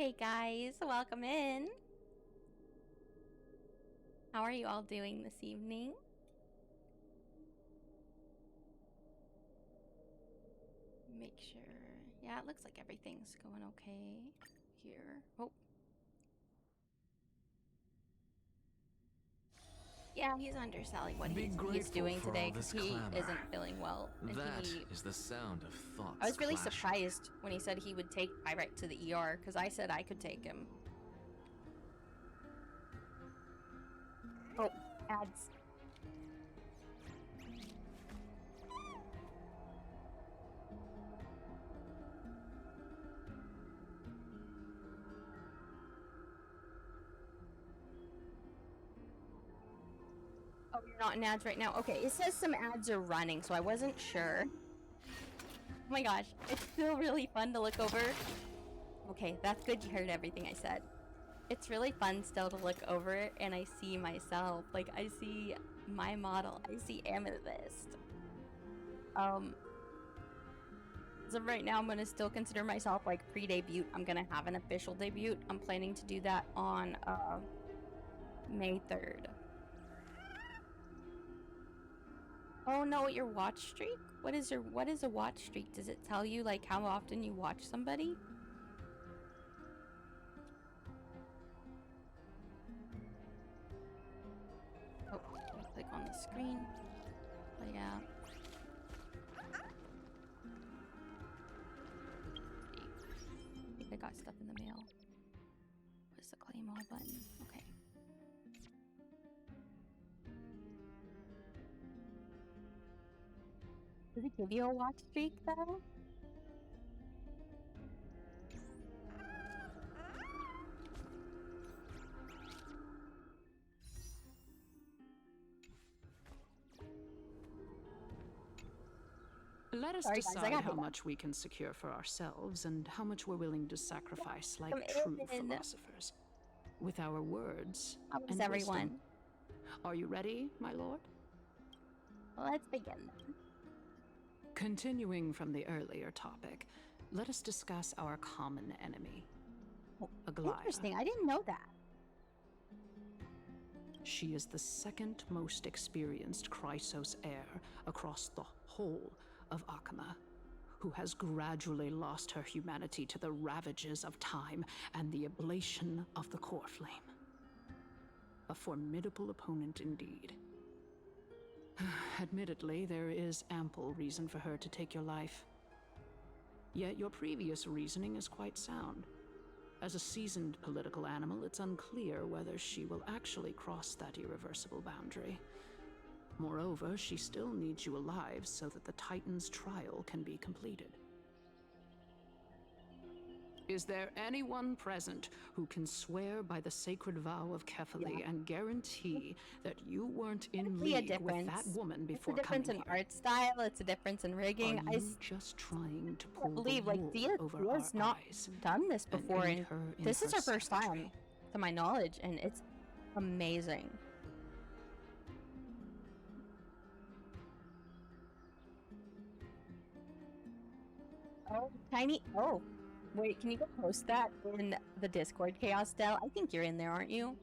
Hey guys, welcome in. How are you all doing this evening? Make sure. Yeah, it looks like everything's going okay here. Oh. Yeah, he's underselling what he's doing today because he isn't feeling well. That is the sound of thoughts. I was really clashing. surprised when he said he would take Pyrite to the ER because I said I could take him. Oh, ads. Oh, you're not in ads right now? Okay, it says some ads are running, so I wasn't sure. Oh my gosh, it's still really fun to look over. Okay, that's good you heard everything I said. It's really fun still to look over it and I see myself. Like, I see my model. I see Amethyst. So right now I'm going to still consider myself like pre-debut. I'm going to have an official debut. I'm planning to do that on May 3rd. Oh no, your watch streak? What is a watch streak? Does it tell you like how often you watch somebody? Oh, click on the screen. But yeah. I think I got stuff in the mail. What's the claim all button? Okay. Does it give you a watch streak though? Let us decide how much we can secure for ourselves and how much we're willing to sacrifice like true philosophers. With our words and everyone. Wisdom. Are you ready, my lord? Let's begin then. Continuing from the earlier topic, let us discuss our common enemy, Aglaia. Interesting, I didn't know that. She is the second most experienced Chrysos heir across the whole of Akama, who has gradually lost her humanity to the ravages of time and the ablation of the core flame. A formidable opponent indeed. Admittedly, there is ample reason for her to take your life. Yet your previous reasoning is quite sound. As a seasoned political animal, it's unclear whether she will actually cross that irreversible boundary. Moreover, she still needs you alive so that the Titan's trial can be completed. Is there anyone present who can swear by the sacred vow of Kefali and guarantee that you weren't in league with that woman before coming here? It's a difference in art style, it's a my in rigging. Are you just trying to pull believe the like wool Dia's over our not eyes done this before, and this is her first savagery? time, to my knowledge, and it's amazing. Oh, tiny. Oh, wait, can you go post that in the Discord, Chaos Del? I think you're in there, aren't you?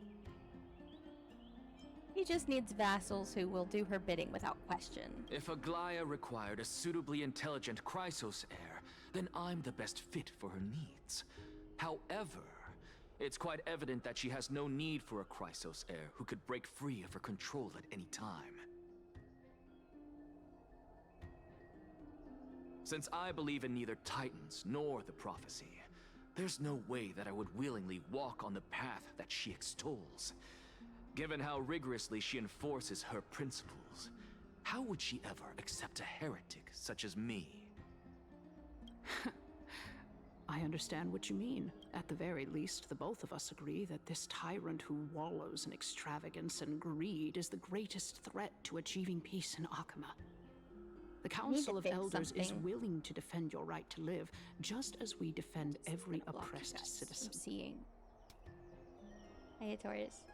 He just needs vassals who will do her bidding without question. If Aglaia required a suitably intelligent Chrysos heir, then I'm the best fit for her needs. However, it's quite evident that she has no need for a Chrysos heir who could break free of her control at any time. Since I believe in neither Titans nor the prophecy, there's no way that I would willingly walk on the path that she extols. Given how rigorously she enforces her principles, how would she ever accept a heretic such as me? I understand what you mean. At the very least, the both of us agree that this tyrant who wallows in extravagance and greed is the greatest threat to achieving peace in Akama. The Council of Elders is willing to defend your right to live, just as we defend every oppressed citizen. I'm seeing. Hey, Taurus.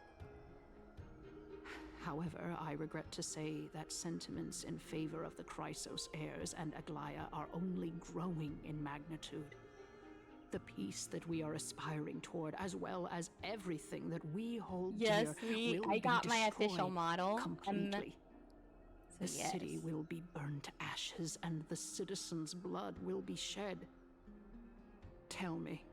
However, I regret to say that sentiments in favor of the Chrysos heirs and Aglaia are only growing in magnitude. the peace that we are aspiring toward, as well as everything that we hold Yes, dear, will I got be my official destroyed model. completely. So The city will be burned to ashes, and the citizens' blood will be shed. Tell me,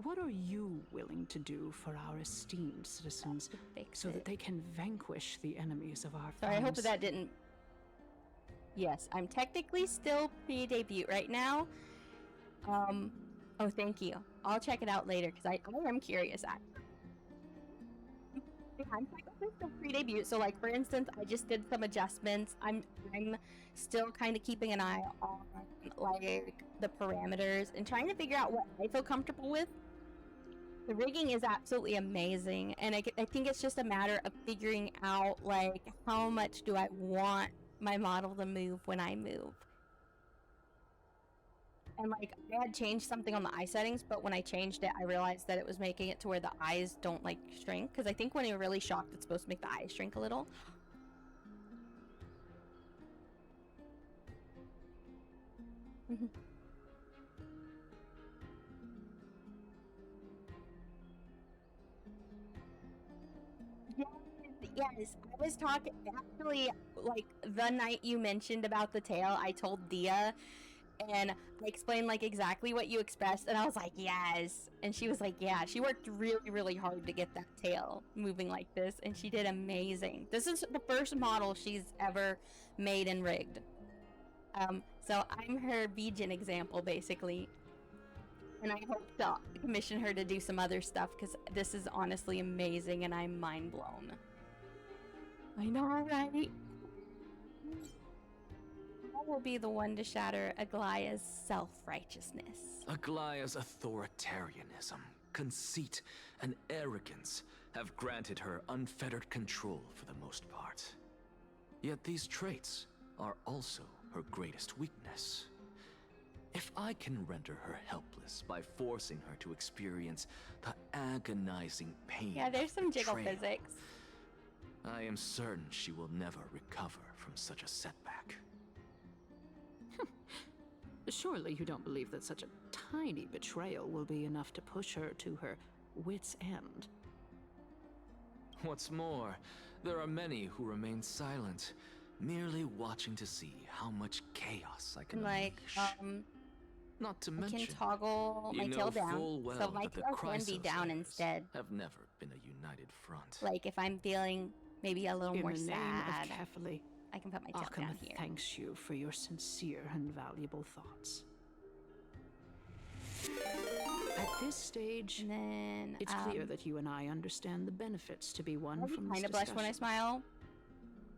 what are you willing to do for our esteemed citizens so that they can vanquish the enemies of our Sorry, I hope times? that didn't... Yes, I'm technically still pre-debut right now. Oh, thank you. I'll check it out later, because I am curious, actually. Yeah, I'm technically still pre-debut, so like, for instance, I just did some adjustments. I'm still kind of keeping an eye on, like, the parameters and trying to figure out what I feel comfortable with. The rigging is absolutely amazing, and I think it's just a matter of figuring out, like, how much do I want my model to move when I move. And, like, I had changed something on the eye settings, but when I changed it, I realized that it was making it to where the eyes don't, like, shrink, because I think when you're really shocked, it's supposed to make the eyes shrink a little. Yes, I was talking, actually, like, the night you mentioned about the tail, I told Dia, and I explained, like, exactly what you expressed, and I was like, yes, and she was like, yeah, she worked really, really hard to get that tail moving like this, and she did amazing. This is the first model she's ever made and rigged. So I'm her Vegan example, basically, and I hope to commission her to do some other stuff, because this is honestly amazing, and I'm mind blown. I know, right? I will be the one to shatter Aglaya's self-righteousness. Aglaya's authoritarianism, conceit, and arrogance have granted her unfettered control for the most part. Yet these traits are also her greatest weakness. If I can render her helpless by forcing her to experience the agonizing pain Yeah, there's some of jiggle betrayal, physics. I am certain she will never recover from such a setback. Surely you don't believe that such a tiny betrayal will be enough to push her to her wit's end. What's more, there are many who remain silent, merely watching to see how much chaos I can Like, unleash. Not to I mention, can toggle my you know tail down, full well so my that the tail can be down Chrysos instead. have never been a united front. Like, if I'm feeling maybe a little In more the name sad, of Kefali, I can put my tail down Akama here. thanks you for your sincere and valuable thoughts. At this stage, And then, it's clear that you and I understand the benefits to be won from this kind of blush when I discussion. smile.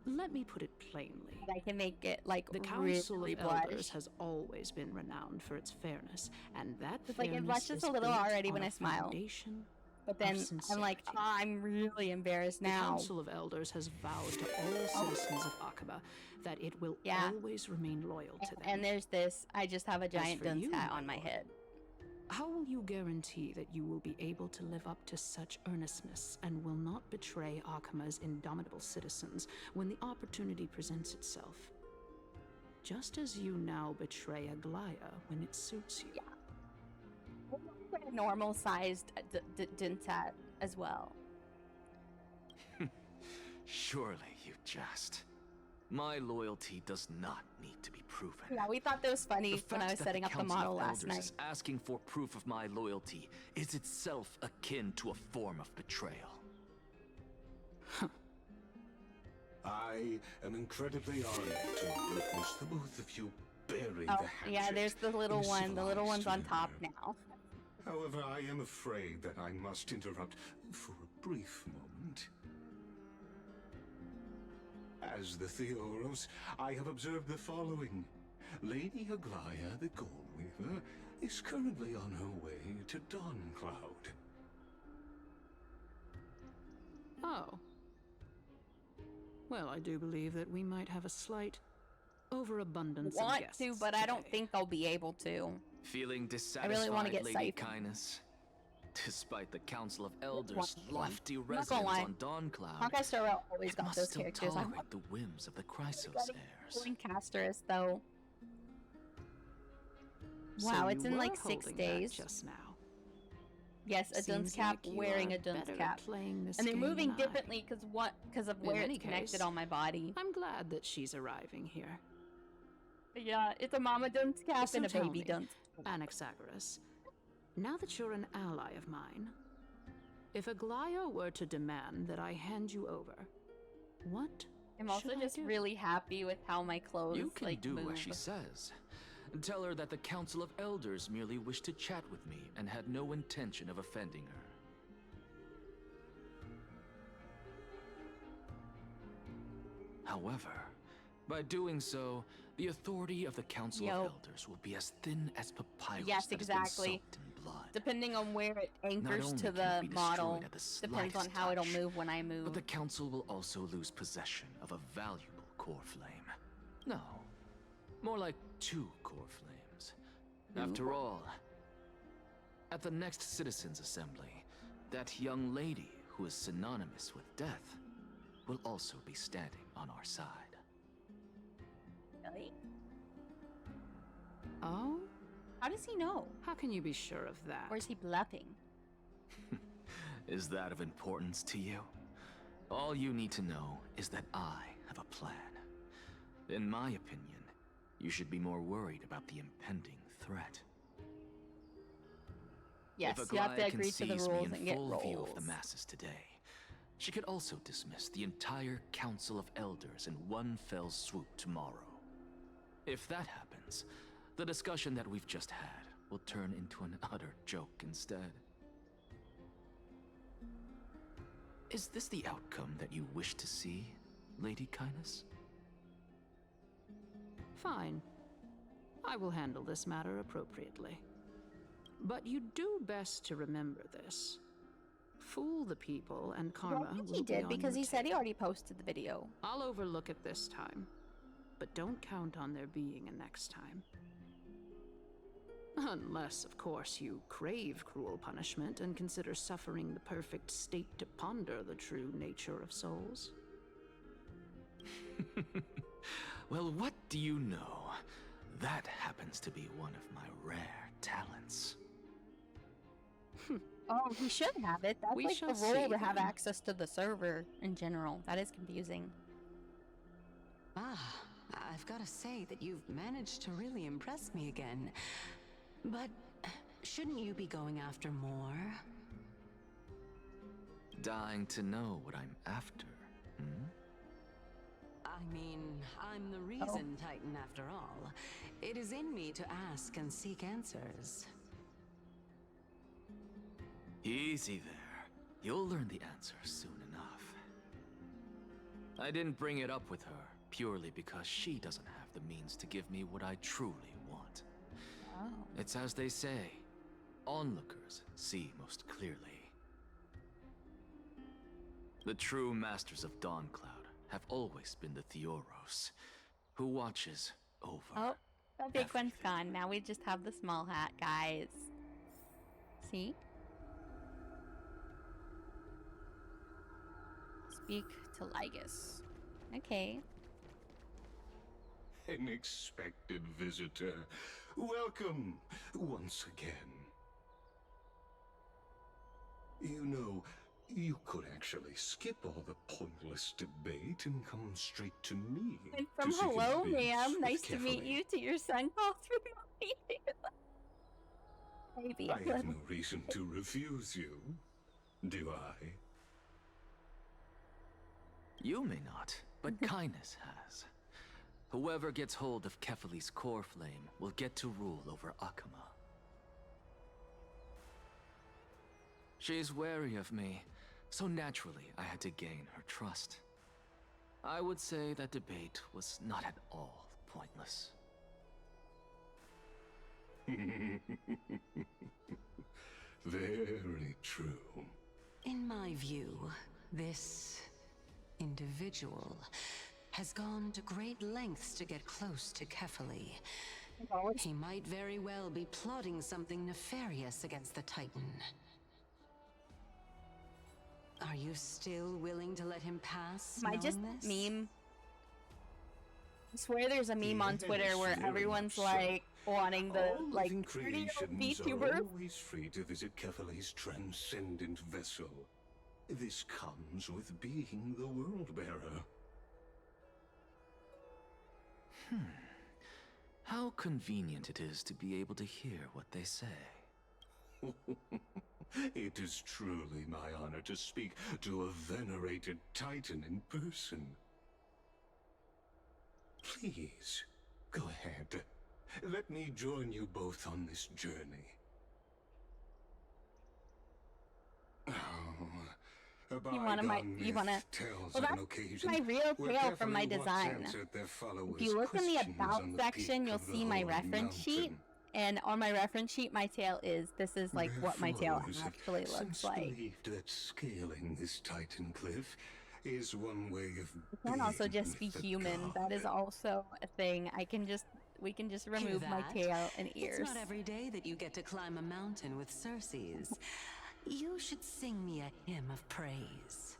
Let me put it plainly. I can make it, like, The Council really of blush. Elders has always been renowned for its fairness, and that It's like, it fairness blushes is a little built already on when a I smile. foundation But then of I'm like, sincerity. I'm really embarrassed The now. Council of Elders has vowed to all citizens of Akaba that it will Yeah. always remain loyal to them. And there's this. I just have a giant for dunce you, hat my on my lord, head. How will you guarantee that you will be able to live up to such earnestness and will not betray Akama's indomitable citizens when the opportunity presents itself? Just as you now betray Aglaya when it suits you. Yeah. A normal-sized dunce hat as well. Surely you jest. My loyalty does not need to be proven. Yeah, we thought that was funny The when I fact was that setting the up the Council model of last Elders night. is asking for proof of my loyalty is itself akin to a form of betrayal. I am incredibly honored to have witnessed the both of you bury Oh, the hatchet. yeah, there's the little in a one. The little one's on civilized top manner. now. However, I am afraid that I must interrupt for a brief moment. As the Theoros, I have observed the following. Lady Aglaya, the Goldweaver, is currently on her way to Dawncloud. Oh. Well, I do believe that we might have a slight overabundance of Want guests to, but I don't today. think I'll be able to. Feeling dissatisfied, really wanna get Lady siphoned. Kindness? Despite the Council of Elders' Want- lofty I'm not gonna residence lie. on Dawncloud, Honkai Star Rail always it got must those still characters. I tolerate the whims of the Chrysos heirs. want Casterus, though. Wow, So it's you in were like 6 holding that days. just now. Yes, a dunce Seems cap, like you wearing are a dunce better cap. at playing this And they're game moving than I. differently because of In where any it's connected case, on my body. I'm glad that she's arriving here. Yeah, it's a mama dunce cap So and a tell baby me, dunce. Anaxagoras, now that you're an ally of mine, if Aglaya were to demand that I hand you over, what I'm also should I just do? really happy with how my clothes You can like do move. as she says. Tell her that the Council of Elders merely wished to chat with me and had no intention of offending her. However, by doing so, the authority of the Council of Elders will be as thin as papyrus Yes, that has been exactly. soaked in blood. Depending on where it Not anchors only to can the it be model, destroyed at the depends on slightest how it'll touch, move when I move. but the Council will also lose possession of a valuable core flame. No, more like 2 core flames. After all, at the next Citizens' Assembly, that young lady who is synonymous with death will also be standing on our side. Really? Oh? How does he know? How can you be sure of that? Or is he bluffing? Is that of importance to you? All you need to know is that I have a plan. In my opinion, you should be more worried about the impending threat. Yes, If you have to Aglaya can agree to the seize me rules in and get full view of rolls. the masses today, she could also dismiss the entire Council of Elders in one fell swoop tomorrow. If that happens, the discussion that we've just had will turn into an utter joke instead. Is this the outcome that you wish to see, Lady Kindness? Fine. I will handle this matter appropriately. But you do best to remember this. Fool the people and karma I think will he be did on because your he said he tail. already posted the video. I'll overlook it this time, but don't count on there being a next time. Unless, of course, you crave cruel punishment and consider suffering the perfect state to ponder the true nature of souls. Well, what do you know? That happens to be one of my rare talents. Oh, he should have it. That's We like shall the rule see, to have then. access to the server in general. That is confusing. Ah, I've got to say that you've managed to really impress me again. But shouldn't you be going after more? Dying to know what I'm after, hmm? I mean, I'm the reason Titan after all. It is in me to ask and seek answers. Easy there. You'll learn the answer soon enough. I didn't bring it up with her purely because she doesn't have the means to give me what I truly want. Oh. It's as they say, onlookers see most clearly. The true masters of Dawncloud have always been the Theoros, who watches over. Oh, the big one's everything. gone. Now we just have the small hat, guys. See? Speak to Lygus. Okay. An expected visitor. Welcome once again. You know, you could actually skip all the pointless debate and come straight to me. And from to seek hello, advice ma'am. with Nice to meet Kefali. you to your son calls for me. Maybe. I have no reason to refuse you, do I? You may not, but Kindness has. Whoever gets hold of Kefali's core flame will get to rule over Akama. She's wary of me, so naturally I had to gain her trust. I would say that debate was not at all pointless. Very true. In my view, this individual has gone to great lengths to get close to Kefali. He might very well be plotting something nefarious against the Titan. Are you still willing to let him pass? I just knowing this? meme. I swear there's a meme on Yes, Twitter where very everyone's much so. like, wanting the All like living 30-year-old creations are VTubers. always free to visit Kephalei's transcendent vessel. This comes with being the world-bearer. How convenient it is to be able to hear what they say. It is truly my honor to speak to a venerated Titan in person. Please, go ahead. Let me join you both on this journey. A You wanna tells well, of an that's occasion my real where tail from my Kephalei once design. answered their If followers' you look in the questions about on the section, peak you'll of the see my Holy reference sheet. Mountain. And on my reference sheet, my tail is, this is like Their what my tail followers have actually looks since like. believed that scaling this Titan cliff is one way of It can also being just be with the human. That is god. also a thing. We can just remove my that? tail and ears. It's not every day that you get to climb a mountain with Circes. You should sing me a hymn of praise.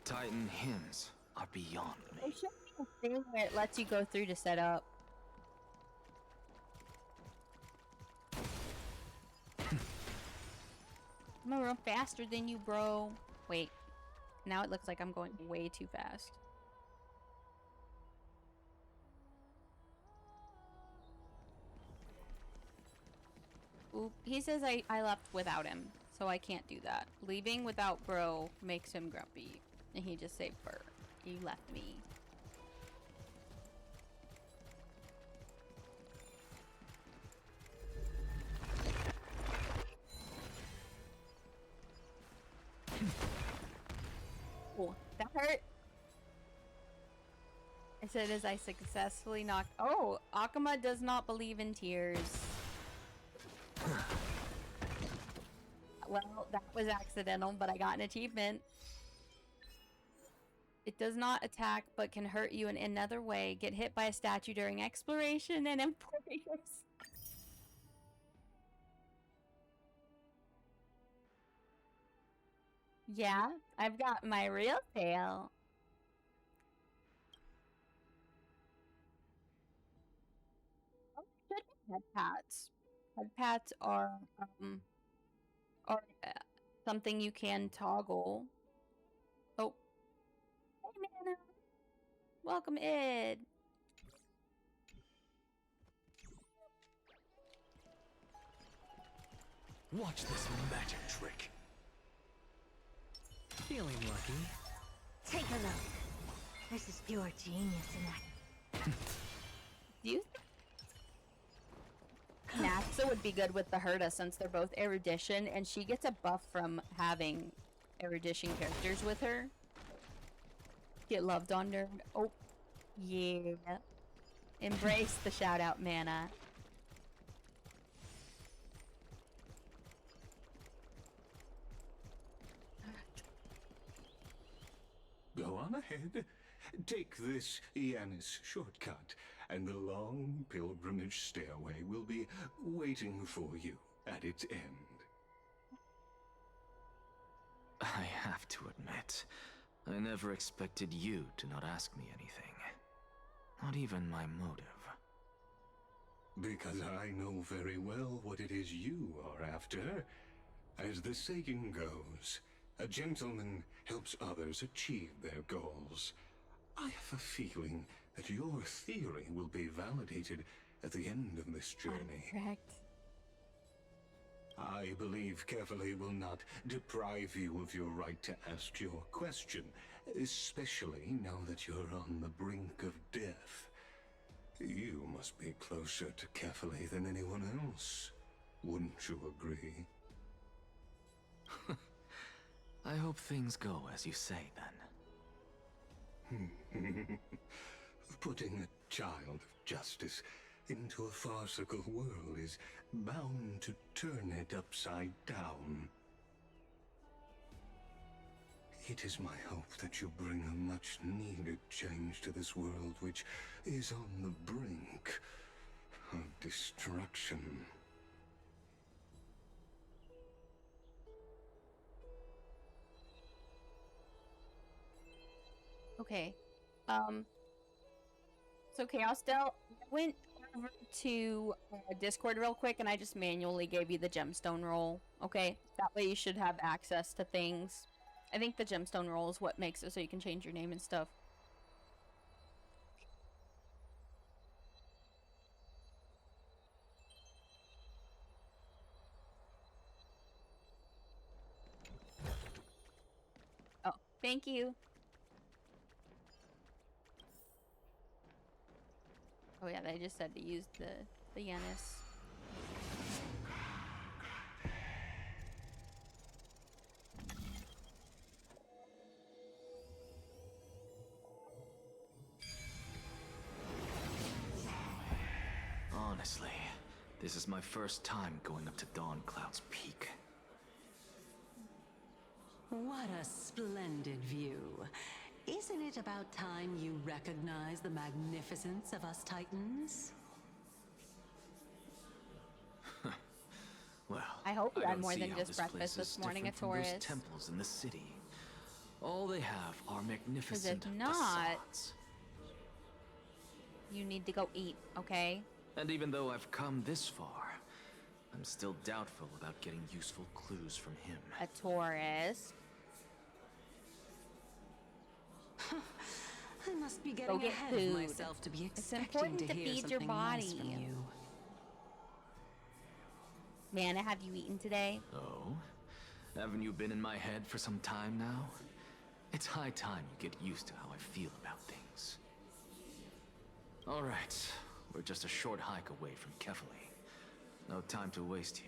Titan hymns are beyond There me. should be a thing where it lets you go through to set up. I'm gonna run faster than you, bro. Wait. Now it looks like I'm going way too fast. Oop. He says I left without him, so I can't do that. Leaving without bro makes him grumpy. And he just saved Bert. He left me. Oh, that hurt. I said as I successfully knocked. Oh, Akuma does not believe in tears. Well, that was accidental, but I got an achievement. It does not attack, but can hurt you in another way. Get hit by a statue during exploration and Amphoreus. Yeah, I've got my real tail. Oh, should be head pats. Head pats are something you can toggle. Oh, hey Mana. Welcome, Ed. Watch this magic trick. Feeling lucky. Take a look. This is pure genius in that. Do you think Naxa would be good with the Herta since they're both erudition and she gets a buff from having erudition characters with her? Get loved on nerd. Oh, yeah. Embrace the shout out, Mana. Go on ahead. Take this Yanis shortcut, and the long pilgrimage stairway will be waiting for you at its end. I have to admit, I never expected you to not ask me anything. Not even my motive. Because I know very well what it is you are after. As the saying goes, a gentleman helps others achieve their goals. I have a feeling that your theory will be validated at the end of this journey. Correct. I believe Kephalei will not deprive you of your right to ask your question, especially now that you're on the brink of death. You must be closer to Kephalei than anyone else. Wouldn't you agree? I hope things go as you say, then. Putting a child of justice into a farcical world is bound to turn it upside down. It is my hope that you bring a much-needed change to this world which is on the brink of destruction. Okay. So Chaos Del, I went over to Discord real quick and I just manually gave you the gemstone roll. Okay, that way you should have access to things. I think the gemstone roll is what makes it so you can change your name and stuff. Oh, thank you. Oh yeah, they just said to use the Yanis. Honestly, this is my first time going up to Dawn Cloud's peak. What a splendid view. Isn't it about time you recognize the magnificence of us Titans? Well, I hope you I had don't more see than how just this breakfast place is this morning, different from those Amphoreus. temples in the city. All they have are magnificent not, facades. you need to go eat, okay? And even though I've come this far, I'm still doubtful about getting useful clues from him. A Taurus. I must be getting get ahead food. of myself to be It's expecting important to to hear feed your something nice from body. you. Mana, have you eaten today? Oh? Haven't you been in my head for some time now? It's high time you get used to how I feel about things. Alright, we're just a short hike away from Kefali. No time to waste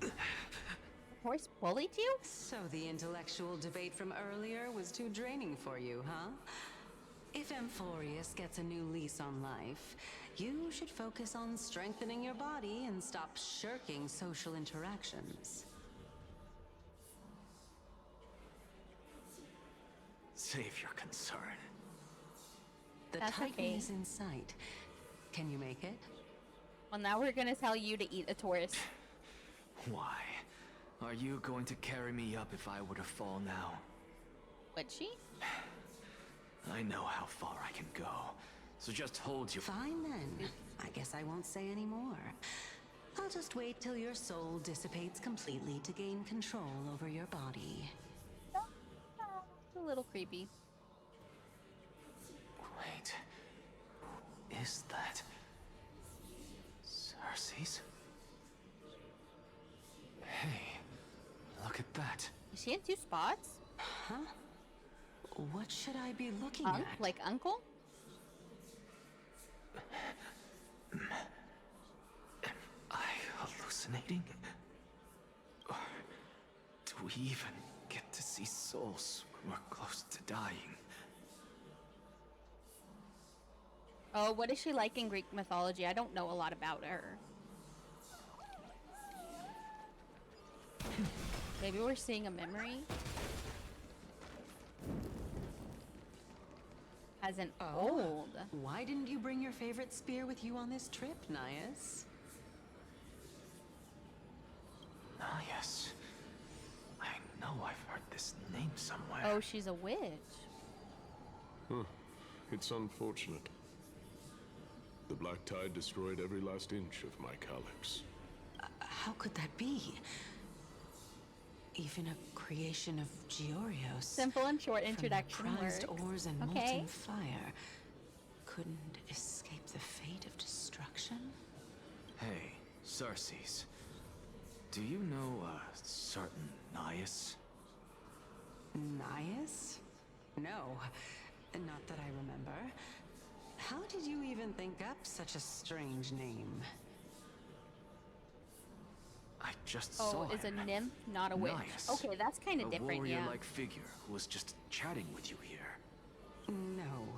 here. Horse bullied you? So the intellectual debate from earlier was too draining for you, huh? If Amphoreus gets a new lease on life, you should focus on strengthening your body and stop shirking social interactions. Save your concern. The That's Titan okay. is in sight. Can you make it? Well, now we're gonna tell you to eat a Taurus. Why? Are you going to carry me up if I were to fall now? Would she? I know how far I can go, so just hold your... Fine then. I guess I won't say any more. I'll just wait till your soul dissipates completely to gain control over your body. It's a little creepy. Wait. Who is that? Cersei's? Hey, look at that. Is she in two spots? Huh? What should I be looking Unc? at? Like uncle? Am I hallucinating? Or do we even get to see souls when we're close to dying? Oh, what is she like in Greek mythology? I don't know a lot about her. Maybe we're seeing a memory? As an old. Why didn't you bring your favorite spear with you on this trip, Nias? Ah, yes. I know I've heard this name somewhere. Oh, she's a witch. It's unfortunate. The Black Tide destroyed every last inch of my calyx. How could that be? Even a creation of Georios. Simple and short from introduction prized works. ores and Okay. molten fire couldn't escape the fate of destruction? Hey, Cersei's. Do you know a certain Nias? Nias? No, not that I remember. How did you even think up such a strange name? I just saw Oh, is a him. nymph, not a witch. Nias. Okay, that's kind of A different, yeah. warrior-like figure who was just chatting with you here. No,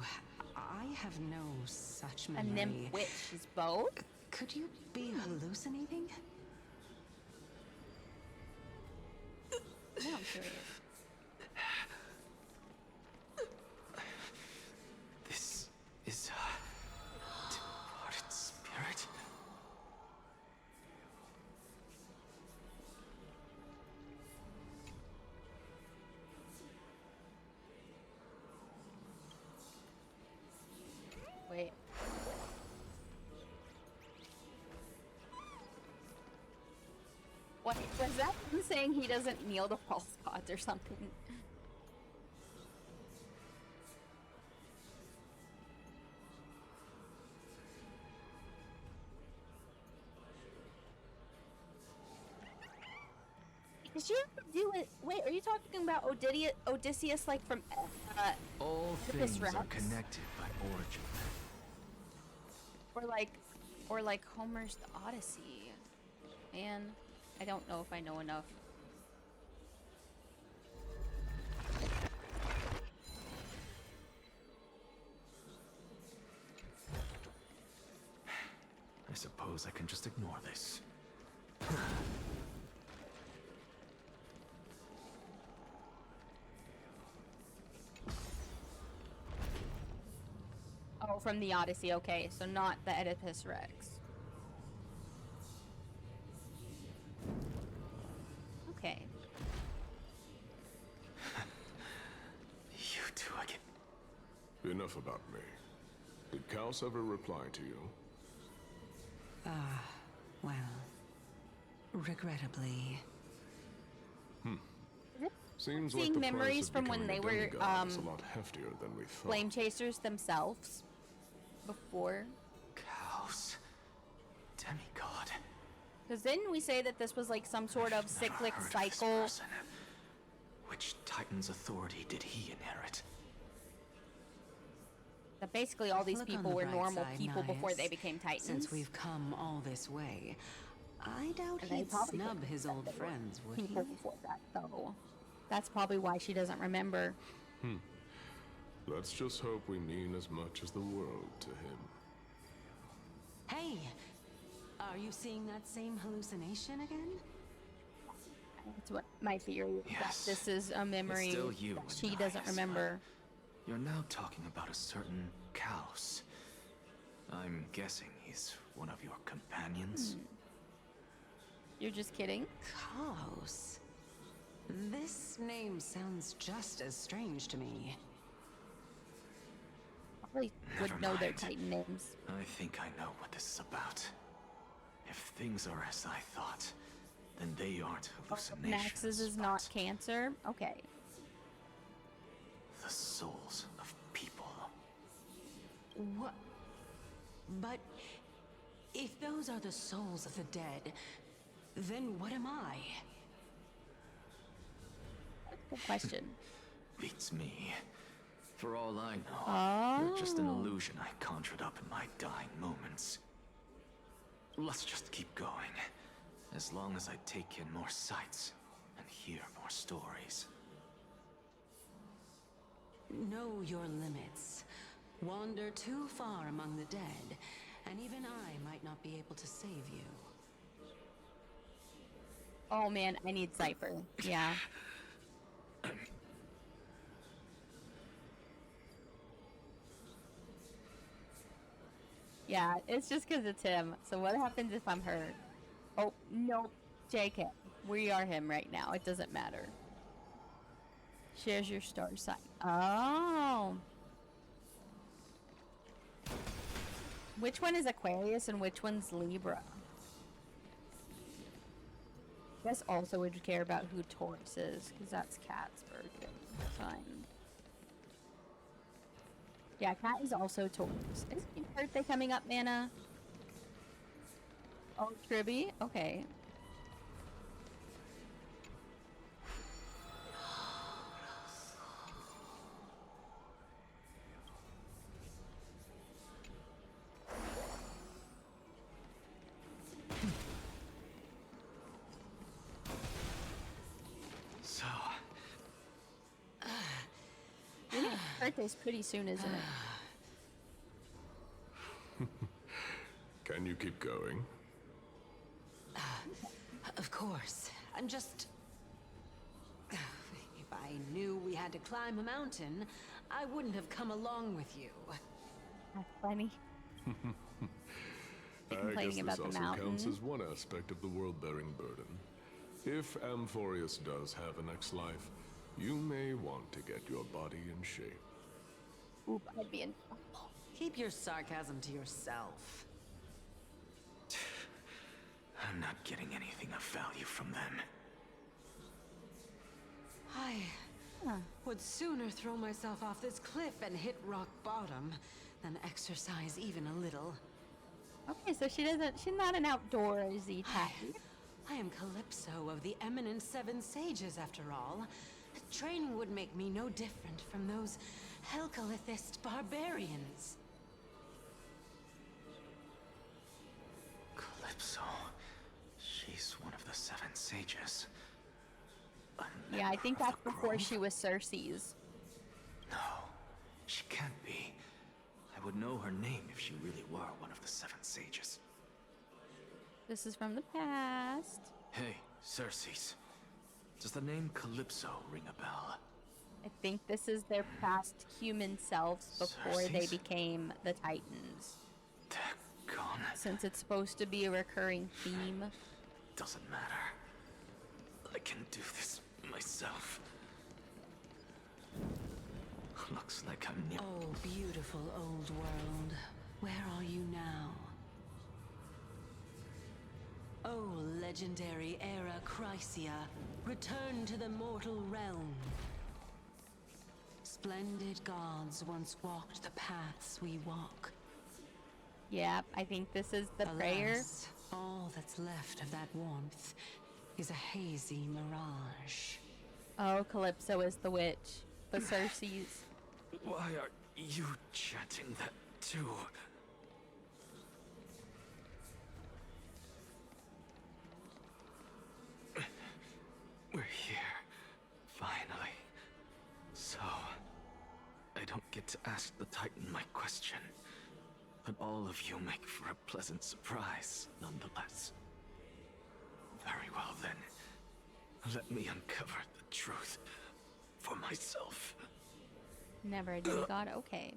I have no such A memory. nymph witch is both? Could you be hallucinating? Yeah, I'm curious. This is a departed spirit. What was that? Him saying he doesn't kneel to false gods or something? Did she have to do it? Wait, are you talking about Odysseus, like from All Oedipus things Rex? are connected by origin. Or like Homer's The Odyssey? Man, I don't know if I know enough. I suppose I can just ignore this. Oh, from the Odyssey. Okay, so not the Oedipus Rex. Okay. You two again. Enough about me. Did Kaos ever reply to you? Well, regrettably. Seems Seeing like the memories price of from when becoming they a were, demigod is a lot heftier than we thought. Flame chasers themselves before. Chaos. Demigod. Because didn't we say that this was like some sort of Never cyclic heard of this cycle? person. Which Titan's authority did he inherit? That basically all these Look on people the were bright normal side, people before Naias. they became Titans. Since we've come all this way, I doubt And they he'd probably snub couldn't his have old said they were friends, would he? people before that, though. That's probably why she doesn't remember. Let's just hope we mean as much as the world to him. Hey, are you seeing that same hallucination again? That's what my theory is. Yes. That this is a memory still you that and she doesn't Naias, remember. You're now talking about a certain Chaos. I'm guessing he's one of your companions? You're just kidding? Kaos. This name sounds just as strange to me. Probably would Never know their mind. Titan names. I think I know what this is about. If things are as I thought, then they aren't hallucinations. Max's is but not cancer? Okay. the souls of people. What? But if those are the souls of the dead, then what am I? Good question. Beats me. For all I know, you're just an Oh. illusion I conjured up in my dying moments. Let's just keep going. As long as I take in more sights and hear more stories. Know your limits. Wander too far among the dead, and even I might not be able to save you. Oh man, I need Cypher. Yeah. Yeah, it's just because it's him. So what happens if I'm her? Oh, no. JK. We are him right now. It doesn't matter. Shares your star sign. Oh. Which one is Aquarius and which one's Libra? I guess also would care about who Taurus is, because that's Cat's birthday sign. Yeah, Cat is also Taurus. Is your birthday coming up, Nana? Oh, Tribby? Okay. So, Your birthday's pretty soon, isn't it? Can you keep going? Of course. I'm just... If I knew we had to climb a mountain, I wouldn't have come along with you. That's funny. I complaining guess about this the also counts mountain. as one aspect of the world-bearing burden. If Amphoreus does have a next life, you may want to get your body in shape. Oop, I'd be in trouble. Keep your sarcasm to yourself. I'm not getting anything of value from them. I would sooner throw myself off this cliff and hit rock bottom than exercise even a little. Okay, so she's not an outdoorsy type. I am Calypso of the eminent Seven Sages, after all. Training would make me no different from those Helcalithist barbarians. Calypso. She's one of the Seven Sages. A Yeah, I member think of that's the before Grove? she was Cersei's. No, she can't be. I would know her name if she really were one of the Seven Sages. This is from the past. Hey, Cersei's. Does the name Calypso ring a bell? I think this is their past human selves before they Cersei's? became the Titans. They're gone. Since it's supposed to be a recurring theme. Doesn't matter. I can do this myself. Looks like I'm near. Oh, beautiful old world. Where are you now? Oh, legendary era Chrysia, return to the mortal realm. Splendid gods once walked the paths we walk. Yeah, I think this is the prayer. Alas, all that's left of that warmth is a hazy mirage. Oh, Calypso is the witch. The Cersei's. Why are you chanting that too? We're here, finally. So, I don't get to ask the Titan my question, but all of you make for a pleasant surprise, nonetheless. Very well then, let me uncover the truth for myself. Never a demigod? Okay.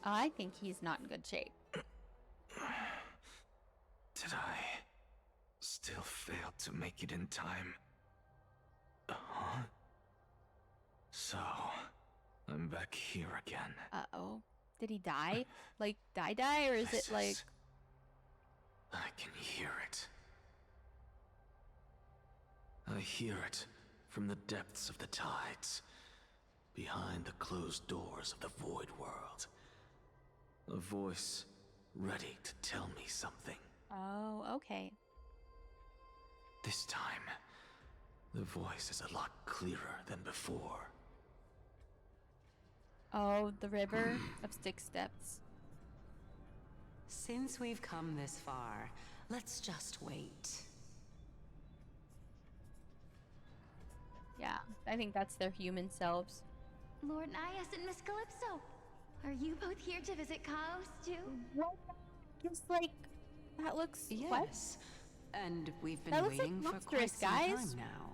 I think he's not in good shape. Did I still fail to make it in time? Huh? So, I'm back here again. Uh-oh. Did he die? Like, die, or is This it like... I can hear it. I hear it from the depths of the tides, behind the closed doors of the void world. A voice ready to tell me something. Oh, okay. This time, the voice is a lot clearer than before. Oh, the river of Styx depths. Since we've come this far, let's just wait. Yeah, I think that's their human selves. Lord Nias and Miss Calypso, are you both here to visit Chaos too? What? Just like, that looks... What? Yes, and we've been That looks like waiting for quite monstrous, some guys. time now.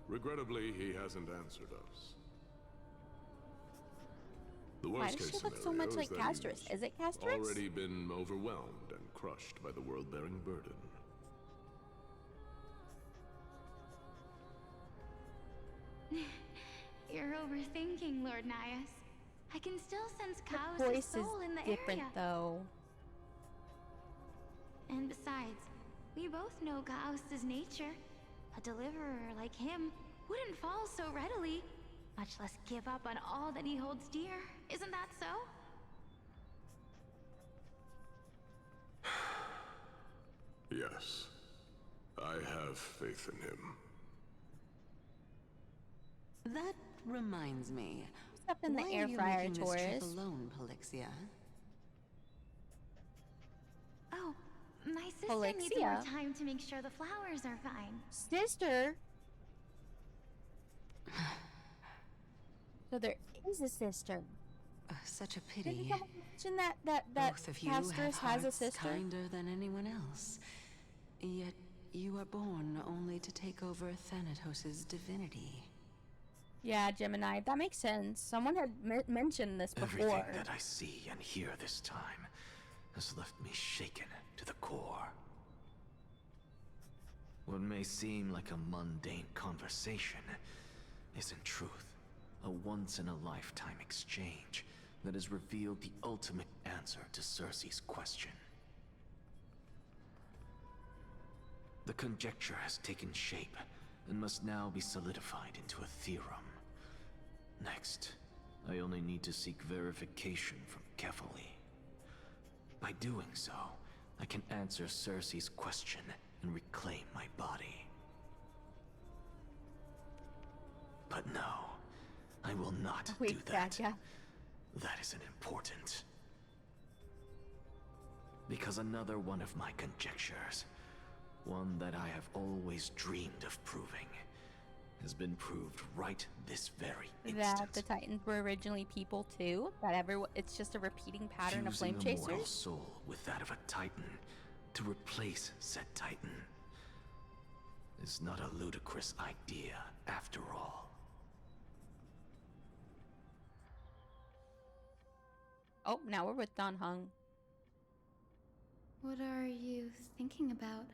Regrettably, he hasn't answered us. The Why worst does case she look so scenario much like that Castris? he's Is it Castris? already been overwhelmed and crushed by the world-bearing burden. You're overthinking, Lord Nias. I can still sense The Chaos' voice is soul in the different, area. though. And besides, we both know Chaos' nature. A deliverer like him wouldn't fall so readily, much less give up on all that he holds dear. Isn't that so? Yes, I have faith in him. That reminds me. What's up in the why air are you fryer, making this trip Taurus? alone, Polixia? Oh, my sister needs more Polixia? time to make sure the flowers are fine. Sister? So there is a sister. Such a Didn't pity. someone mention that Both of you have Castris has a hearts sister? kinder than anyone else. Yet you are born only to take over Thanatos' divinity. Yeah, Gemini, that makes sense. Someone had mentioned this before. Everything that I see and hear this time has left me shaken to the core. What may seem like a mundane conversation is in truth a once-in-a-lifetime exchange that has revealed the ultimate answer to Cersei's question. The conjecture has taken shape and must now be solidified into a theorem. Next, I only need to seek verification from Kefali. By doing so, I can answer Cersei's question and reclaim my body. But no, I will not do Wait, that. yeah. That isn't important. Because another one of my conjectures, one that I have always dreamed of proving, has been proved right this very instant. That the Titans were originally people too? It's just a repeating pattern of flame Fusing a mortal chasers? soul with that of a Titan to replace said Titan is not a ludicrous idea after all. Oh, now we're with Don Hung. What are you thinking about?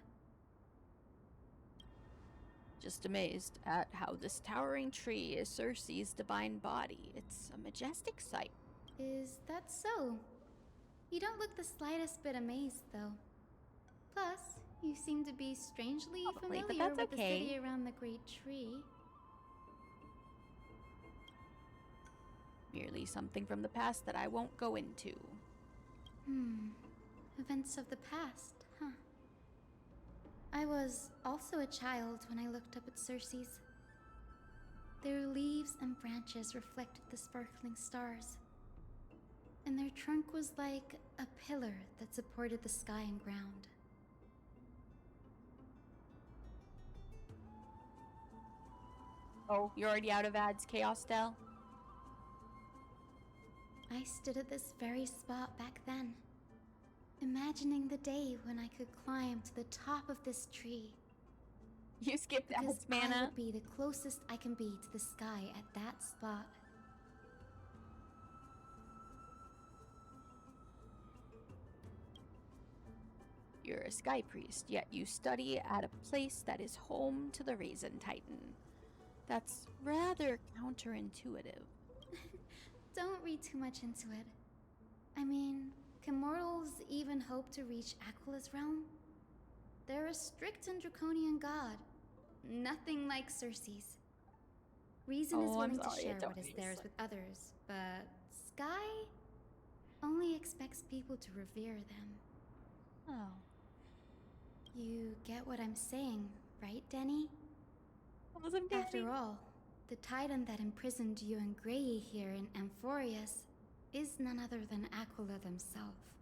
Just amazed at how this towering tree is Cersei's divine body. It's a majestic sight. Is that so? You don't look the slightest bit amazed, though. Plus, you seem to be strangely Probably, but familiar that's with okay. the city around the Great Tree. Merely something from the past that I won't go into. Events of the past, huh? I was also a child when I looked up at Cersei's. Their leaves and branches reflected the sparkling stars, and their trunk was like a pillar that supported the sky and ground. Oh, you're already out of ads, Chaos Del? I stood at this very spot back then, imagining the day when I could climb to the top of this tree. You skipped Because ads, I Mana. would be the closest I can be to the sky at that spot. You're a sky priest, yet you study at a place that is home to the Raisin Titan. That's rather counterintuitive. Don't read too much into it. I mean, can mortals even hope to reach Aquila's realm? They're a strict and draconian god. Nothing like Cersei's. Reason is Oh, I'm willing to sorry, I share don't what is use theirs it. with others, but Sky only expects people to revere them. Oh. You get what I'm saying, right, Denny? Awesome, After all, the titan that imprisoned you and Grey here in Amphoreus is none other than Aquila themselves.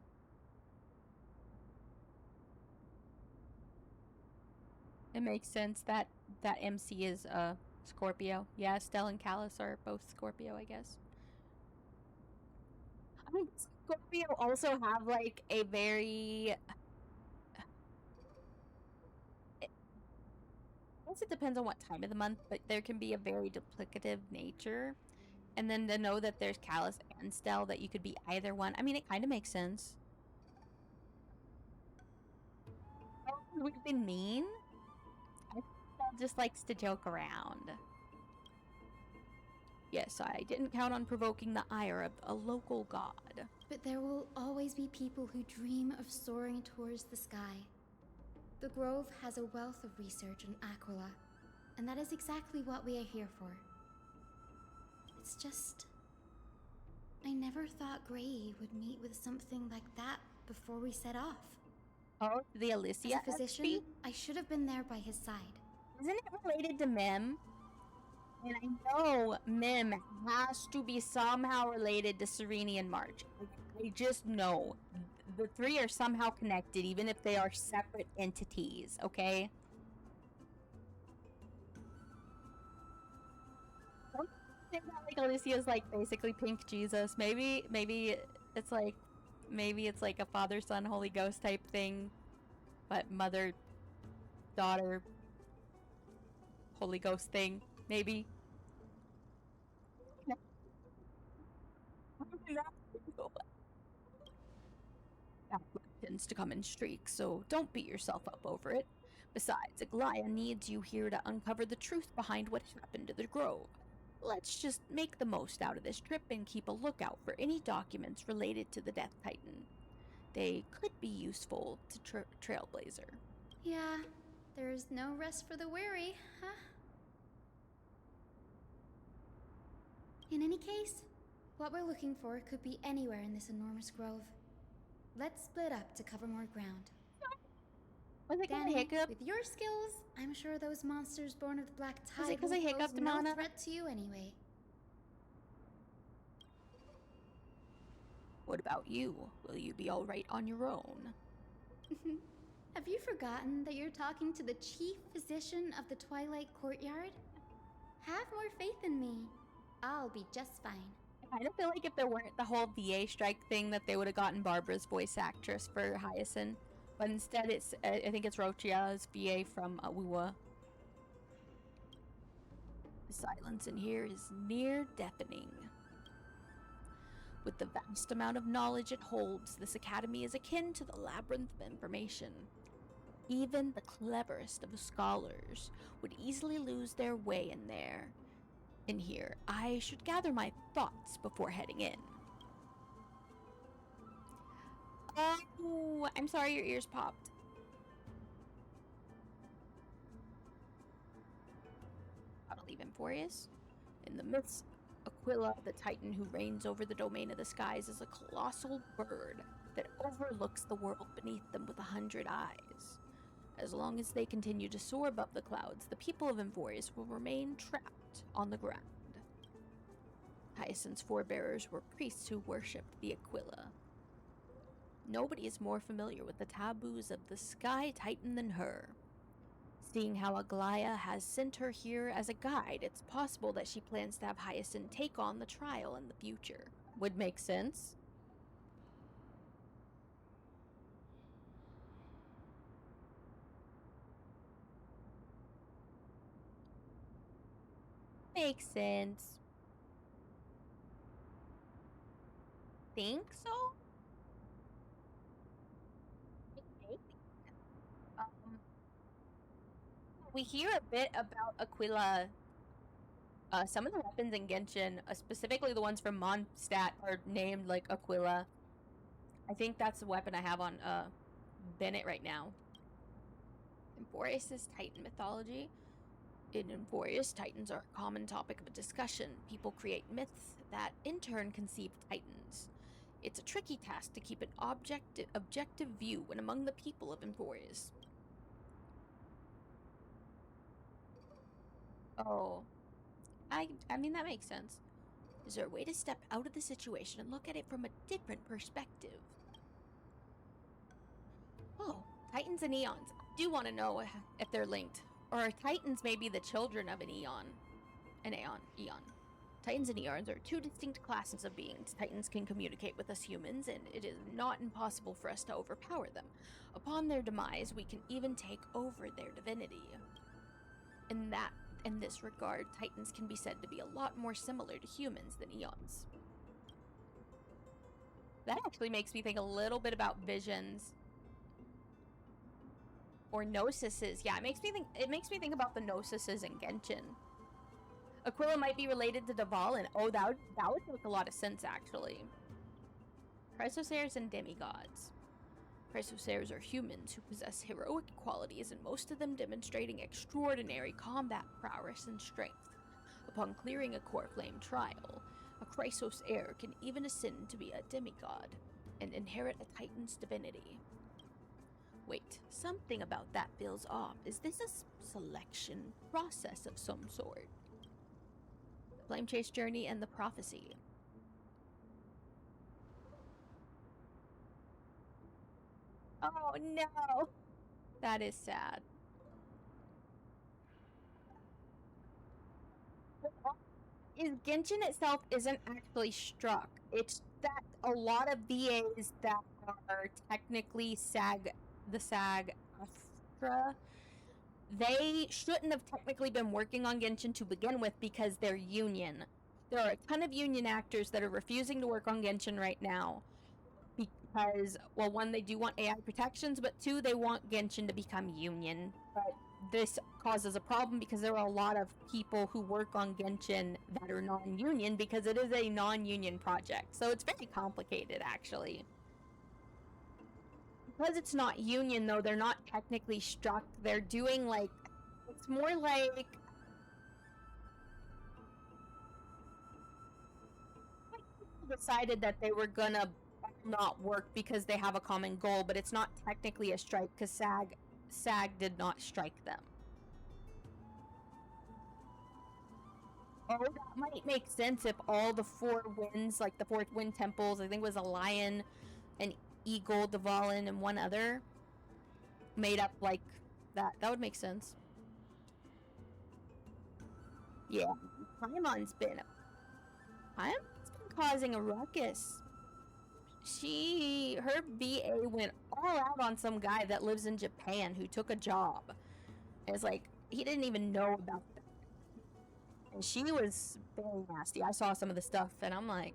It makes sense that MC is Scorpio. Yeah, Stell and Callus are both Scorpio, I guess. I mean, Scorpio also have like a very. I guess it depends on what time of the month, but there can be a very duplicative nature. And then to know that there's Callus and Stell, that you could be either one. I mean, it kind of makes sense. We've been mean. I think Stell just likes to joke around. Yes, I didn't count on provoking the ire of a local god. But there will always be people who dream of soaring towards the sky. The Grove has a wealth of research on Aquila, and that is exactly what we are here for. It's just, I never thought Grey would meet with something like that before we set off. Oh, the Alicia As a physician, XP? I should have been there by his side. Isn't it related to Mim? And I know Mim has to be somehow related to Serene and March. I just know. The three are somehow connected, even if they are separate entities, okay? Don't think that like Alicia's like basically pink Jesus. Maybe it's like a Father, Son, Holy Ghost type thing, but mother, daughter, Holy Ghost thing, maybe. That tends to come in streaks, so don't beat yourself up over it. Besides, Aglaya needs you here to uncover the truth behind what happened to the Grove. Let's just make the most out of this trip and keep a lookout for any documents related to the Death Titan. They could be useful to Trailblazer. Yeah, There's no rest for the weary, huh? In any case, what we're looking for could be anywhere in this enormous grove. Let's split up to cover more ground. Was it 'cause I Danny, hiccuped? with your skills, I'm sure those monsters born of the Black Was it Tide 'cause I will pose hiccuped, no Mana? threat to you anyway. What about you? Will you be alright on your own? Have you forgotten that you're talking to the chief physician of the Twilight Courtyard? Have more faith in me. I'll be just fine. I kind of feel like if there weren't the whole VA strike thing that they would have gotten Barbara's voice actress for Hyacinth. But instead it's, I think it's Rochia's VA from Awuwa. The silence in here is near deafening. With the vast amount of knowledge it holds, this academy is akin to the labyrinth of information. Even the cleverest of scholars would easily lose their way in there. In here, I should gather my thoughts before heading in. Oh, I'm sorry your ears popped. I'll leave Amphoreus. In the midst, Aquila, the titan who reigns over the domain of the skies, is a colossal bird that overlooks the world beneath them with 100 eyes. As long as they continue to soar above the clouds, the people of Amphoreus will remain trapped on the ground. Hyacinth's forebearers were priests who worshipped the Aquila. Nobody is more familiar with the taboos of the Sky Titan than her. Seeing how Aglaya has sent her here as a guide, it's possible that she plans to have Hyacinth take on the trial in the future. Would make sense. Makes sense. Think so? Maybe. We hear a bit about Aquila. Some of the weapons in Genshin, specifically the ones from Mondstadt, are named like Aquila. I think that's the weapon I have on Bennett right now. Amphoreus is Titan mythology. In Amphoreus, Titans are a common topic of discussion. People create myths that in turn conceive Titans. It's a tricky task to keep an objective view when among the people of Amphoreus. Oh. I mean, that makes sense. Is there a way to step out of the situation and look at it from a different perspective? Oh, Titans and Eons. I do want to know if they're linked. Or Titans may be the children of an Eon. An Eon. Titans and Eons are two distinct classes of beings. Titans can communicate with us humans, and it is not impossible for us to overpower them. Upon their demise, we can even take over their divinity. In this regard, Titans can be said to be a lot more similar to humans than Eons. That actually makes me think a little bit about visions. Or Gnosises. Yeah, it makes me think about the Gnosises in Genshin. Aquila might be related to Deval, and oh, that would make a lot of sense, actually. Chrysosairs and demigods. Chrysosairs are humans who possess heroic qualities, and most of them demonstrating extraordinary combat prowess and strength. Upon clearing a core flame trial, a Chrysosair can even ascend to be a demigod and inherit a Titan's divinity. Wait, something about that feels off. Is this a selection process of some sort? The Flame Chase Journey and the Prophecy. Oh no! That is sad. Is Genshin itself isn't actually struck. It's that a lot of VAs that are technically the SAG-AFTRA, they shouldn't have technically been working on Genshin to begin with because they're union. There are a ton of union actors that are refusing to work on Genshin right now because, well, one, they do want AI protections, but two, they want Genshin to become union. But this causes a problem because there are a lot of people who work on Genshin that are non-union because it is a non-union project. So it's very complicated, actually. because it's not union though, they're not technically struck. They're doing like, it's more like people decided that they were gonna not work because they have a common goal, but it's not technically a strike because SAG did not strike them. Oh, that might make sense if all the four winds, like the fourth wind temples, I think it was a lion, an eagle, Dvalin, and one other, made up like that. That would make sense. Yeah, Paimon's been causing a ruckus. Her VA went all out on some guy that lives in Japan who took a job. It's like, he didn't even know about that. And she was very nasty. I saw some of the stuff and I'm like,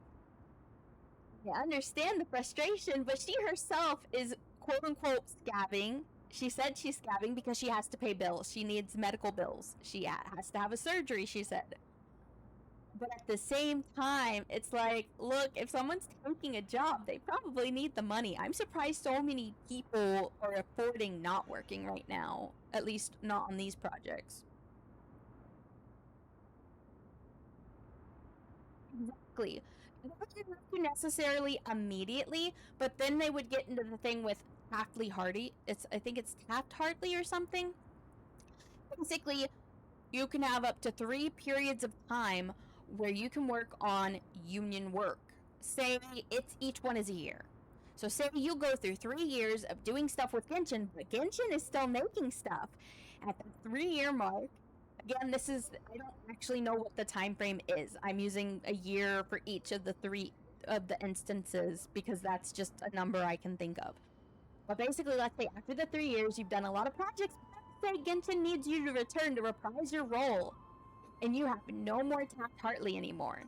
yeah, I understand the frustration, but she herself is quote unquote scabbing. She said she's scabbing because she has to pay bills. She needs medical bills. She has to have a surgery, she said. But at the same time, it's like, look, if someone's taking a job, they probably need the money. I'm surprised so many people are affording not working right now. At least not on these projects. Exactly. They wouldn't have to necessarily immediately, but then they would get into the thing with Taft-Hartley. I think it's Taft-Hartley or something. Basically, you can have up to 3 periods of time where you can work on union work. Say each one is a year. So say you go through 3 years of doing stuff with Genshin, but Genshin is still making stuff. At the 3-year mark, again, I don't actually know what the time frame is. I'm using a year for each of the 3 of the instances because that's just a number I can think of. But basically, let's say after the 3 years, you've done a lot of projects. Let's say Genshin needs you to return to reprise your role, and you have no more Taft-Hartley anymore.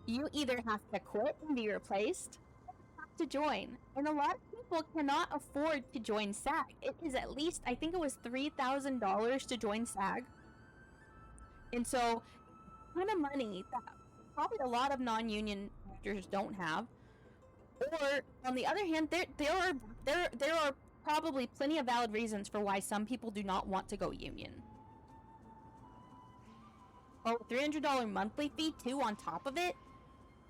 You either have to quit and be replaced, or have to join. And a lot of people cannot afford to join SAG. It is at least, I think it was $3,000 to join SAG. And so, kind of money that probably a lot of non-union actors don't have. Or, on the other hand, there are probably plenty of valid reasons for why some people do not want to go union. Oh, $300 monthly fee too on top of it?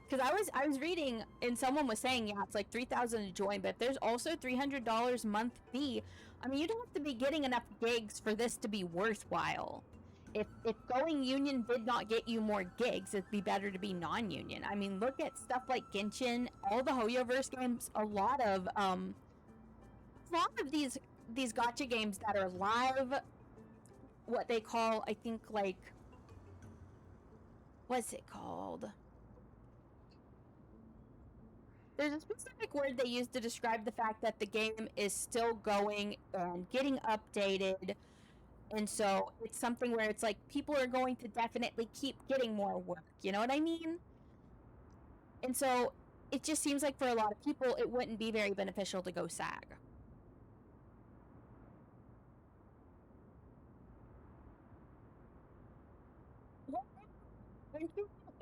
Because I was reading and someone was saying, yeah, it's like $3,000 to join, but there's also $300 month fee. I mean, you'd have to be getting enough gigs for this to be worthwhile. If going union did not get you more gigs, it'd be better to be non-union. I mean, look at stuff like Genshin, all the Hoyoverse games, a lot of these gacha games that are live, what they call, I think, like, what's it called? There's a specific word they use to describe the fact that the game is still going and getting updated. And so it's something where it's like people are going to definitely keep getting more work. You know what I mean? And so it just seems like for a lot of people, it wouldn't be very beneficial to go SAG.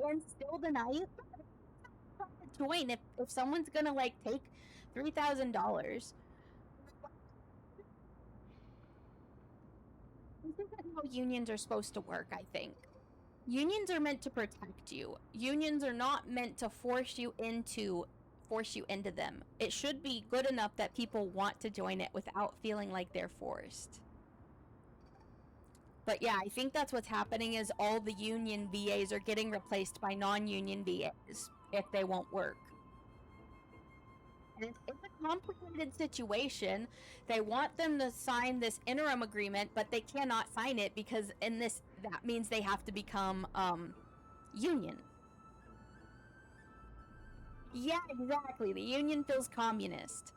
And still deny it? Join if someone's gonna like take $3,000. This isn't how unions are supposed to work, I think. Unions are meant to protect you. Unions are not meant to force you into them. It should be good enough that people want to join it without feeling like they're forced. But yeah, I think that's what's happening is all the union VAs are getting replaced by non-union VAs if they won't work. And it's a complicated situation. They want them to sign this interim agreement, but they cannot sign it because that means they have to become union. Yeah, exactly. The union feels communist.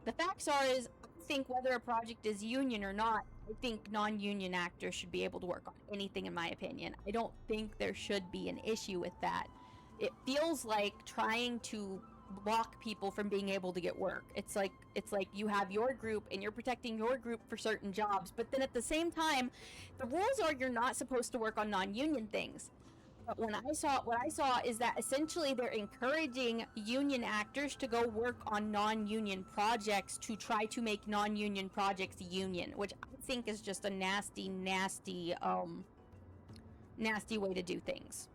The facts are I think whether a project is union or not, I think non-union actors should be able to work on anything, in my opinion. I don't think there should be an issue with that. It feels like trying to block people from being able to get work. It's like you have your group and you're protecting your group for certain jobs, but then at the same time, the rules are you're not supposed to work on non-union things. But what I saw is that essentially they're encouraging union actors to go work on non-union projects to try to make non-union projects union, which I think is just a nasty, nasty way to do things.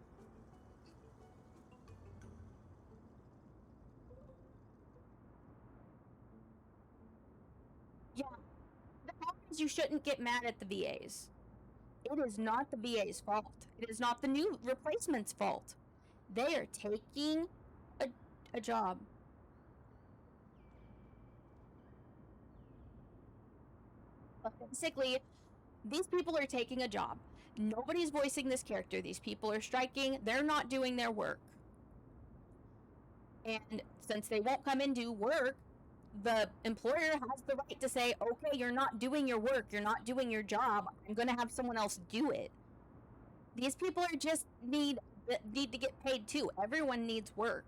Yeah, the problem is you shouldn't get mad at the VAs. It is not the VA's fault. It is not the new replacement's fault. They are taking a job. But basically, these people are taking a job. Nobody's voicing this character. These people are striking. They're not doing their work. And since they won't come and do work, the employer has the right to say, okay, you're not doing your work. You're not doing your job. I'm going to have someone else do it. These people are just need to get paid too. Everyone needs work.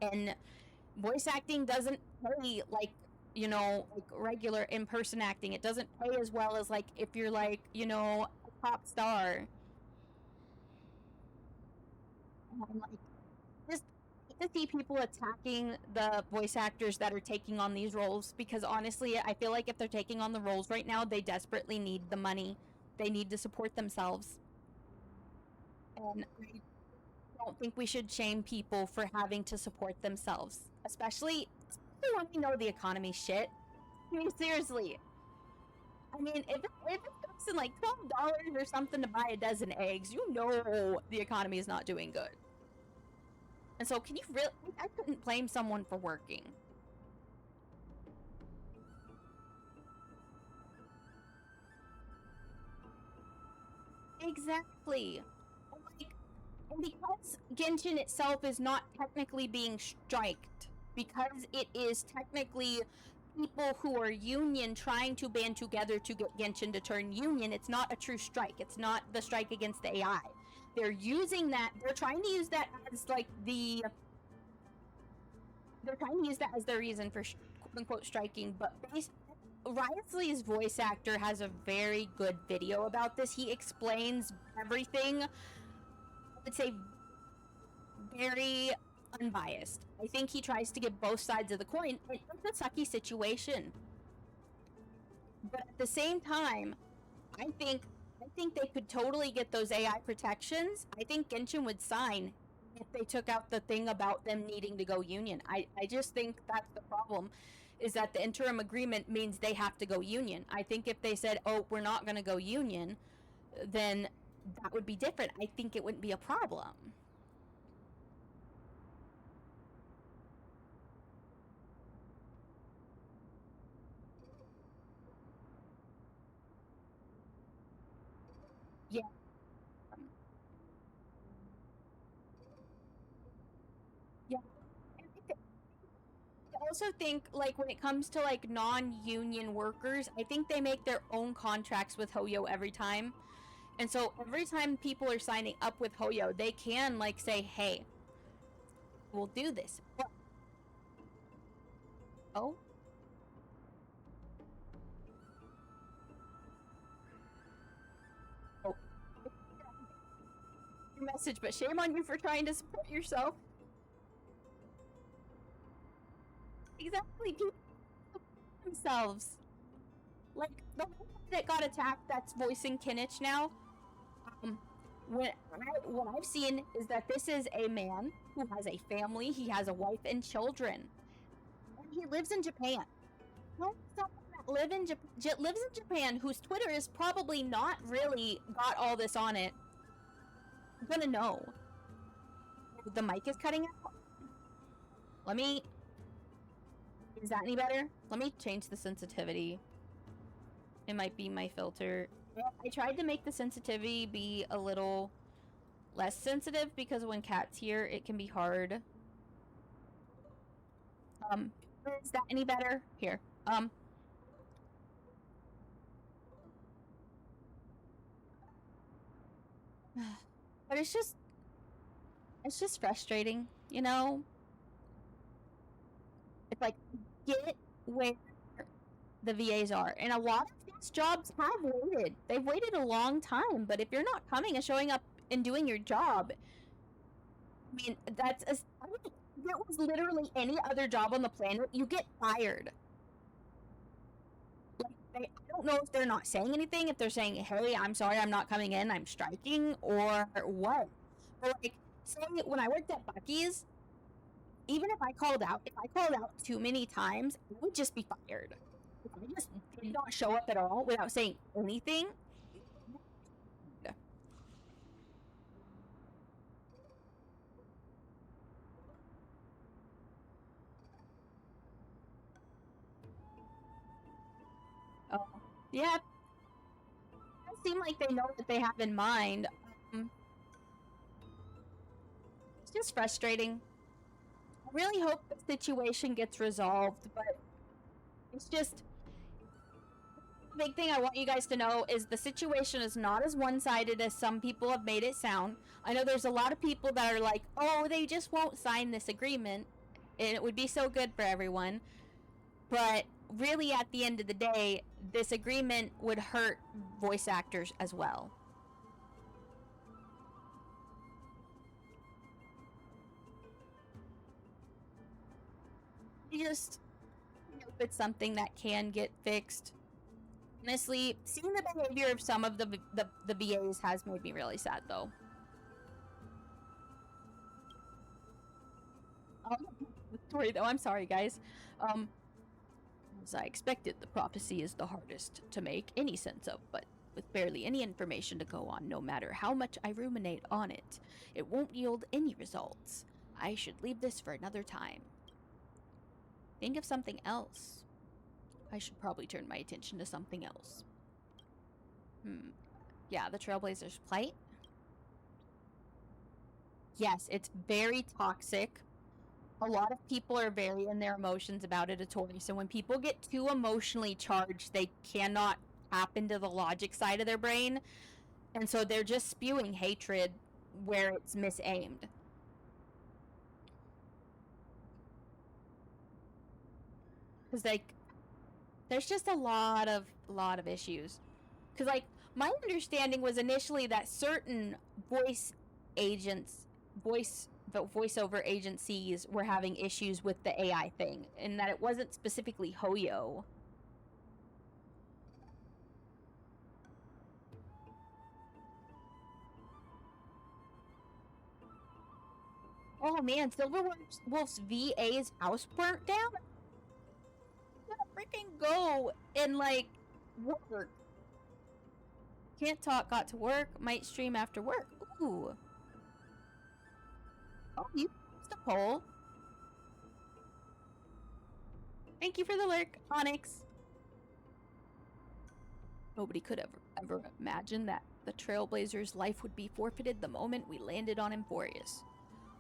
And voice acting doesn't pay like, you know, like regular in-person acting. It doesn't pay as well as like if you're like, you know, a pop star. And I'm like, just to see people attacking the voice actors that are taking on these roles, because honestly, I feel like if they're taking on the roles right now, they desperately need the money. They need to support themselves. And I don't think we should shame people for having to support themselves, especially when we know the economy's shit. I mean, seriously. I mean, if it costs in like $12 or something to buy a dozen eggs, you know the economy is not doing good. And so, can you really? I couldn't blame someone for working. Exactly. And because Genshin itself is not technically being striked, because it is technically people who are union trying to band together to get Genshin to turn union, it's not a true strike. It's not the strike against the AI. They're using that, they're trying to use that as like they're trying to use that as their reason for quote-unquote striking, but Riosley's voice actor has a very good video about this. He explains everything, I would say, very unbiased. I think he tries to give both sides of the coin. It's a sucky situation. But at the same time, I think they could totally get those AI protections. I think Genshin would sign if they took out the thing about them needing to go union. I just think that's the problem, is that the interim agreement means they have to go union. I think if they said, oh, we're not going to go union, then that would be different. I think it wouldn't be a problem. Yeah. Yeah. I also think, like, when it comes to, like, non-union workers, I think they make their own contracts with Hoyo every time. And so every time people are signing up with Hoyo, they can, like, say, hey, we'll do this. But... oh? Oh. Your message, but shame on you for trying to support yourself. Exactly, people themselves. Like, the one that got attacked that's voicing Kinnich now, what I've seen is that this is a man who has a family, he has a wife and children, and he lives in Japan. No, someone that lives in Japan, whose Twitter is probably not really got all this on it, gonna know. The mic is cutting out. Is that any better? Let me change the sensitivity. It might be my filter. I tried to make the sensitivity be a little less sensitive because when Cat's here, it can be hard. Is that any better? Here. But it's just frustrating, you know? It's like, get where the VAs are. And a lot of these jobs have waited. They've waited a long time, but if you're not coming and showing up and doing your job. I mean, I mean, if that was literally any other job on the planet, you get fired. Like, I don't know if they're not saying anything, if they're saying, hey, I'm sorry, I'm not coming in, I'm striking, or what. But, like, say when I worked at Buc-ee's, even if I called out too many times, I would just be fired. If I just did not show up at all without saying anything. Oh, yeah. It does seem like they know what they have in mind. It's just frustrating. I really hope the situation gets resolved, but it's just the big thing I want you guys to know is the situation is not as one-sided as some people have made it sound. I know there's a lot of people that are like, oh, they just won't sign this agreement, and it would be so good for everyone. But really, at the end of the day, this agreement would hurt voice actors as well. You just hope it's something that can get fixed. Honestly, seeing the behavior of some of the VAs has made me really sad, though. The story, though, I'm sorry, guys. As I expected, the prophecy is the hardest to make any sense of, but with barely any information to go on, no matter how much I ruminate on it, it won't yield any results. I should leave this for another time. Think of something else. I should probably turn my attention to something else. Yeah, the Trailblazers' plight. Yes, it's very toxic. A lot of people are very in their emotions about it, Atori. So when people get too emotionally charged, they cannot tap into the logic side of their brain. And so they're just spewing hatred where it's misaimed. Because, like, there's just a lot of issues. Because, like, my understanding was initially that certain voiceover agencies were having issues with the AI thing, and that it wasn't specifically Hoyo. Oh man, Silverwolf's VA's house burnt down? I'm gonna freaking go and, like, work. Can't talk, got to work, might stream after work. Ooh. Oh, you used a poll. Thank you for the lurk, Onyx. Nobody could ever imagine that the Trailblazer's life would be forfeited the moment we landed on Amphoreus.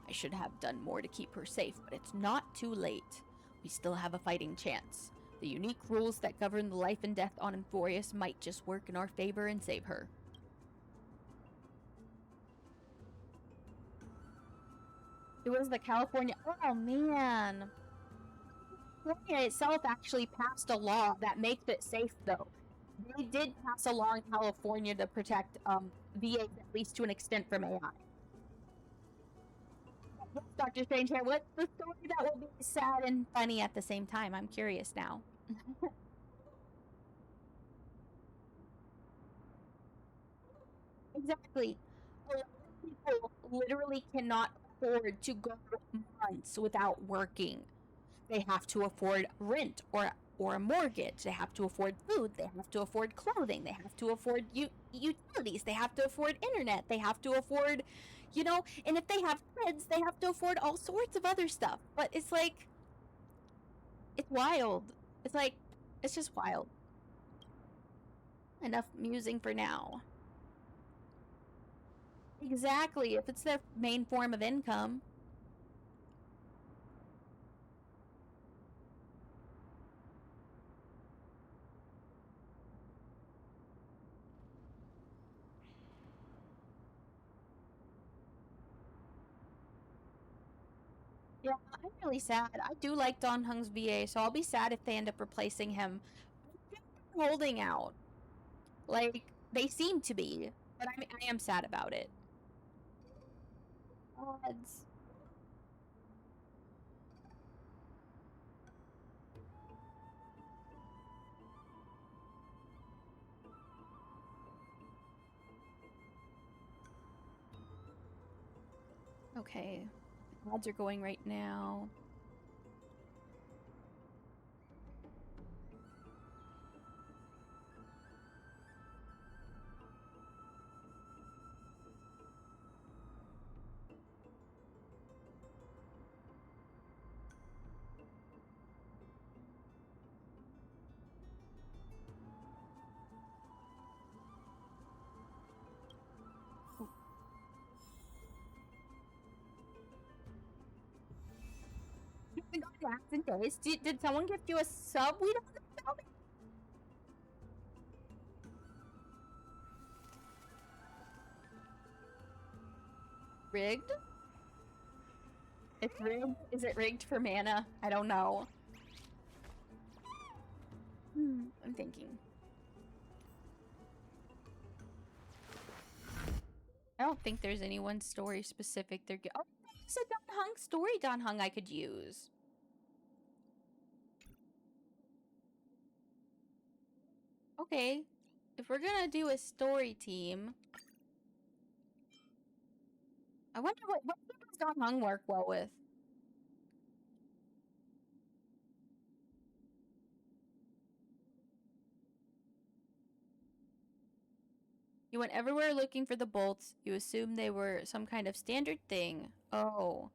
I should have done more to keep her safe, but it's not too late. We still have a fighting chance. The unique rules that govern the life and death on Amphoreus might just work in our favor and save her. It was the California... Oh, man. California itself actually passed a law that makes it safe, though. They did pass a law in California to protect VAs, at least to an extent, from AI. What's Dr. Strange here? What's the story that will be sad and funny at the same time? I'm curious now. Exactly. A lot of people literally cannot afford to go months without working. They have to afford rent or a mortgage. They have to afford food. They have to afford clothing. They have to afford utilities. They have to afford internet. They have to afford, and if they have kids, they have to afford all sorts of other stuff. But it's like, it's wild. It's just wild. Enough musing for now. Exactly, if it's their main form of income. Yeah, I'm really sad. I do like Don Hung's VA, so I'll be sad if they end up replacing him. They're holding out. Like, they seem to be, but I am sad about it. Odds. Okay. Odds are going right now. We got rats and days. Did someone gift you a sub? We don't know. Rigged? It's rigged? Is it rigged for mana? I don't know. I'm thinking. I don't think there's any one story specific they're oh, it's a Don Hung story Don Hung I could use. Okay. If we're gonna do a story team, I wonder what does Don Hung work well with? You went everywhere looking for the bolts. You assumed they were some kind of standard thing. Oh.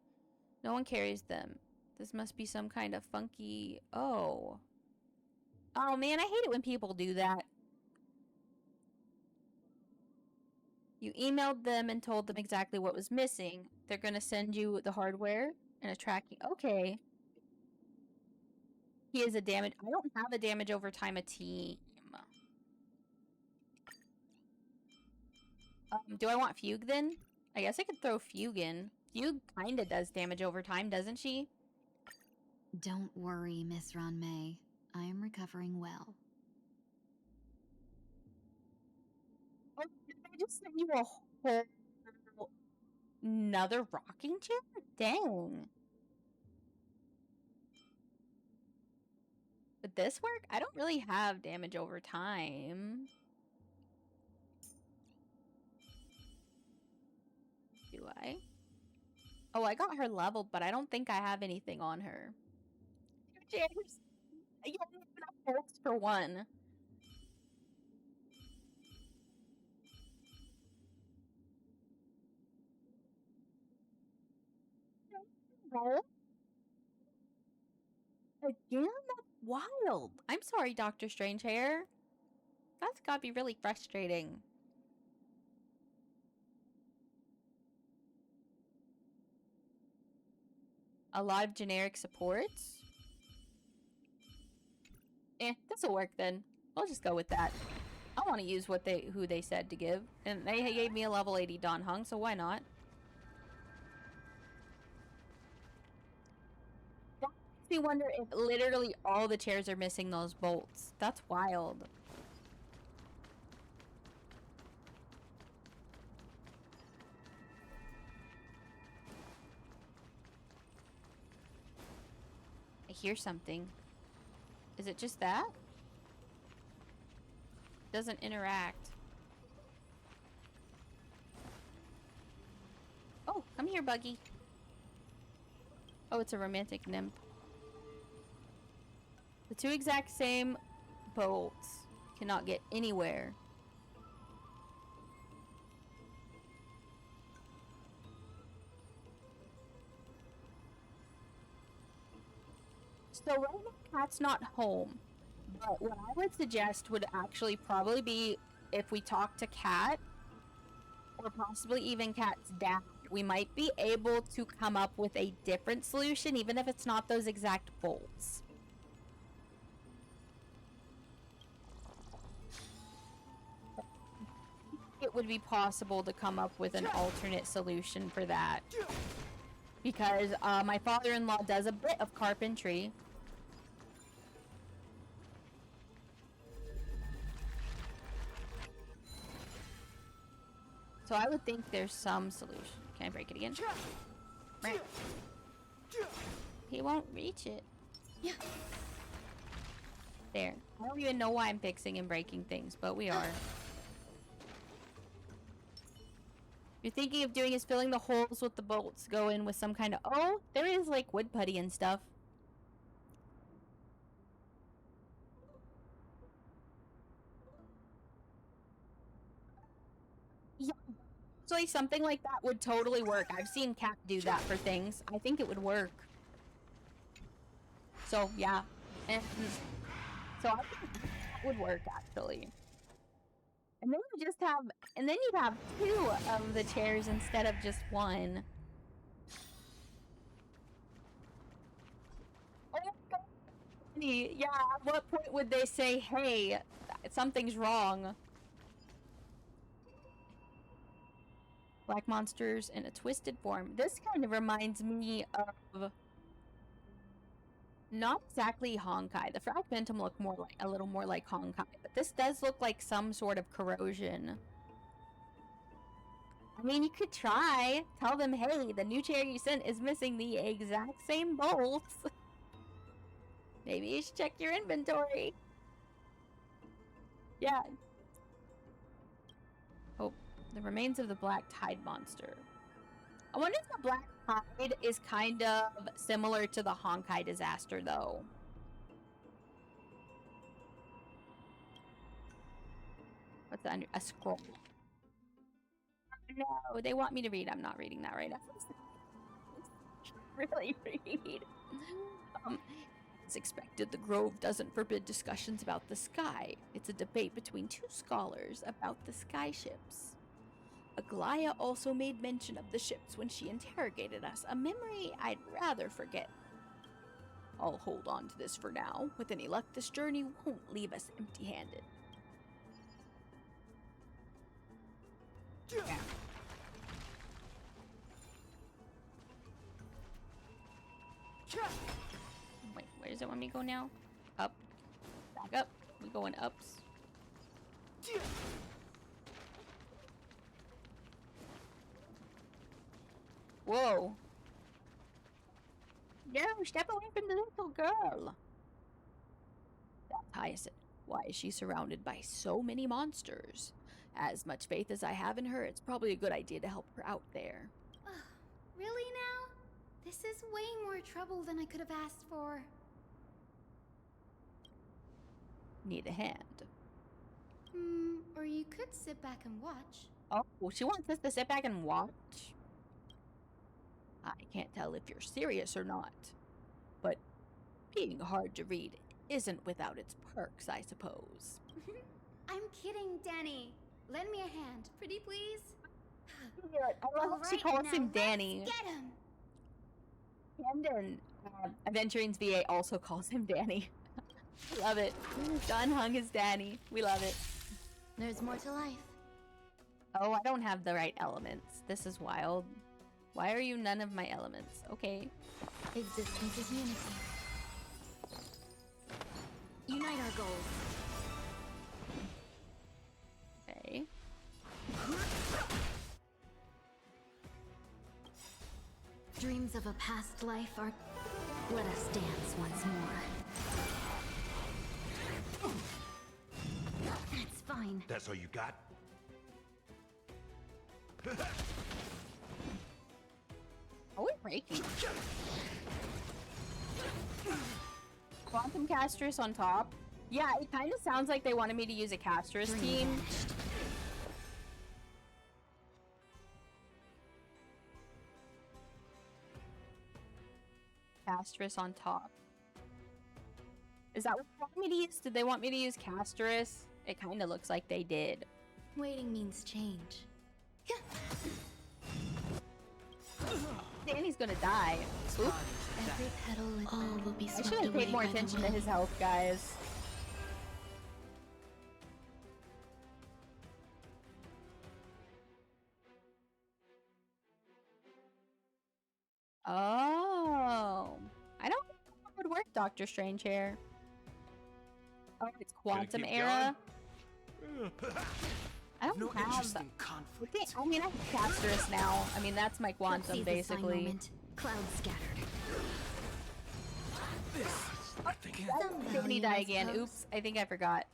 No one carries them. This must be some kind of funky... Oh. Oh man, I hate it when people do that. You emailed them and told them exactly what was missing. They're gonna send you the hardware and a tracking... Okay. He is a damage... I don't have a damage over time a team. Do I want Fugue then? I guess I could throw Fugue in. Fugue kinda does damage over time, doesn't she? Don't worry, Miss Ranmei. I am recovering well. Oh, did I just send you a whole... another rocking chair? Dang. Would this work? I don't really have damage over time. Do I? Oh, I got her leveled, but I don't think I have anything on her. You only have enough bolts for one. Roll? Again? That's wild. I'm sorry, Dr. Strangehair. That's gotta be really frustrating. A lot of generic supports? This'll work then. I'll just go with that. I want to use who they said to give. And they gave me a level 80 Don Hung, so why not? That makes me wonder if literally all the chairs are missing those bolts. That's wild. I hear something. Is it just that? Doesn't interact. Oh, come here, Buggy. Oh, it's a romantic nymph. The two exact same bolts cannot get anywhere. So right now, Cat's not home. But what I would suggest would actually probably be if we talk to Cat, or possibly even Cat's dad, we might be able to come up with a different solution, even if it's not those exact bolts. It would be possible to come up with an alternate solution for that. Because my father-in-law does a bit of carpentry. So I would think there's some solution. Can I break it again? Right. He won't reach it. Yeah. There. I don't even know why I'm fixing and breaking things, but we are. You're thinking of doing is filling the holes with the bolts. Go in with some kind of... Oh, there is like wood putty and stuff. Yeah. So like something like that would totally work. I've seen Cat do that for things. I think it would work. So, yeah. So I think that would work, actually. And then you just have... And then you'd have 2 of the chairs instead of just 1. Oh, God. Yeah, at what point would they say, hey, something's wrong? Black monsters in a twisted form. This kind of reminds me of... Not exactly Honkai. The Fragmentum look more like a little more like Honkai, but this does look like some sort of corrosion. I mean, you could try. Tell them, hey, the new chair you sent is missing the exact same bolts. Maybe you should check your inventory. Yeah. Oh, the remains of the Black Tide monster. I wonder if the Black Tide is kind of similar to the Honkai disaster, though. What's that? A scroll. No, they want me to read. I'm not reading that right now. Really read. As expected, the Grove doesn't forbid discussions about the sky. It's a debate between 2 scholars about the sky ships. Aglaya also made mention of the ships when she interrogated us, a memory I'd rather forget. I'll hold on to this for now. With any luck, this journey won't leave us empty-handed. Yeah. Wait, where does it want me to go now? Up. Back up. We going ups. Whoa. No, step away from the little girl. That's Hyacinth. Why is she surrounded by so many monsters? As much faith as I have in her, it's probably a good idea to help her out there. Really now? This is way more trouble than I could have asked for. Need a hand. Or you could sit back and watch. Oh, she wants us to sit back and watch? I can't tell if you're serious or not. But being hard to read isn't without its perks, I suppose. I'm kidding, Danny. Lend me a hand, pretty please. I love how she calls him Danny. Let's get him. Camden, Aventurines VA also calls him Danny. Love it. Gun hung is Danny. We love it. There's more to life. Oh, I don't have the right elements. This is wild. Why are you none of my elements? Okay. Existence is unity. Unite our goals. Okay. Dreams of a past life are... Let us dance once more. That's fine. That's all you got? Oh, we're breaking. Quantum Castress on top. Yeah, it kind of sounds like they wanted me to use a Castress team. Castress on top. Is that what they want me to use? Did they want me to use Castress? It kind of looks like they did. Waiting means change. Danny's gonna die. Oop. Every petal all will be I swept should have away paid more by the attention to wind. his health, guys. Oh. I don't think that would work, Doctor Strange here. Oh, it's quantum keep era. I don't no have. interest in I conflict. think. I mean, I have Casterus now. I mean, that's my Let's quantum seize this fine basically. moment. Clouds scattered. Did he die again? Oops, I think I forgot.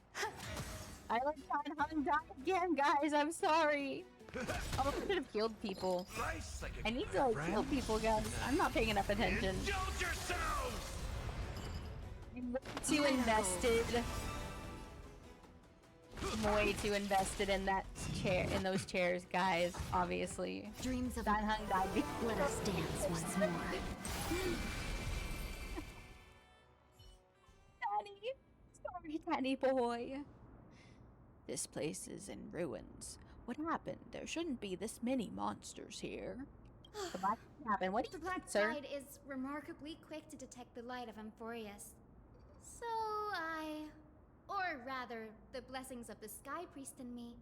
I like Hung die again, guys. I'm sorry. Oh, I should have killed people. I need to like kill people, guys. I'm not paying enough attention. Indulge yourselves! I'm way too invested. I'm way too invested in that chair, in those chairs, guys. Obviously. Dreams of That Hung died. Let us dance once more. Danny, sorry, Danny boy. This place is in ruins. What happened? There shouldn't be this many monsters here. What happened? What The did black sir? tide is remarkably quick to detect the light of Amphoreus. So or rather, the blessings of the Sky Priest in me,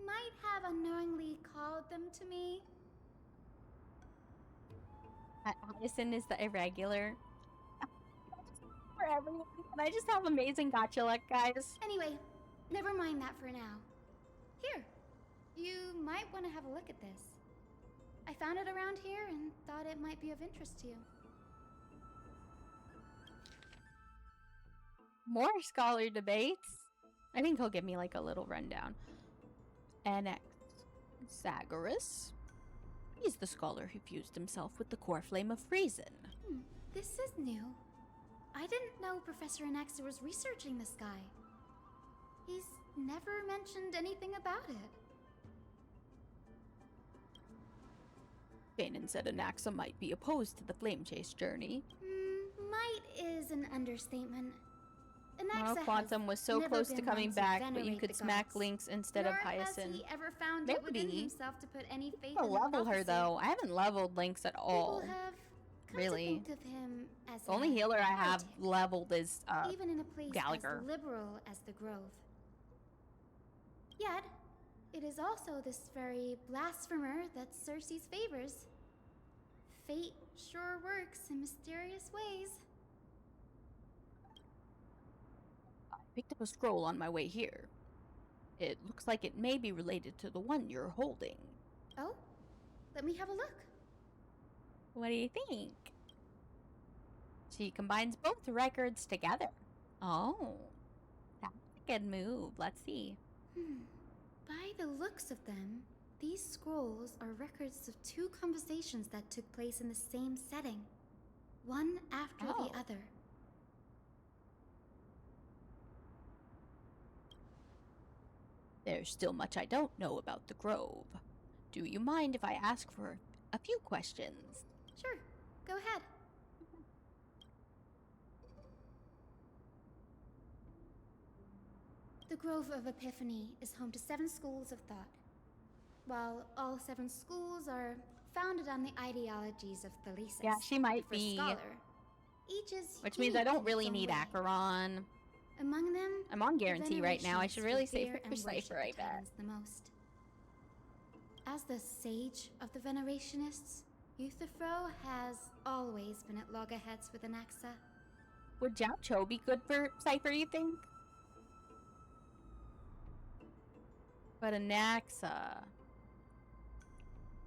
might have unknowingly called them to me. Addison is the irregular. For everyone. Can I just have amazing gotcha luck, guys? Anyway, never mind that for now. Here, you might want to have a look at this. I found it around here and thought it might be of interest to you. More scholar debates? I think he'll give me like a little rundown. Anaxagoras? He's the scholar who fused himself with the core flame of reason. This is new. I didn't know Professor Anaxa was researching the sky. He's never mentioned anything about it. Kanan said Anaxa might be opposed to the flame chase journey. Might is an understatement. Well, Anaxa Quantum was so never close to been coming one back, but you venerate could the smack gods. Lynx instead of Nor has Hyacinth. he ever found it within Maybe. himself to put any faith I'll in the level her prophecy. though. I haven't leveled Lynx at all. People have come Really. to think of him as The only a healer I have heretic, leveled is even in a place Gallagher. as liberal as the Grove. Yet, it is also this very blasphemer that Cersei's favors. Fate sure works in mysterious ways. I picked up a scroll on my way here. It looks like it may be related to the one you're holding. Oh, let me have a look. What do you think? She combines both records together. Oh, that's a good move. Let's see. By the looks of them, these scrolls are records of two conversations that took place in the same setting, one after Oh. the other. There's still much I don't know about the Grove. Do you mind if I ask for a few questions? Sure, go ahead. The Grove of Epiphany is home to 7 schools of thought. While all 7 schools are founded on the ideologies of Thalesis, Yeah, she might the first be. scholar, each is Which means I unique don't in really its own need way. Acheron. Among them, I'm on the guarantee right now. I should really venerations say revere for and Cypher, worship I the bet. Titans the most. As the sage of the Venerationists, Euthyphro has always been at loggerheads with Anaxa. Would Jiao Cho be good for Cypher, you think? But Anaxa.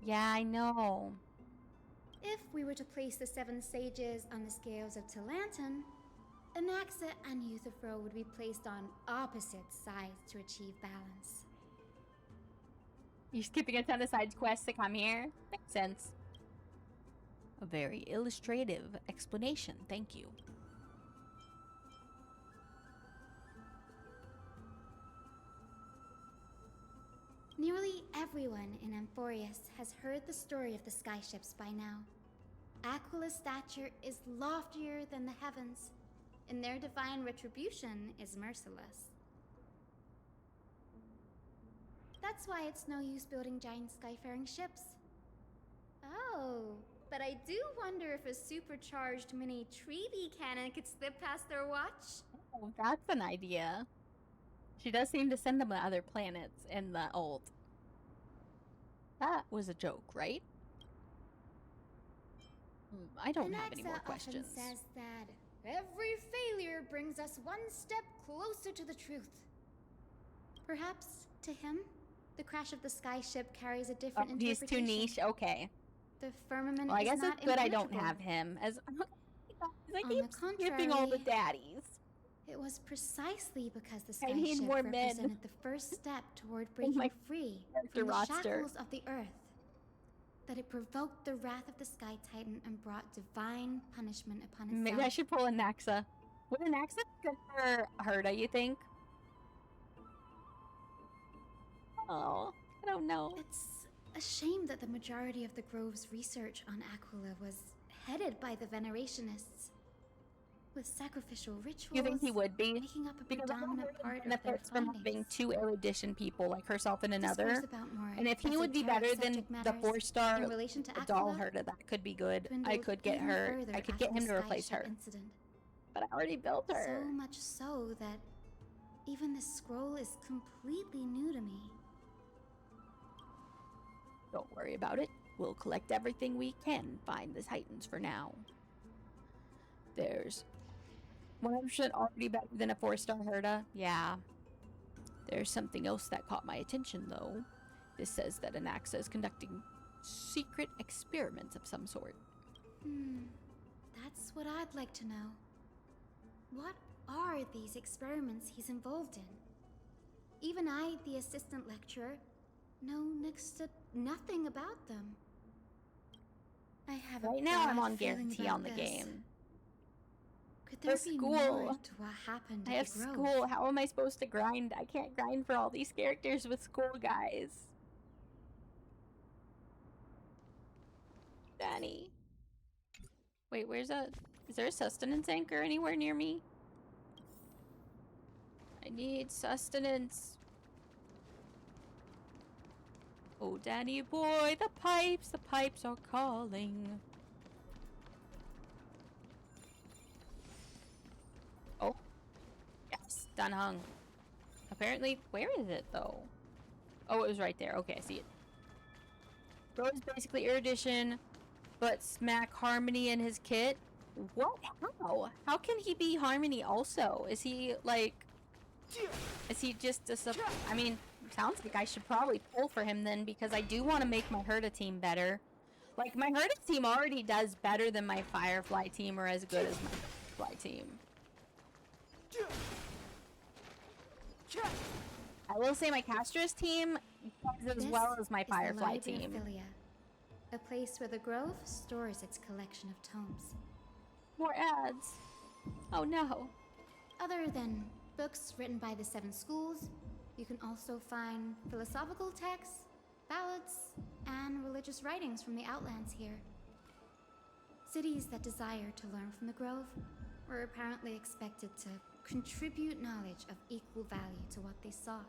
Yeah, I know. If we were to place the 7 sages on the scales of Talanton, Anaxa and Euthyphro would be placed on opposite sides to achieve balance. You're skipping a ton of side quests to come here? Makes sense. A very illustrative explanation, thank you. Nearly everyone in Amphoreus has heard the story of the skyships by now. Aquila's stature is loftier than the heavens, and their divine retribution is merciless. That's why it's no use building giant skyfaring ships. Oh, but I do wonder if a supercharged mini Treevee cannon could slip past their watch. Oh, that's an idea. She does seem to send them to other planets in the old. That was a joke, right? I don't have any more questions. Anaxa often says that every failure brings us one step closer to the truth. Perhaps, to him, The crash of the sky ship carries a Oh, different he's too interpretation. niche. Okay. The firmament Well, I is guess not it's good I don't impenetrable. have him as. I On keep the skipping all the contrary, daddies. It was precisely because the I sky need ship more men. represented the first step toward my breaking free character from the roster. shackles of the earth, that it provoked the wrath of the Sky Titan and brought divine punishment upon itself. Maybe I should pull a Naxa. Would a Naxa be good for Herda, you think? Oh, I don't know. It's a shame that the majority of the Grove's research on Aquila was headed by the Venerationists, with sacrificial rituals. You think he would be? Making up a Because I predominant part of their benefits from having findings. 2 erudition people like herself and another. Discourse about more And if he would be esoteric better than subject the matters 4-star in relation to doll Aquila Herda, that could be good. I dwindled could get even her. further I could after get him the to Sky replace Ship her. incident. But I already built her. So much so that even this scroll is completely new to me. Don't worry about it. We'll collect everything we can find the Titans for now. There's 100% already better than a 4-star Herda. Yeah. There's something else that caught my attention, though. This says that Anaxa is conducting secret experiments of some sort. That's what I'd like to know. What are these experiments he's involved in? Even I, the assistant lecturer, know next to nothing about them. I have Right a now, I'm bad on feeling guarantee about on the this. game. Could there For be school. more to what happened I at have the Grove? school. How am I supposed to grind? I can't grind for all these characters with school, guys. Danny. Wait, where's a... Is there a sustenance anchor anywhere near me? I need sustenance. Oh, Danny boy, the pipes are calling. Oh. Yes, done hung. Apparently, where is it though? Oh, it was right there. Okay, I see it. Bro is basically erudition, but smack Harmony in his kit. What? How? How can he be Harmony also? Is he like... Is he just a I mean, sounds like I should probably pull for him then, because I do want to make my Herda team better. Like, my Herda team already does better than my Firefly team, or as good as my Firefly team. I will say my Castrus team does as well as my Firefly This is the team. Library of Philia, a place where the Grove stores its collection of tomes. More ads. Oh no. Other than books written by the 7 schools, you can also find philosophical texts, ballads, and religious writings from the Outlands here. Cities that desire to learn from the Grove were apparently expected to contribute knowledge of equal value to what they sought.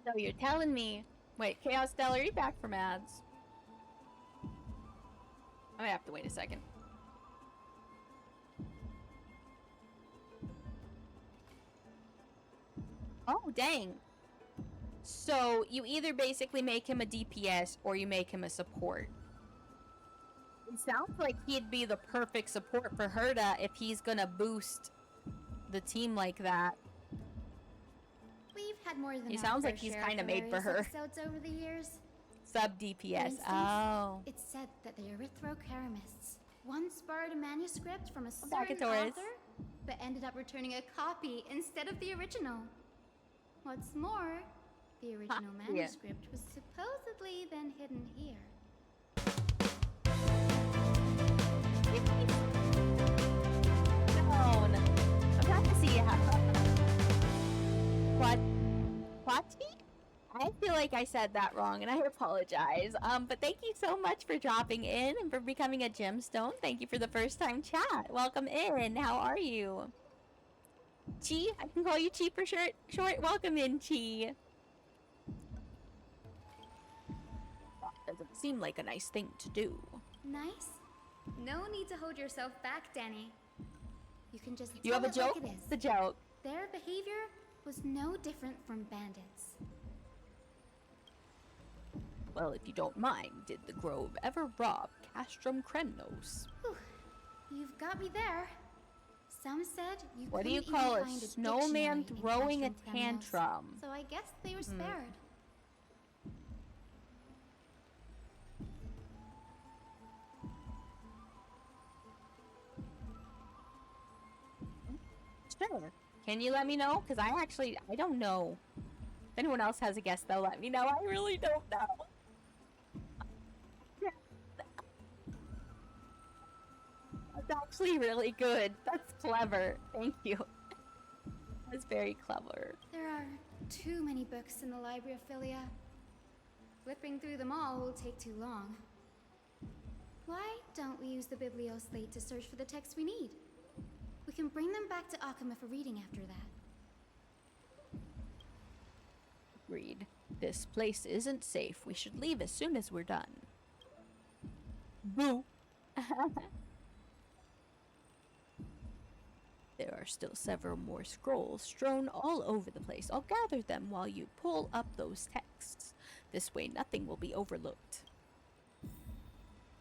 So you're telling me... Wait, Chaos Stellar, are you back from ads? I'm gonna have to wait a second. Oh, dang. So, you either basically make him a DPS or you make him a support. It sounds like he'd be the perfect support for Herda if he's gonna boost the team like that. We've had more than He our sounds fair like he's share of kinda made for hilarious her. episodes over the years. Sub For DPS. instance, Oh. it's said that the Erythrocheramists once borrowed a manuscript from a back certain at Taurus. author, but ended up returning a copy instead of the original. What's more, the original yeah. manuscript was supposedly then hidden here. Down. I'm trying to see how. Quati? I feel like I said that wrong, and I apologize. But thank you so much for dropping in and for becoming a gemstone. Thank you for the first time chat. Welcome in. How are you? Chi? I can call you Chi for short. Welcome in, Chi. That doesn't seem like a nice thing to do. Nice? No need to hold yourself back, Danny. You can just You tell have a it like joke? it is. It's a joke. Their behavior was no different from bandits. Well, if you don't mind, did the Grove ever rob Castrum Kremnos? Whew. You've got me there. Some said you What do you couldn't call even a find snowman dictionary in throwing a classroom terminals, tantrum? so I guess they were spared. Sure. Can you let me know? Because I don't know. If anyone else has a guess, they'll let me know. I really don't know. That's actually really good. That's clever. Thank you. That's very clever. There are too many books in the library of Philia. Flipping through them all will take too long. Why don't we use the biblioslate to search for the texts we need? We can bring them back to Akama for reading after that. Agreed. This place isn't safe. We should leave as soon as we're done. Boo! There are still several more scrolls strewn all over the place. I'll gather them while you pull up those texts. This way nothing will be overlooked.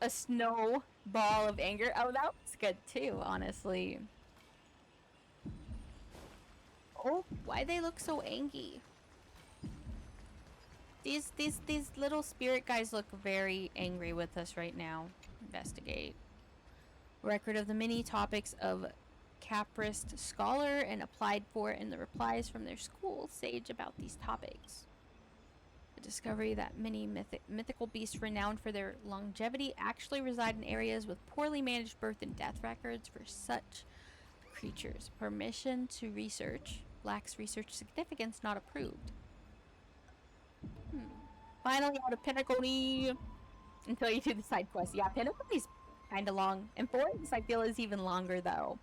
A snowball of anger. Oh, that was good too, honestly. Oh, why they look so angry? These little spirit guys look very angry with us right now. Investigate. Record of the many topics of Caprist scholar and applied for in the replies from their school sage about these topics. The discovery that many mythical beasts renowned for their longevity actually reside in areas with poorly managed birth and death records for such creatures. Permission to research. Lacks research significance, not approved. Finally out of Pinnacle until you do the side quest. Yeah, Pinnacle is kind of long. And Amphoreus I feel is even longer though.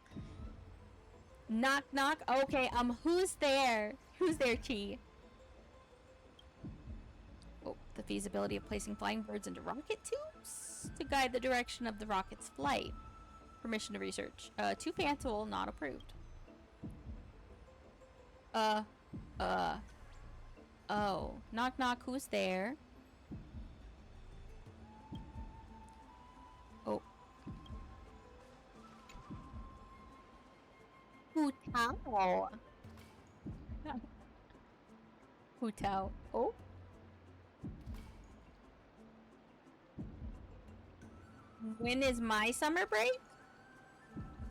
Knock knock. Okay, who's there? Who's there, Chi? Oh, the feasibility of placing flying birds into rocket tubes to guide the direction of the rocket's flight. Permission to research. Too fanciful, not approved. Oh. Knock knock, who's there? Oh. Hutao. Hutao. Oh. When is my summer break?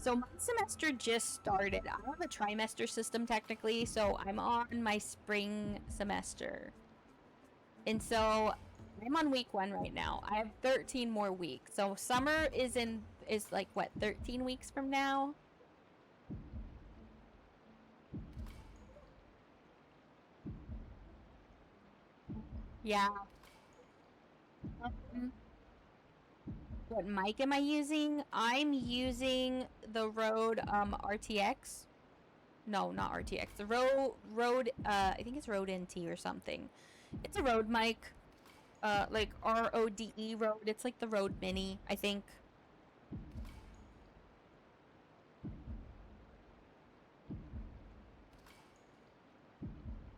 So my semester just started. I have a trimester system technically, so I'm on my spring semester. And so I'm on week 1 right now. I have 13 more weeks. So summer is like what, 13 weeks from now? Yeah. What mic am I using? I'm using the Rode RTX. No, not RTX. The Rode I think it's Rode NT or something. It's a Rode mic. Like RODE Rode. It's like the Rode Mini, I think.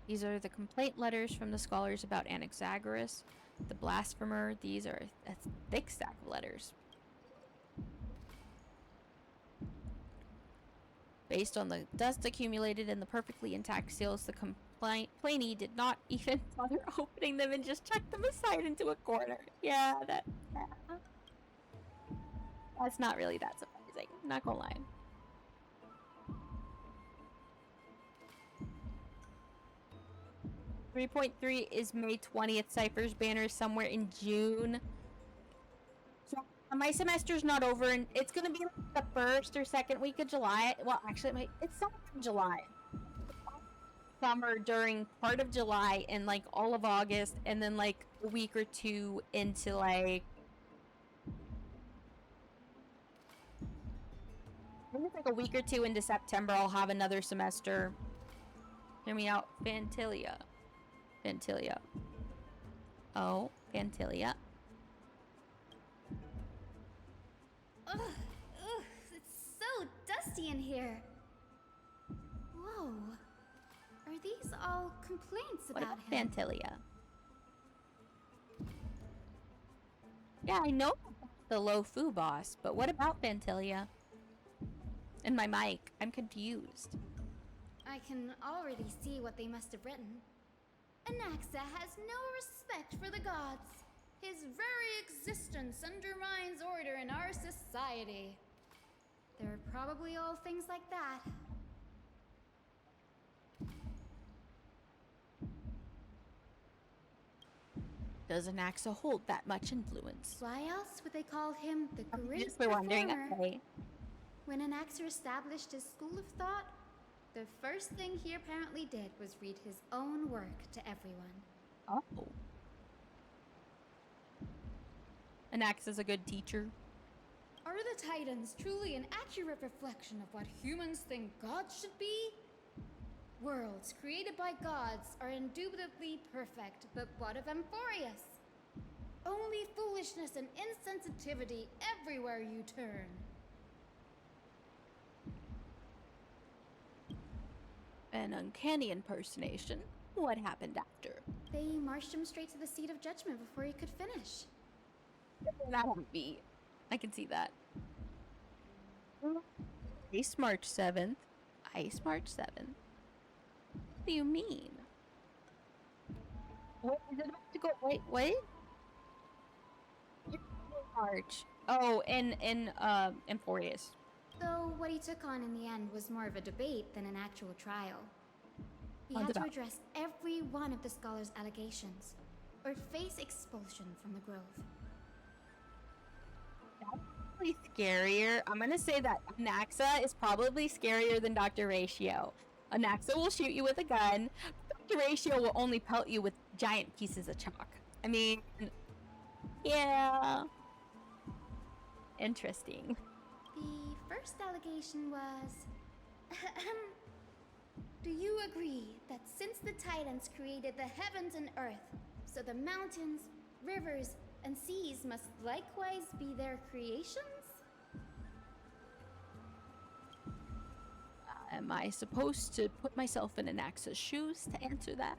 These are the complaint letters from the scholars about Anaxagoras, the blasphemer. These are a thick stack of letters. Based on the dust accumulated in the perfectly intact seals, the complainee did not even bother opening them and just chucked them aside into a corner. Yeah, that's not really that surprising. Not gonna lie. .3 is May 20th. Cypher's banner is somewhere in June. So my semester's not over, and it's gonna be like the first or second week of July. Well, actually, it's somewhere in July. Summer during part of July and like all of August, and then like a week or two into like. I think it's like a week or two into September. I'll have another semester. Hear me out, Fantilia. Fantilia. Oh, Fantilia. Ugh, it's so dusty in here. Whoa. Are these all complaints What about about him? Fantilia? Yeah, I know the Lofu boss, but what about Fantilia? And my mic. I'm confused. I can already see what they must have written. Anaxa has no respect for the gods. His very existence undermines order in our society. They're probably all things like that. Does Anaxa hold that much influence? Why else would they call him the great Just for wondering. performer? Okay. When Anaxa established his school of thought, the first thing he apparently did was read his own work to everyone. Oh. Anaxa's a good teacher. Are the Titans truly an accurate reflection of what humans think gods should be? Worlds created by gods are indubitably perfect, but what of Amphoreus? Only foolishness and insensitivity everywhere you turn. An uncanny impersonation. What happened after? They marched him straight to the seat of judgment before he could finish. That won't be. I can see that. Ice March 7th. Ice March 7th. What do you mean? What is it about to go? Wait, what? March. Oh, in Amphoreus. Though what he took on in the end was more of a debate than an actual trial. He had to address every one of the scholar's allegations, or face expulsion from the Grove. That's probably scarier. I'm gonna say that Anaxa is probably scarier than Dr. Ratio. Anaxa will shoot you with a gun. Dr. Ratio will only pelt you with giant pieces of chalk. I mean, yeah. Interesting. The first allegation was... Do you agree that since the Titans created the heavens and earth, so the mountains, rivers, and seas must likewise be their creations? Am I supposed to put myself in Anaxa's shoes to answer that?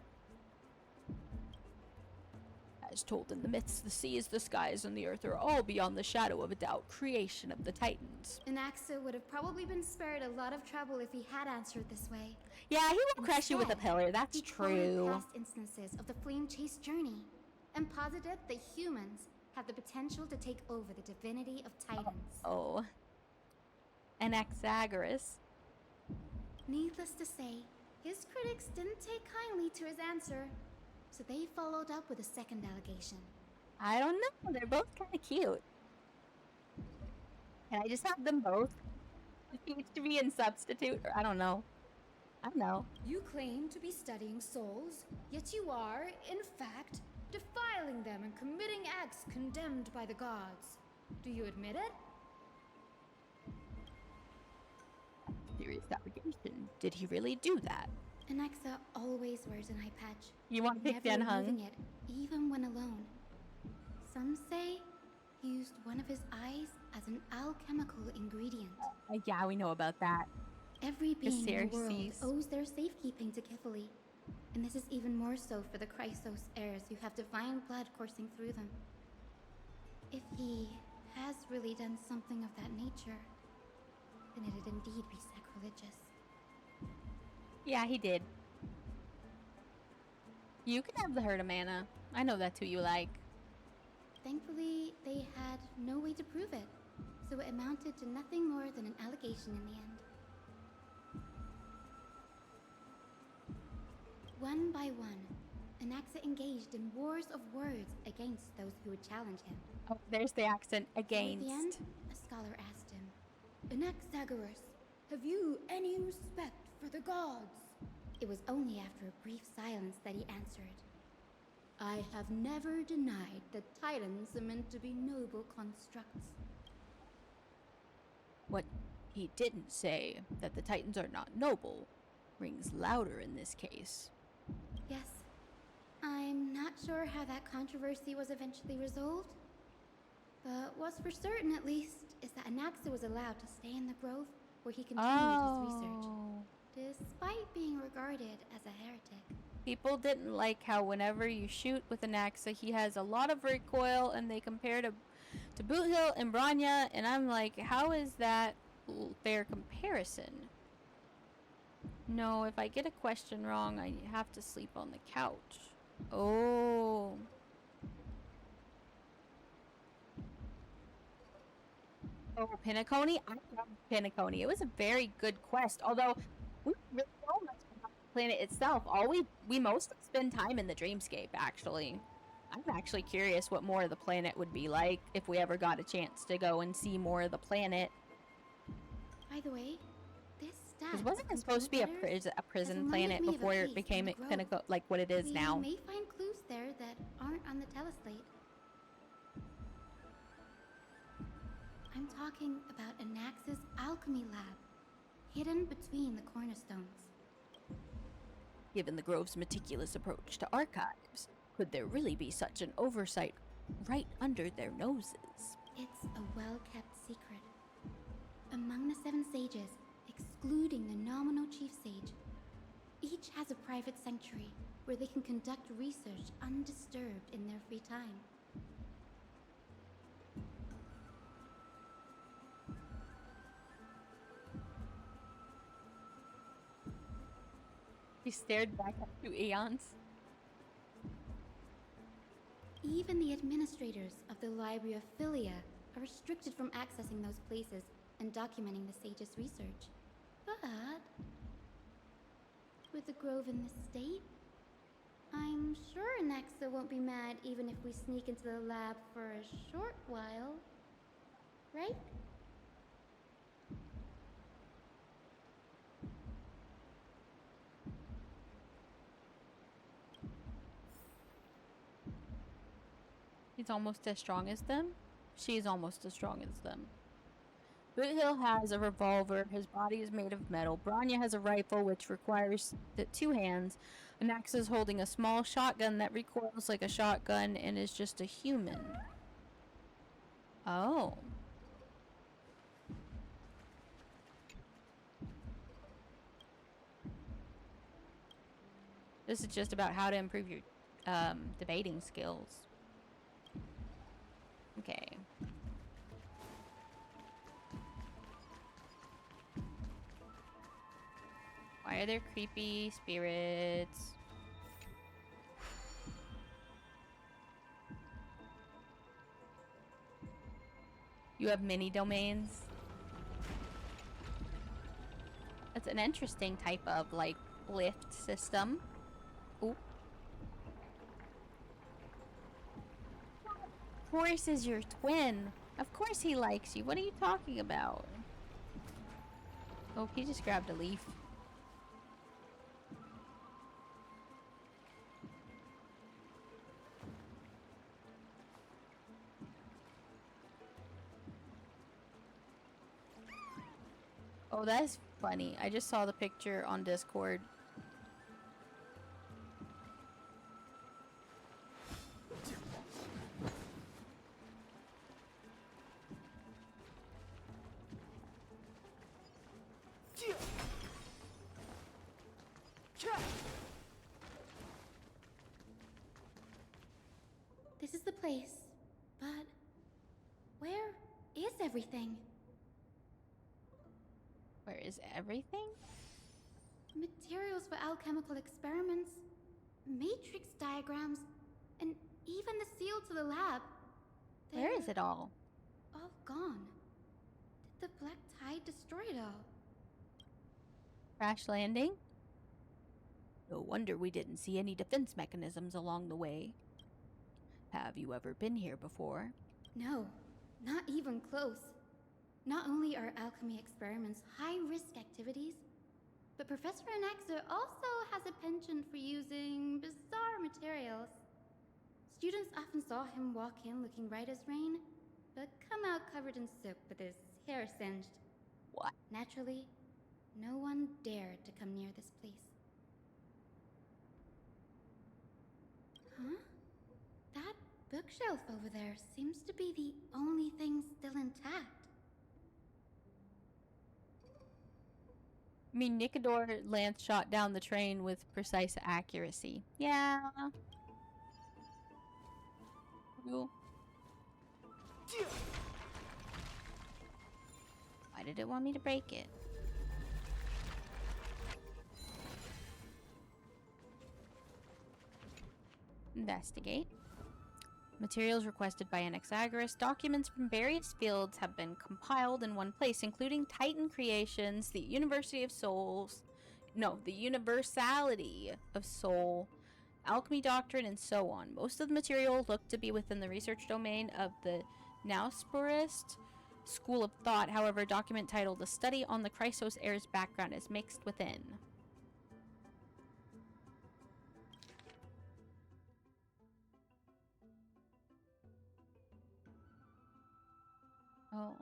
As told in the myths, the seas, the skies, and the earth are all beyond the shadow of a doubt creation of the Titans. Anaxa would have probably been spared a lot of trouble if he had answered this way. Yeah, he will crush you with a pillar, that's he quoted true. past instances of the flame chase journey, and posited that humans have the potential to take over the divinity of Titans. Oh. Anaxagoras. Needless to say, his critics didn't take kindly to his answer, so they followed up with a second allegation. I don't know, they're both kind of cute. Can I just have them both? To be in substitute, or I don't know. I don't know. You claim to be studying souls, yet you are, in fact, defiling them and committing acts condemned by the gods. Do you admit it? Serious allegation. Did he really do that? Anaxa always wears an eye patch. You want Pick never Hung? removing it, even when alone. Some say he used one of his eyes as an alchemical ingredient. Yeah, we know about that. Every being in the world Xerxes. owes their safekeeping to Kifili, and this is even more so for the Chrysos heirs who have divine blood coursing through them. If he has really done something of that nature, then it'd indeed be sacrilegious. Yeah, he did. You can have the herd of mana. I know that's who you like. Thankfully, they had no way to prove it, so it amounted to nothing more than an allegation in the end. One by one, Anaxa engaged in wars of words against those who would challenge him. Oh, there's the accent. At the end, Against. a scholar asked him, Anaxagoras, have you any respect for the gods? It was only after a brief silence that he answered, I have never denied that Titans are meant to be noble constructs. What he didn't say, that the Titans are not noble, rings louder in this case. Yes, I'm not sure how that controversy was eventually resolved, but what's for certain at least is that Anaxa was allowed to stay in the grove where he continued his research, despite being regarded as a heretic. People didn't like how whenever you shoot with Anaxa, he has a lot of recoil, and they compare to Boot Hill and Branya, and I'm like, how is that fair comparison. No, if I get a question wrong, I have to sleep on the couch. Oh. Oh, Pinnaconey? I love Pinnaconey. It was a very good quest, although we didn't really know much about the planet itself. We mostly spend time in the dreamscape, actually. I'm actually curious what more of the planet would be like if we ever got a chance to go and see more of the planet. By the way, this Because stack wasn't of it supposed to be a letters prison has reminded planet me of a before it place became in the Pinnacle, like what it is we now? may find clues there that aren't on the teleslate. I'm talking about Anax's alchemy lab, hidden between the cornerstones. Given the Grove's meticulous approach to archives, could there really be such an oversight right under their noses? It's a well-kept secret. Among the 7 sages, excluding the nominal chief sage, each has a private sanctuary where they can conduct research undisturbed in their free time. He stared back at 2 eons. Even the administrators of the Library of Philia are restricted from accessing those places and documenting the sage's research. But with the Grove in this state, I'm sure Anaxa won't be mad even if we sneak into the lab for a short while. Right? He's almost as strong as them. She's almost as strong as them. Boothill has a revolver. His body is made of metal. Branya has a rifle, which requires 2 hands. Anax is holding a small shotgun that recoils like a shotgun and is just a human. Oh. This is just about how to improve your debating skills. Okay. Why are there creepy spirits? You have mini domains. That's an interesting type of like lift system. Ooh. Amphoreus is your twin. Of course he likes you. What are you talking about? Oh, he just grabbed a leaf. Oh, that's funny. I just saw the picture on Discord. This is the place, but where is everything? Where is everything? Materials for alchemical experiments, matrix diagrams, and even the seal to the lab. Where is it all? All gone. Did the black tide destroy it all? Crash landing? No wonder we didn't see any defense mechanisms along the way. Have you ever been here before? No, not even close. Not only are alchemy experiments high-risk activities, but Professor Anaxa also has a penchant for using bizarre materials. Students often saw him walk in looking bright as rain, but come out covered in soot with his hair singed. What? Naturally, no one dared to come near this place. Huh? That bookshelf over there seems to be the only thing still intact. I mean, Nicodor Lance shot down the train with precise accuracy. Yeah. Cool. Why did it want me to break it? Investigate. Materials requested by Anaxagoras. Documents from various fields have been compiled in one place, including Titan creations, the University of Souls, the Universality of Soul, alchemy doctrine, and so on. Most of the material looked to be within the research domain of the Nausporist school of thought. However, a document titled "A Study on the Chrysos Heir's Background" is mixed within. Oh.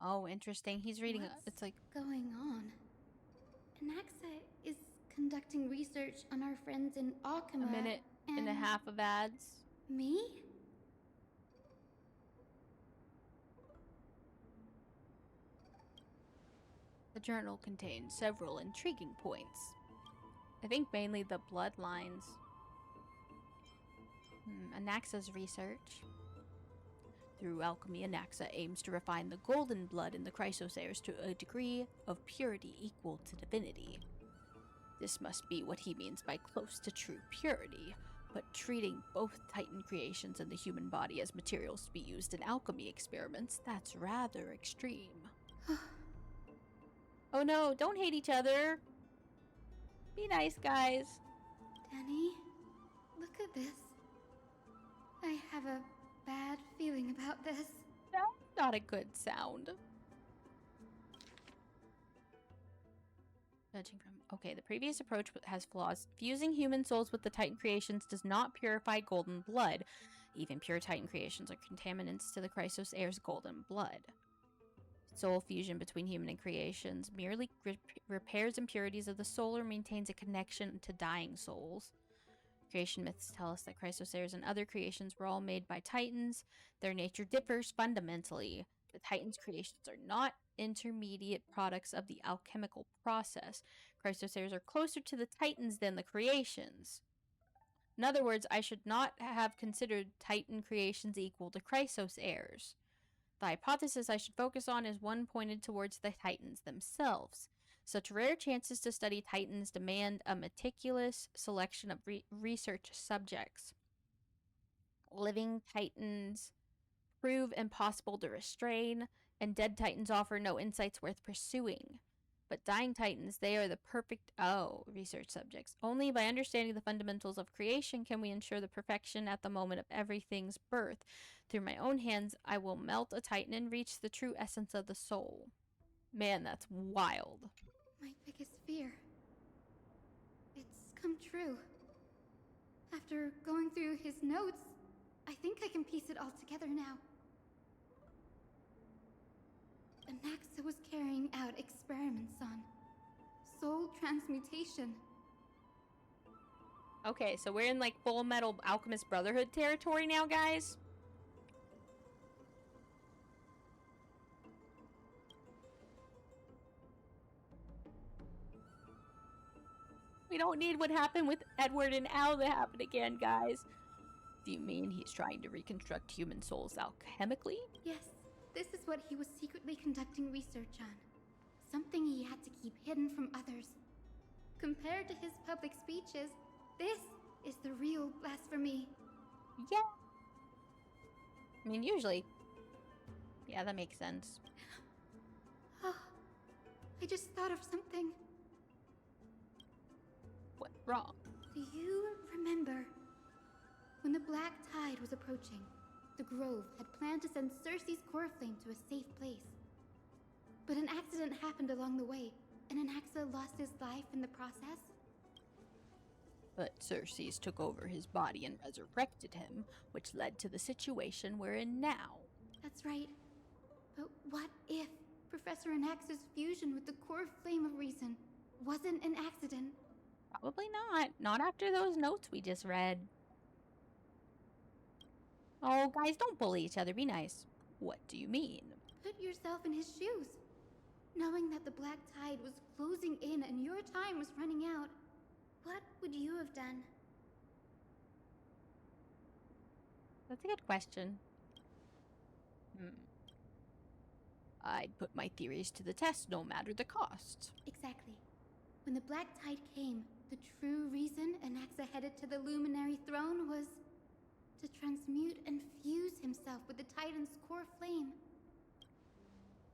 Oh, interesting. He's reading it's like going on? Anaxa is conducting research on our friends in Alchema. a minute and a half of ads. Me? The journal contains several intriguing points. I think mainly the bloodlines. Anaxa's research. Through alchemy, Anaxa aims to refine the golden blood in the Chrysos heirs to a degree of purity equal to divinity. This must be what he means by close to true purity, but treating both Titan creations and the human body as materials to be used in alchemy experiments, that's rather extreme. Oh no, don't hate each other. Be nice, guys. Danny, look at this. I have a bad feeling about this. That's not a good sound. Judging from... Okay, the previous approach has flaws. Fusing human souls with the Titan creations does not purify golden blood. Even pure Titan creations are contaminants to the Chrysos heir's golden blood. Soul fusion between human and creations merely repairs impurities of the soul or maintains a connection to dying souls. Creation myths tell us that Chrysos heirs and other creations were all made by Titans. Their nature differs fundamentally. The Titans' creations are not intermediate products of the alchemical process. Chrysos heirs are closer to the Titans than the creations. In other words, I should not have considered Titan creations equal to Chrysos heirs. The hypothesis I should focus on is one pointed towards the Titans themselves. Such rare chances to study Titans demand a meticulous selection of research subjects. Living Titans prove impossible to restrain, and dead Titans offer no insights worth pursuing. But dying Titans, they are the perfect, research subjects. Only by understanding the fundamentals of creation can we ensure the perfection at the moment of everything's birth. Through my own hands, I will melt a Titan and reach the true essence of the soul. Man, that's wild. My biggest fear. It's come true. After going through his notes, I think I can piece it all together now. Anaxa was carrying out experiments on soul transmutation. Okay, so we're in like Full Metal Alchemist Brotherhood territory now, guys. We don't need what happened with Edward and Al to happen again, guys. Do you mean he's trying to reconstruct human souls alchemically? Yes, this is what he was secretly conducting research on. Something he had to keep hidden from others. Compared to his public speeches, this is the real blasphemy. Yeah. I mean, usually. Yeah, that makes sense. Oh, I just thought of something. What's wrong? Do you remember when the Black Tide was approaching? The Grove had planned to send Cersei's core flame to a safe place. But an accident happened along the way, and Anaxa lost his life in the process? But Circes took over his body and resurrected him, which led to the situation we're in now. That's right. But what if Professor Anax's fusion with the core flame of reason wasn't an accident? Probably not. Not after those notes we just read. Oh, guys, don't bully each other. Be nice. What do you mean? Put yourself in his shoes. Knowing that the black tide was closing in and your time was running out, what would you have done? That's a good question. I'd put my theories to the test no matter the cost. Exactly. When the black tide came, the true reason Anaxa headed to the luminary throne was to transmute and fuse himself with the Titan's core flame.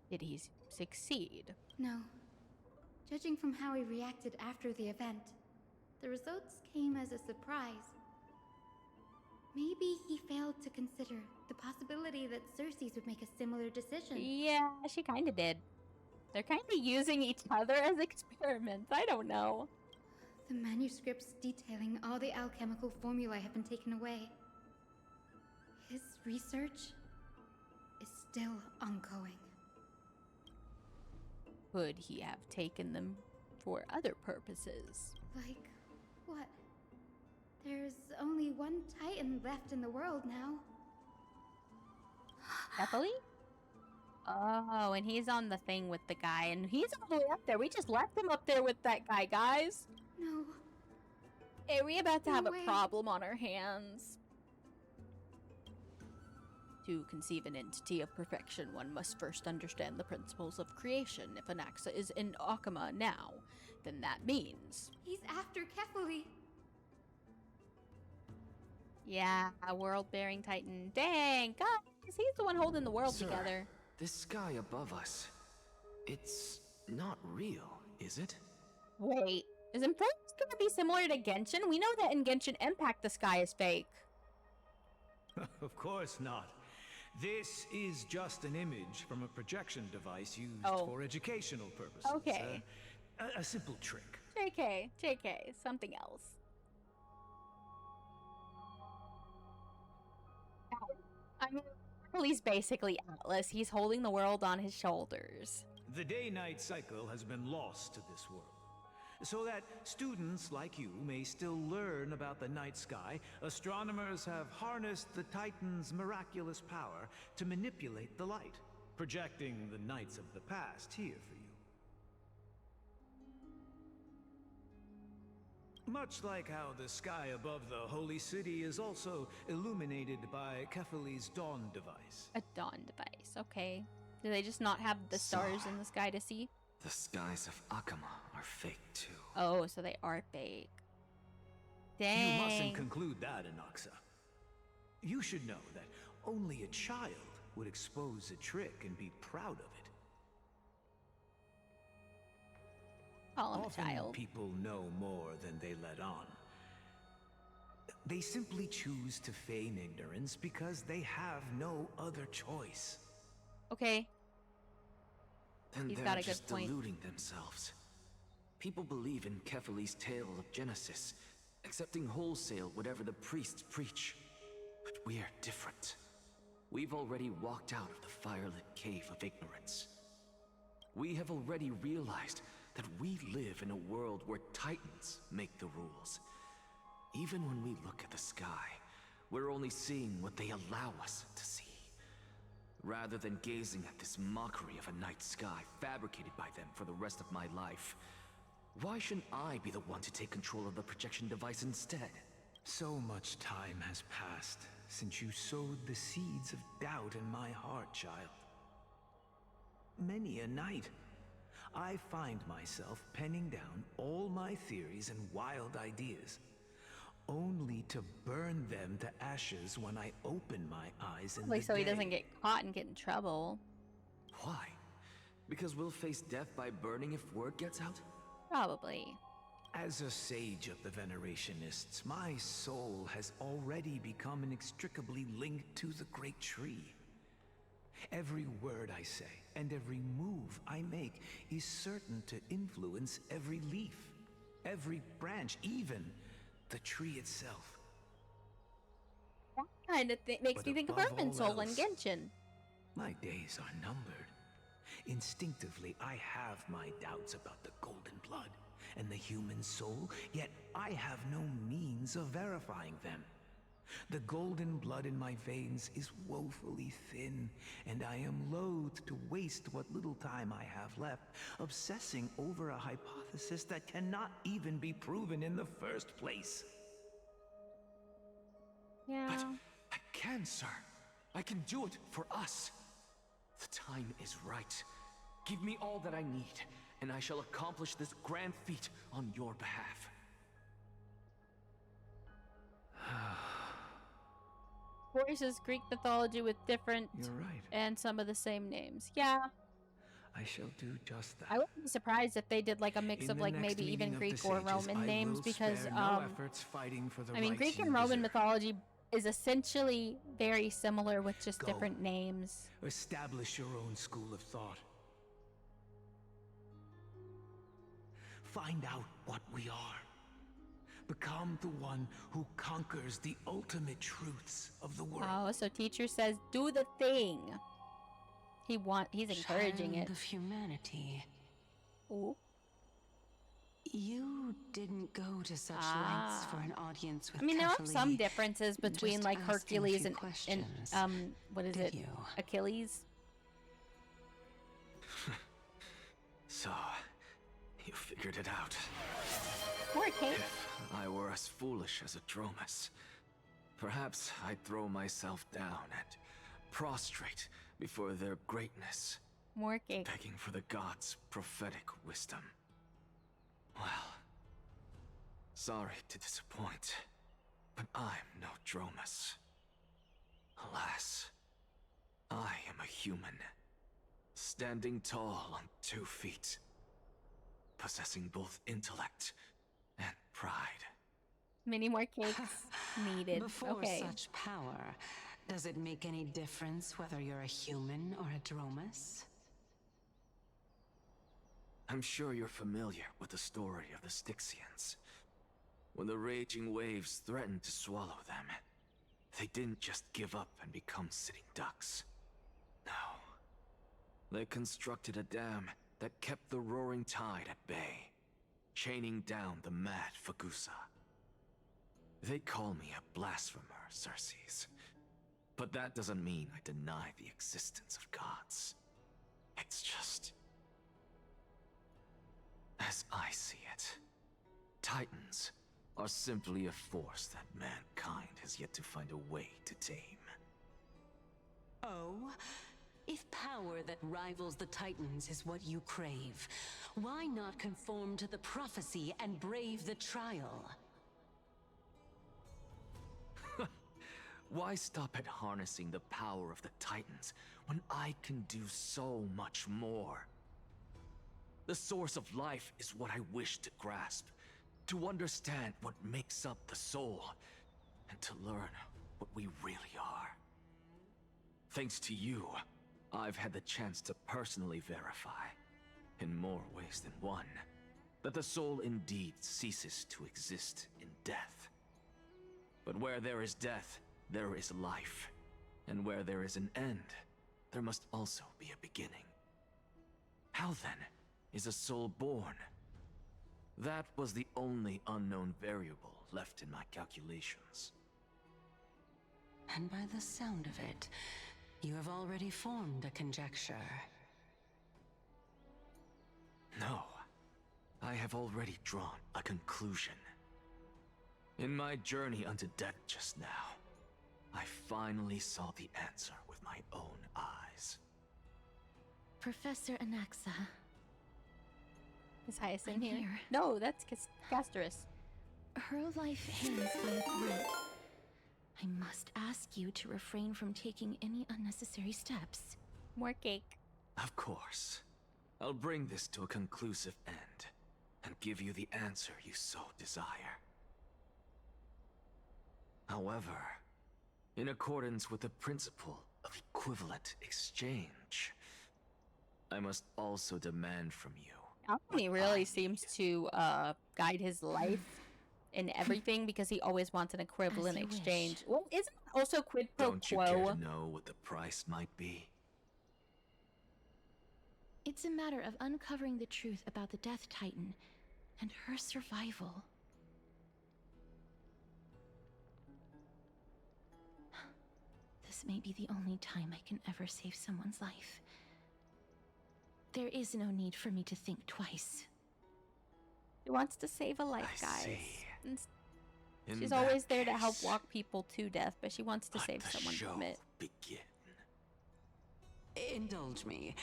Did he succeed? No. Judging from how he reacted after the event, the results came as a surprise. Maybe he failed to consider the possibility that Circes would make a similar decision. Yeah, she kind of did. They're kind of using each other as experiments. I don't know. The manuscripts detailing all the alchemical formulae have been taken away. His research is still ongoing. Could he have taken them for other purposes? Like, what? There's only one Titan left in the world now. Happily? Oh, and he's on the thing with the guy, and he's all the way up there. We just left him up there with that guy, guys. No. Are we about to have No a way. problem on our hands? To conceive an entity of perfection, one must first understand the principles of creation. If Anaxa is in Akama now, then that means... He's after Kefali. Yeah, a world-bearing titan. Dang, guys, he's the one holding the world Sir, together. this sky above us, it's not real, is it? Wait, is Amphoreus gonna be similar to Genshin? We know that in Genshin Impact the sky is fake. Of course not. This is just an image from a projection device used Oh. for educational purposes. Okay. A simple trick. JK, something else. I mean, he's basically Atlas. He's holding the world on his shoulders. The day-night cycle has been lost to this world. So that students like you may still learn about the night sky, astronomers have harnessed the Titan's miraculous power to manipulate the light, projecting the nights of the past here for you. Much like how the sky above the holy city is also illuminated by Kefali's dawn device. A dawn device, okay. Do they just not have the stars in the sky to see? The skies of Akama are fake too. Oh, so they are fake. Dang. You mustn't conclude that, Anaxa. You should know that only a child would expose a trick and be proud of it. Call him a Often child. people know more than they let on. They simply choose to feign ignorance because they have no other choice. Okay. Then He's they're got a good just point. deluding themselves. People believe in Kefali's tale of Genesis, accepting wholesale whatever the priests preach. But we're different. We've already walked out of the firelit cave of ignorance. We have already realized that we live in a world where Titans make the rules. Even when we look at the sky, we're only seeing what they allow us to see. Rather than gazing at this mockery of a night sky fabricated by them for the rest of my life, why shouldn't I be the one to take control of the projection device instead? So much time has passed since you sowed the seeds of doubt in my heart, child. Many a night, I find myself penning down all my theories and wild ideas, only to burn them to ashes when I open my eyes in Like the so he day. doesn't get caught and get in trouble. Why? Because we'll face death by burning if word gets out? Probably. As a sage of the Venerationists, my soul has already become inextricably linked to the great tree. Every word I say and every move I make is certain to influence every leaf, every branch, even the tree itself. That kind of makes But me think of above Urban all Soul and else, Genshin. My days are numbered. Instinctively, I have my doubts about the golden blood and the human soul, yet I have no means of verifying them. The golden blood in my veins is woefully thin, and I am loath to waste what little time I have left obsessing over a hypothesis that cannot even be proven in the first place. Yeah. But I can, sir. I can do it for us. The time is right. Give me all that I need, and I shall accomplish this grand feat on your behalf. Amphoreus is Greek mythology with different You're right. and some of the same names. Yeah. I shall do just that. I wouldn't be surprised if they did like a mix In of the like next maybe even meeting of Greek the or sages, Roman I names will because spare no efforts fighting for the I mean rights Greek you and Roman deserve. mythology is essentially very similar with just Go. different names. Establish your own school of thought. Find out what we are. Become the one who conquers the ultimate truths of the world. Oh, so teacher says do the thing. He's encouraging Child it. of humanity. Ooh. You didn't go to such lengths for an audience with I mean, there are some Kefali. differences between Just like asking a Hercules few and questions. what is Did it? you? Achilles. So, you figured it out. Poor Kate. If I were as foolish as a Dromus, perhaps I'd throw myself down and prostrate before their greatness, More cake. begging for the gods' prophetic wisdom. Well, sorry to disappoint, but I'm no Dromus. Alas, I am a human, standing tall on 2 feet, possessing both intellect and pride. Many more cakes needed. Before Okay. such power, does it make any difference whether you're a human or a Dromus? I'm sure you're familiar with the story of the Styxians. When the raging waves threatened to swallow them, they didn't just give up and become sitting ducks. No. They constructed a dam that kept the roaring tide at bay, chaining down the mad Fagusa. They call me a blasphemer, Circes. But that doesn't mean I deny the existence of gods. It's just... as I see it, Titans are simply a force that mankind has yet to find a way to tame. Oh? If power that rivals the Titans is what you crave, why not conform to the prophecy and brave the trial? Why stop at harnessing the power of the Titans when I can do so much more? The source of life is what I wish to grasp, to understand what makes up the soul, and to learn what we really are. Thanks to you, I've had the chance to personally verify, in more ways than one, that the soul indeed ceases to exist in death. But where there is death, there is life. And where there is an end, there must also be a beginning. How then is a soul born? That was the only unknown variable left in my calculations. And by the sound of it, you have already formed a conjecture. No, I have already drawn a conclusion. In my journey unto death just now, I finally saw the answer with my own eyes. Professor Anaxa. Is Hyacinth I'm here? here. No, that's Castorus. Her life hangs by a thread. I must ask you to refrain from taking any unnecessary steps. More cake. Of course. I'll bring this to a conclusive end, and give you the answer you so desire. However, in accordance with the principle of equivalent exchange, I must also demand from you. Alchemy really seems to guide his life in everything because he always wants an equivalent you exchange. wish. Well, isn't it also quid pro Don't you care quo? to know what the price might be? It's a matter of uncovering the truth about the Death Titan and her survival. This may be the only time I can ever save someone's life. There is no need for me to think twice. She wants to save a life, I guys. see. And In she's that always there to help case, walk people to death, but she wants to let save the someone show from it. begin. Indulge me.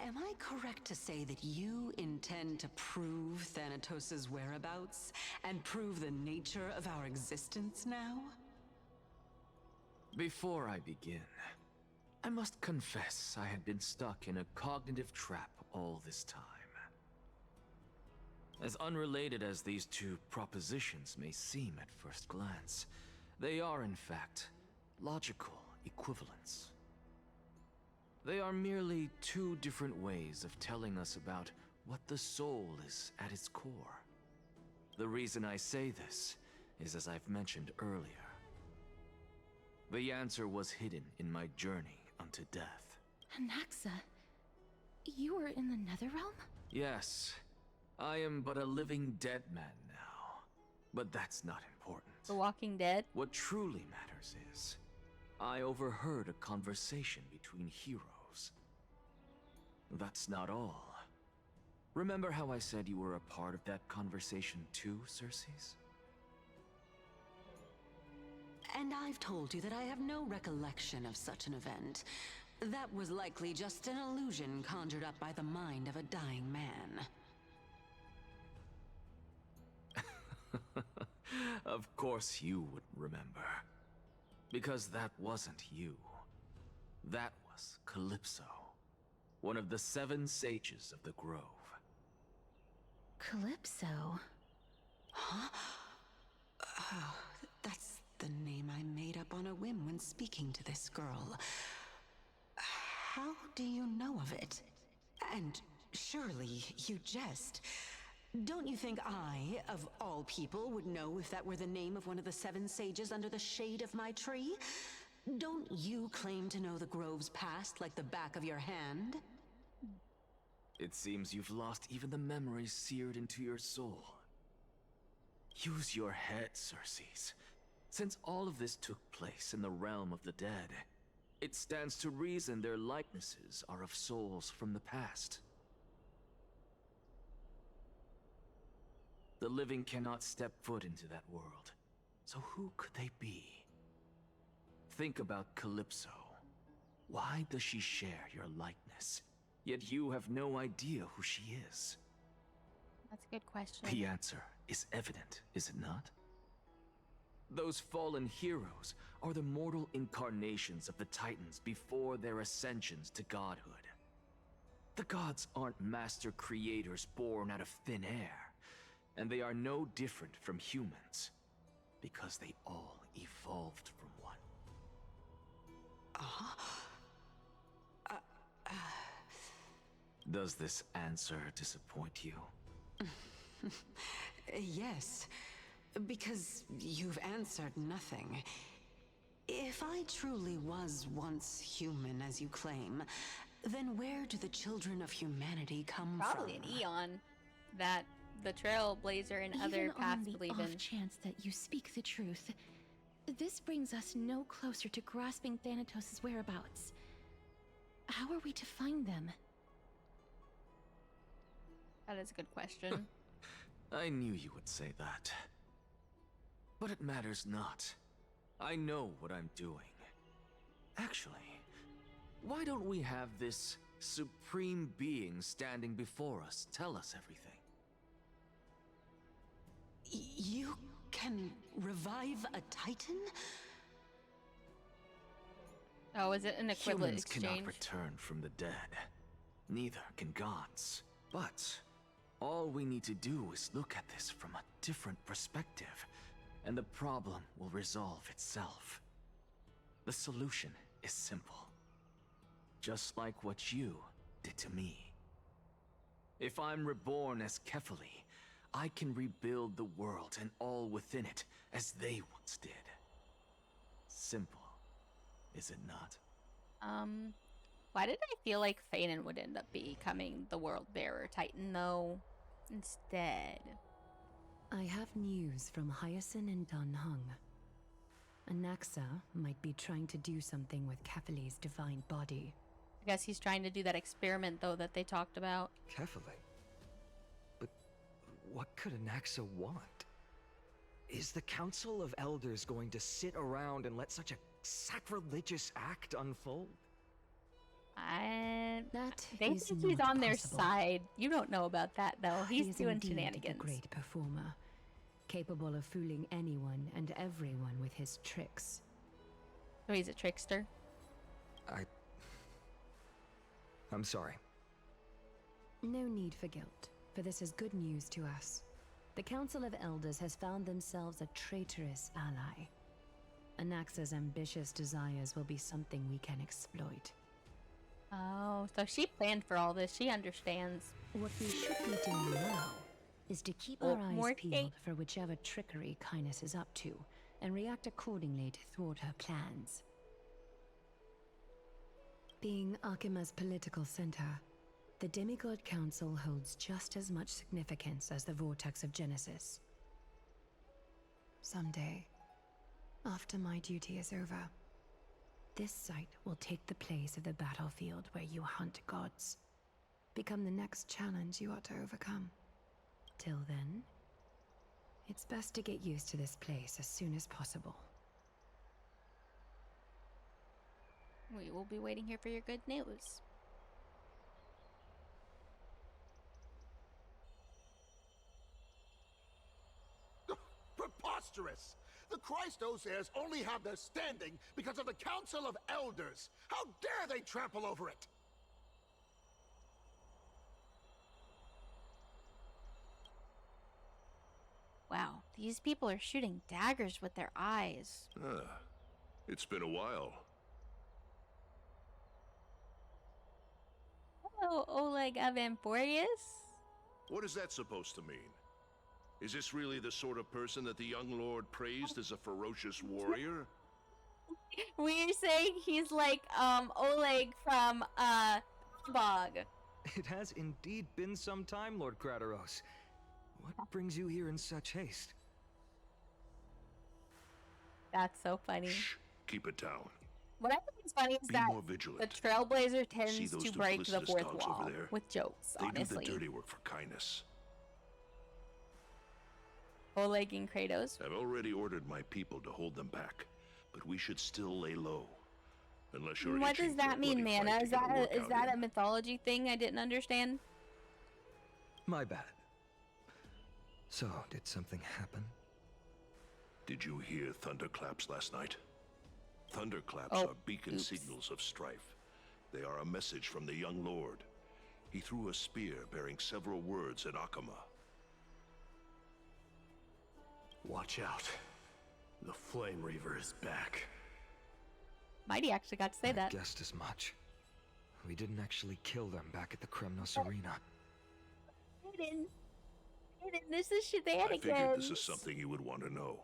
Am I correct to say that you intend to prove Thanatos' whereabouts and prove the nature of our existence now? Before I begin, I must confess I had been stuck in a cognitive trap all this time. As unrelated as these two propositions may seem at first glance, they are in fact logical equivalents. They are merely two different ways of telling us about what the soul is at its core. The reason I say this is as I've mentioned earlier. The answer was hidden in my journey unto death. Anaxa, you were in the Netherrealm? Yes, I am but a living dead man now. But that's not important. The Walking Dead? What truly matters is, I overheard a conversation between heroes. That's not all. Remember how I said you were a part of that conversation too, Circes? And I've told you that I have no recollection of such an event. That was likely just an illusion conjured up by the mind of a dying man. Of course you would remember. Because that wasn't you. That was Calypso, one of the 7 sages of the Grove. Calypso? Huh? Oh, that's the name I made up on a whim when speaking to this girl. How do you know of it? And surely you jest. Don't you think I, of all people, would know if that were the name of one of the 7 sages under the shade of my tree? Don't you claim to know the Grove's past like the back of your hand? It seems you've lost even the memories seared into your soul. Use your head, Circes. Since all of this took place in the realm of the dead, it stands to reason their likenesses are of souls from the past. The living cannot step foot into that world, so who could they be? Think about Calypso. Why does she share your likeness, yet you have no idea who she is? That's a good question. The answer is evident, is it not? Those fallen heroes are the mortal incarnations of the Titans before their ascensions to godhood. The gods aren't master creators born out of thin air, and they are no different from humans, because they all evolved from one. Does this answer disappoint you? Yes, because you've answered nothing. If I truly was once human, as you claim, then where do the children of humanity come Probably from? an Eon that the Trailblazer and other Even paths on the believe off in. chance that you speak the truth, this brings us no closer to grasping Thanatos' whereabouts. How are we to find them? That is a good question. I knew you would say that. But it matters not. I know what I'm doing. Actually, why don't we have this supreme being standing before us tell us everything? You can revive a Titan? Oh, is it an equivalent Humans exchange? cannot return from the dead. Neither can gods. But all we need to do is look at this from a different perspective, and the problem will resolve itself. The solution is simple. Just like what you did to me. If I'm reborn as Kefali, I can rebuild the world and all within it as they once did. Simple, is it not? Why did I feel like Phanon would end up becoming the World Bearer Titan, though, instead? I have news from Hyacinth and Danhung. Anaxa might be trying to do something with Kefali's divine body. I guess he's trying to do that experiment, though, that they talked about. Kefali? But what could Anaxa want? Is the Council of Elders going to sit around and let such a sacrilegious act unfold? They think he's on their side. You don't know about that, though. He's doing shenanigans. A great performer, capable of fooling anyone and everyone with his tricks. So he's a trickster? I'm sorry. No need for guilt, for this is good news to us. The Council of Elders has found themselves a traitorous ally. Anaxa's ambitious desires will be something we can exploit. Oh, so she planned for all this. She understands. What we should be doing now is to keep our eyes peeled for whichever trickery Kindness is up to, and react accordingly to thwart her plans. Being Akima's political center, the Demigod Council holds just as much significance as the Vortex of Genesis. Someday, after my duty is over, this site will take the place of the battlefield where you hunt gods. Become the next challenge you ought to overcome. Till then, it's best to get used to this place as soon as possible. We will be waiting here for your good news. Preposterous! The Christos heirs only have their standing because of the Council of Elders. How dare they trample over it? Wow, these people are shooting daggers with their eyes. It's been a while. Hello, Oleg of Amphoreus? What is that supposed to mean? Is this really the sort of person that the young lord praised as a ferocious warrior? We're saying he's like, Oleg from, Bog. It has indeed been some time, Lord Krateros. What brings you here in such haste? That's so funny. Shh, keep it down. What I think is funny is that the Trailblazer tends to break the fourth wall with jokes, honestly. They do the dirty work for kindness. Oleg and Kratos. I've already ordered my people to hold them back, but we should still lay low. Unless you're What does that mean, Mana? Is that a mythology thing I didn't understand? My bad. So, did something happen? Did you hear thunderclaps last night? Thunderclaps are beacon signals of strife. They are a message from the young lord. He threw a spear bearing several words in Akama. Watch out. The Flame Reaver is back. Mighty actually got to say that. I guessed as much. We didn't actually kill them back at the Kremnos arena. Hidden. This is shenanigans. I figured this is something you would want to know.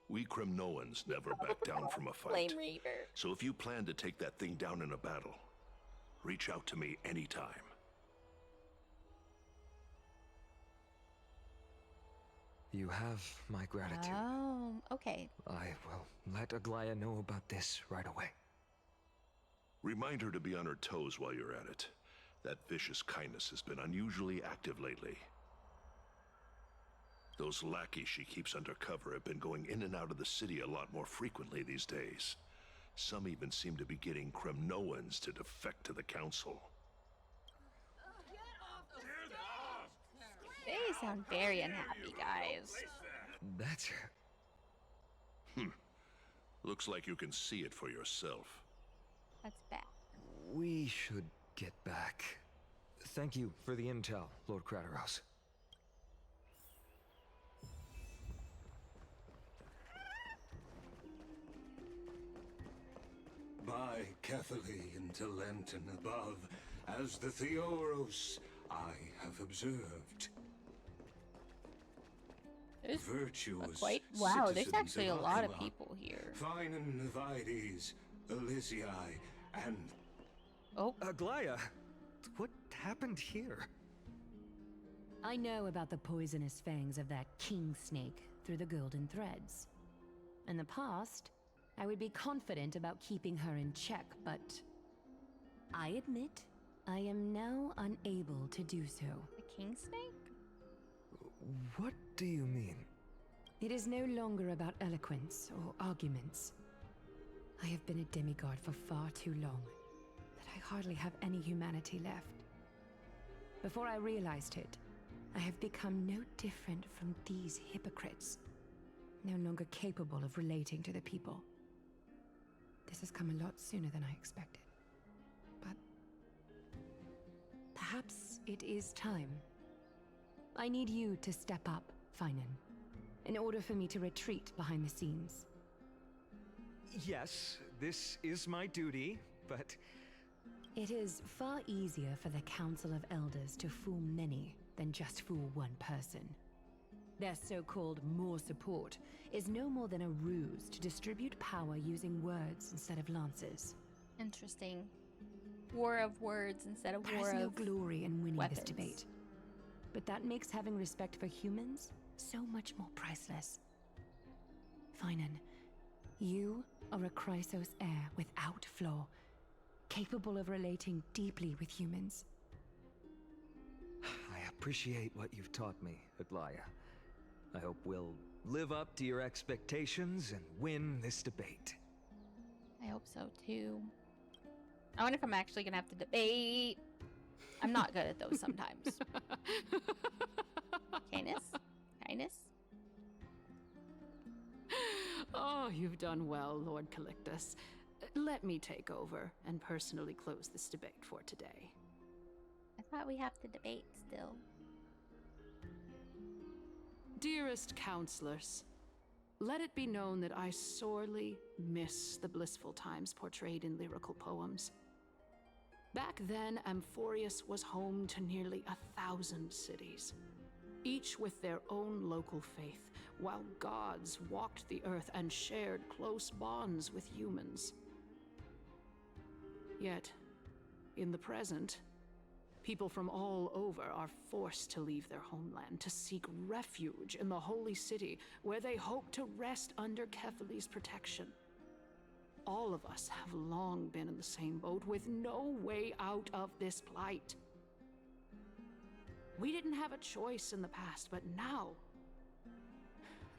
We Kremnoans never back down from a fight. Flame Reaver. So if you plan to take that thing down in a battle, reach out to me anytime. You have my gratitude. Oh, okay. I will let Aglaya know about this right away. Remind her to be on her toes while you're at it. That vicious kindness has been unusually active lately. Those lackeys she keeps undercover have been going in and out of the city a lot more frequently these days. Some even seem to be getting Kremnoans to defect to the council. They sound very unhappy, guys. That's... Looks like you can see it for yourself. That's bad. We should get back. Thank you for the intel, Lord Krateros. By Kefali into Lenten above, as the Theoros I have observed. There's virtuous wow, there's citizens actually a lot of Aquila, people here. Fine and Vides, Elysiae, and... Oh. Aglaya, what happened here? I know about the poisonous fangs of that king snake through the golden threads. In the past, I would be confident about keeping her in check, but I admit I am now unable to do so. The king snake? What do you mean? It is no longer about eloquence or arguments. I have been a demigod for far too long that I hardly have any humanity left. Before I realized it, I have become no different from these hypocrites, no longer capable of relating to the people. This has come a lot sooner than I expected. But perhaps it is time. I need you to step up, Finan, in order for me to retreat behind the scenes. Yes, this is my duty, but... It is far easier for the Council of Elders to fool many than just fool one person. Their so-called more support is no more than a ruse to distribute power using words instead of lances. Interesting. War of words instead of There war is no of glory in winning weapons. this debate. But that makes having respect for humans so much more priceless. Finan, you are a Chrysos heir without flaw, capable of relating deeply with humans. I appreciate what you've taught me, Aglaya. I hope we'll live up to your expectations and win this debate. I hope so too. I wonder if I'm actually gonna have to debate. I'm not good at those sometimes. Kindness? Kindness? Oh, you've done well, Lord Calictus. Let me take over and personally close this debate for today. I thought we have to debate still. Dearest counselors, let it be known that I sorely miss the blissful times portrayed in lyrical poems. Back then, Amphoreus was home to nearly 1,000 cities, each with their own local faith, while gods walked the earth and shared close bonds with humans. Yet, in the present, people from all over are forced to leave their homeland to seek refuge in the holy city, where they hope to rest under Kephali's protection. All of us have long been in the same boat, with no way out of this plight. We didn't have a choice in the past, but now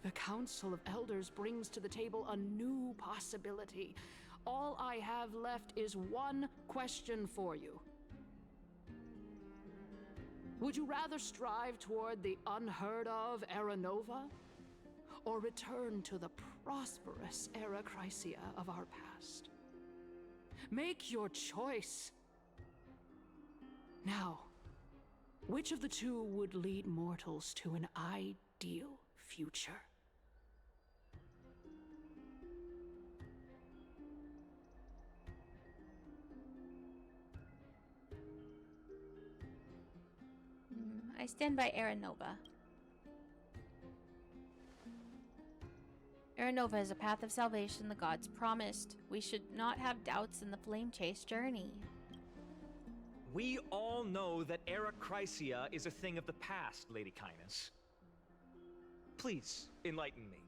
the Council of Elders brings to the table a new possibility. All I have left is one question for you. Would you rather strive toward the unheard of Era Nova, or return to the prosperous Era Chrysia of our past? Make your choice. Now, which of the two would lead mortals to an ideal future? I stand by Aranova. Aranova is a path of salvation the gods promised. We should not have doubts in the flame chase journey. We all know that Era Chrysia is a thing of the past, Lady Kynus. Please, enlighten me.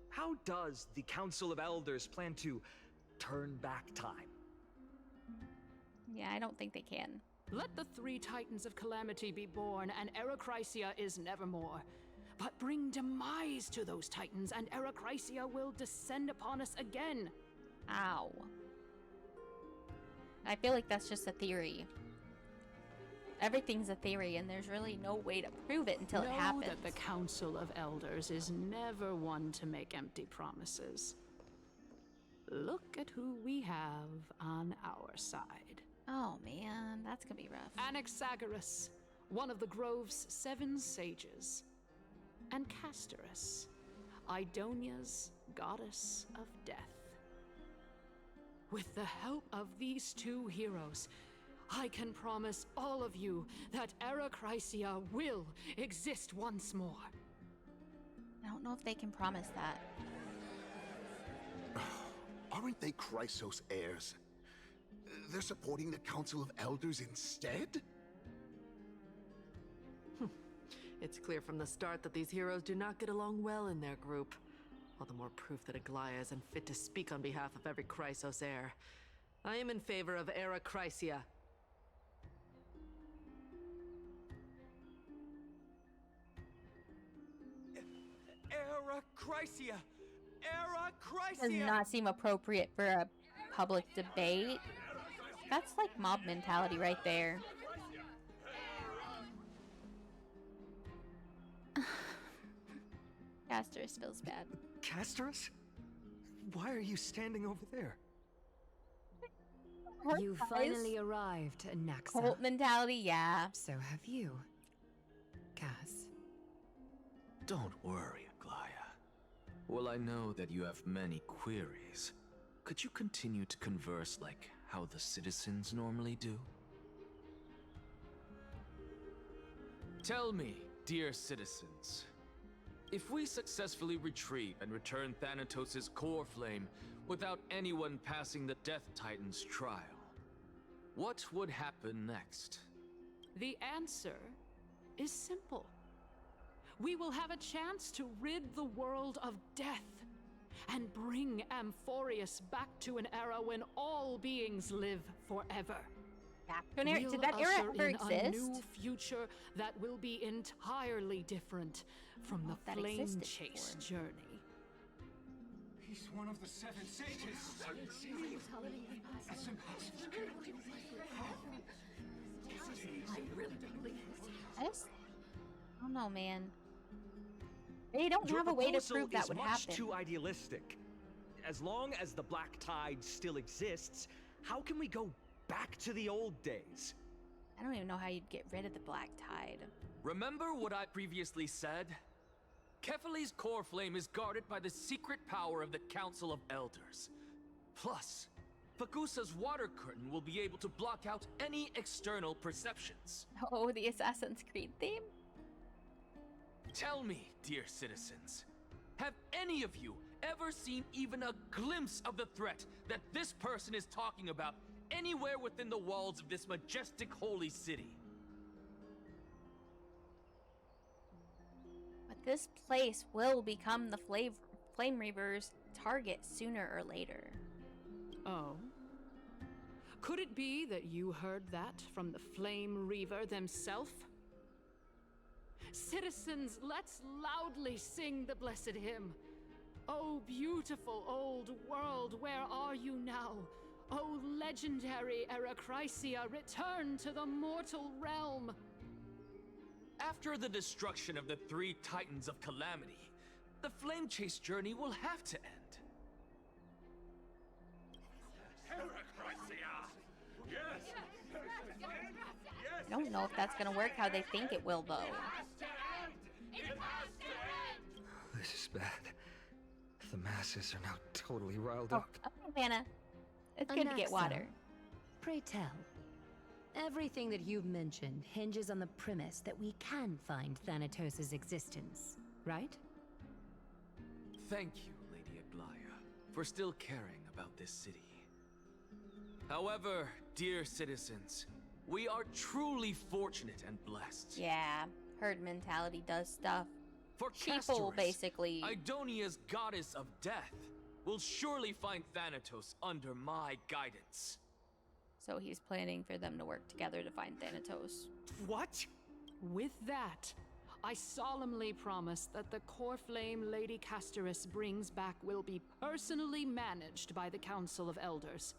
How does the Council of Elders plan to turn back time? Yeah, I don't think they can. Let the three Titans of Calamity be born, and Era Chrysia is nevermore. But bring demise to those Titans, and Era Chrysia will descend upon us again. Ow. I feel like that's just a theory. Everything's a theory, and there's really no way to prove it until it happens. Know that the Council of Elders is never one to make empty promises. Look at who we have on our side. Oh man, that's gonna be rough. Anaxagoras, one of the Grove's 7 sages. And Castorus, Idonia's goddess of death. With the help of these 2 heroes, I can promise all of you that Era Chrysia will exist once more. I don't know if they can promise that. Aren't they Chrysos heirs? They're supporting the Council of Elders instead? It's clear from the start that these heroes do not get along well in their group. All the more proof that Aglaya is unfit to speak on behalf of every Chrysos heir. I am in favor of Era Chrysia. Era Chrysia! Era Does Chrysia! not seem appropriate for a public debate. That's like mob mentality right there. Castorus feels bad. Castorus? Why are you standing over there? You finally arrived, Naxa. Cult mentality, yeah. So have you, Cass. Don't worry, Aglaya. Well, I know that you have many queries. Could you continue to converse like how the citizens normally do? Tell me, dear citizens, if we successfully retrieve and return Thanatos' core flame without anyone passing the Death Titan's trial, what would happen next? The answer is simple. We will have a chance to rid the world of death and bring Amphoreus back to an era when all beings live forever. Did that era ever in a new exist? future that will be entirely different from the that flame existed chase before. journey. He's one of the seven sages. That's impossible. I don't know, man. They don't Your have a way to proposal prove that is would much happen. too idealistic. As long as the Black Tide still exists, how can we go back to the old days? I don't even know how you'd get rid of the Black Tide. Remember what I previously said? Kefali's core flame is guarded by the secret power of the Council of Elders. Plus, Fagusa's water curtain will be able to block out any external perceptions. Oh, the Assassin's Creed theme? Tell me, dear citizens, have any of you ever seen even a glimpse of the threat that this person is talking about anywhere within the walls of this majestic holy city? But this place will become the Flame Reaver's target sooner or later. Oh? Could it be that you heard that from the Flame Reaver themselves? Citizens, let's loudly sing the blessed hymn. Oh, beautiful old world, where are you now? Oh, legendary Erechrysia, return to the mortal realm. After the destruction of the 3 Titans of Calamity, the Flame Chase journey will have to end. I don't know if that's gonna work how they think it will, though. This is bad. The masses are now totally riled Oh, up. okay, Vanna. It's good to get Anaxa, water. Pray tell. Everything that you've mentioned hinges on the premise that we can find Thanatos' existence, right? Thank you, Lady Aglaya, for still caring about this city. However, dear citizens, we are truly fortunate and blessed. Yeah, herd mentality does stuff. For People, Castorus, basically. Idonia's goddess of death, will surely find Thanatos under my guidance. So he's planning for them to work together to find Thanatos. What? With that, I solemnly promise that the core flame Lady Castorus brings back will be personally managed by the Council of Elders.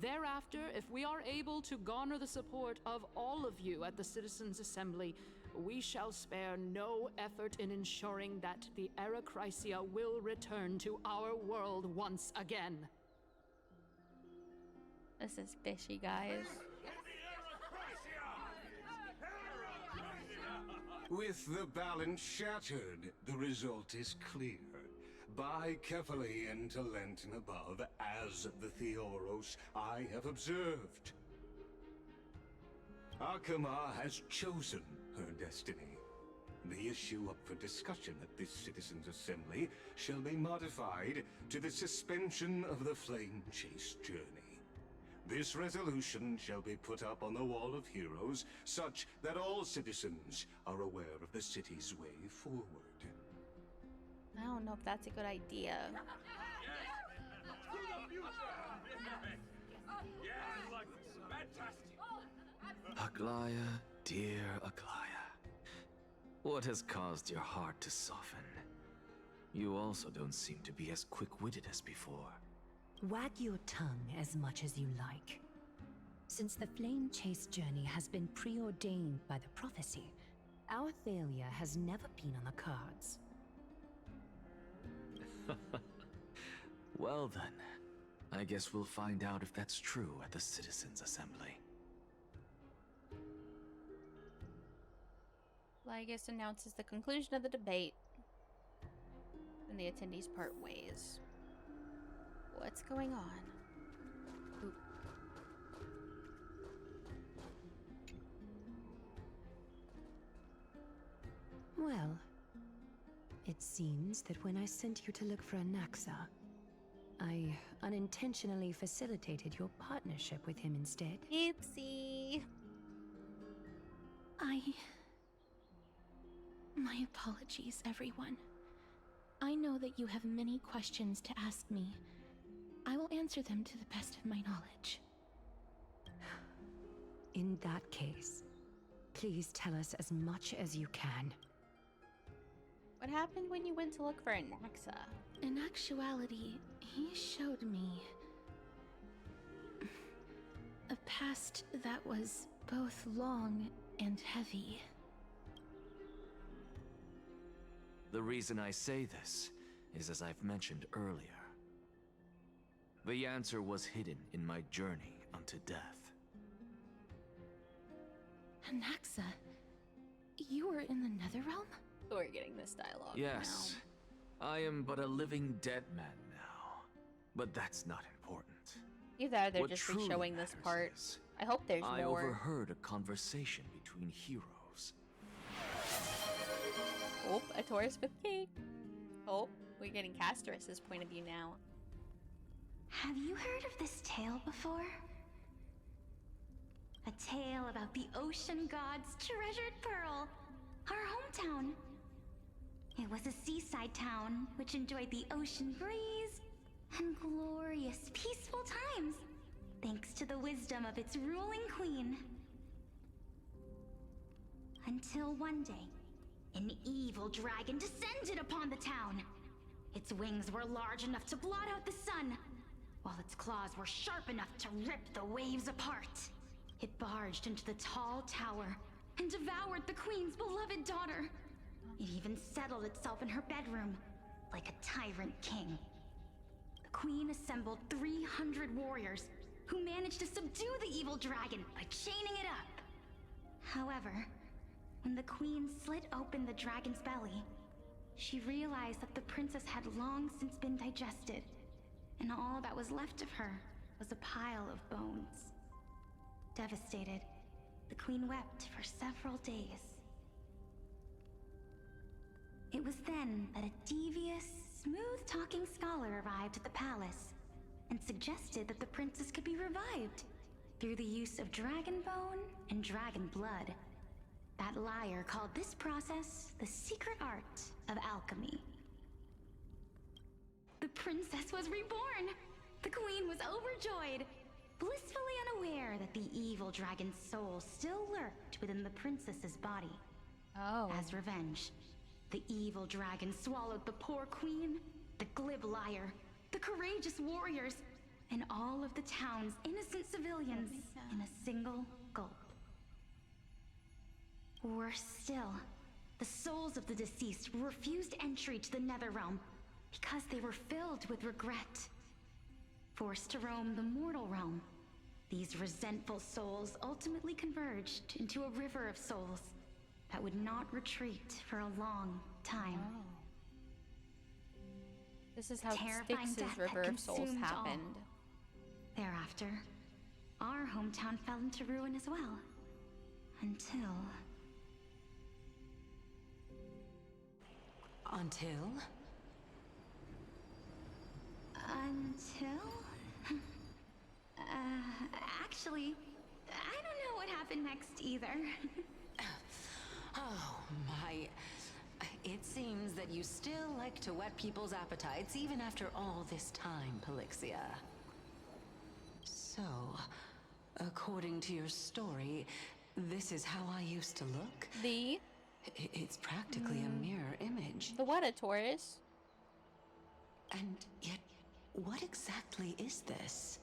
Thereafter, if we are able to garner the support of all of you at the Citizens' Assembly, we shall spare no effort in ensuring that the Erechrysia will return to our world once again. This is fishy, guys. With the balance shattered, the result is clear. By Kefali and Talent and above, as the Theoros I have observed. Akama has chosen her destiny. The issue up for discussion at this citizens' assembly shall be modified to the suspension of the Flame Chase journey. This resolution shall be put up on the Wall of Heroes, such that all citizens are aware of the city's way forward. I don't know if that's a good idea. Aglaya, dear Aglaya, what has caused your heart to soften? You also don't seem to be as quick-witted as before. Wag your tongue as much as you like. Since the Flame Chase journey has been preordained by the prophecy, our failure has never been on the cards. Well then, I guess we'll find out if that's true at the Citizens' Assembly. Lygus announces the conclusion of the debate, and the attendees part ways. What's going on? Oop. Well, it seems that when I sent you to look for Anaxa, I unintentionally facilitated your partnership with him instead. Oopsie. My apologies, everyone. I know that you have many questions to ask me. I will answer them to the best of my knowledge. In that case, please tell us as much as you can. What happened when you went to look for Anaxa? In actuality, he showed me a past that was both long and heavy. The reason I say this is as I've mentioned earlier. The answer was hidden in my journey unto death. Anaxa, you were in the Netherrealm? We're getting this dialogue Yes, I am but a living dead man now. But that's not important. Either they're What just truly showing this matters part. is I hope there's I more. overheard a conversation between heroes. Oh, a Taurus with cake. Oh, we're getting Castorus's point of view now. Have you heard of this tale before? A tale about the ocean god's treasured pearl, our hometown. It was a seaside town which enjoyed the ocean breeze and glorious, peaceful times, thanks to the wisdom of its ruling queen. Until one day, an evil dragon descended upon the town. Its wings were large enough to blot out the sun, while its claws were sharp enough to rip the waves apart. It barged into the tall tower and devoured the queen's beloved daughter. It even settled itself in her bedroom, like a tyrant king. The queen assembled 300 warriors who managed to subdue the evil dragon by chaining it up. However, when the queen slit open the dragon's belly, she realized that the princess had long since been digested, and all that was left of her was a pile of bones. Devastated, the queen wept for several days. It was then that a devious, smooth-talking scholar arrived at the palace and suggested that the princess could be revived through the use of dragon bone and dragon blood. That liar called this process the secret art of alchemy. The princess was reborn! The queen was overjoyed, blissfully unaware that the evil dragon's soul still lurked within the princess's body. Oh. As revenge, the evil dragon swallowed the poor queen, the glib liar, the courageous warriors, and all of the town's innocent civilians in a single gulp. Worse still, the souls of the deceased refused entry to the Netherrealm because they were filled with regret. Forced to roam the mortal realm, these resentful souls ultimately converged into a river of souls that would not retreat for a long time. Oh. This is how Terrifying Styx's death River had of Souls consumed all. happened. Thereafter, our hometown fell into ruin as well. Until... Until? Until? Actually, I don't know what happened next either. Oh, my. It seems that you still like to whet people's appetites even after all this time, Pelixia. So, according to your story, this is how I used to look? It's practically a mirror image. The what, a Taurus? And yet, what exactly is this?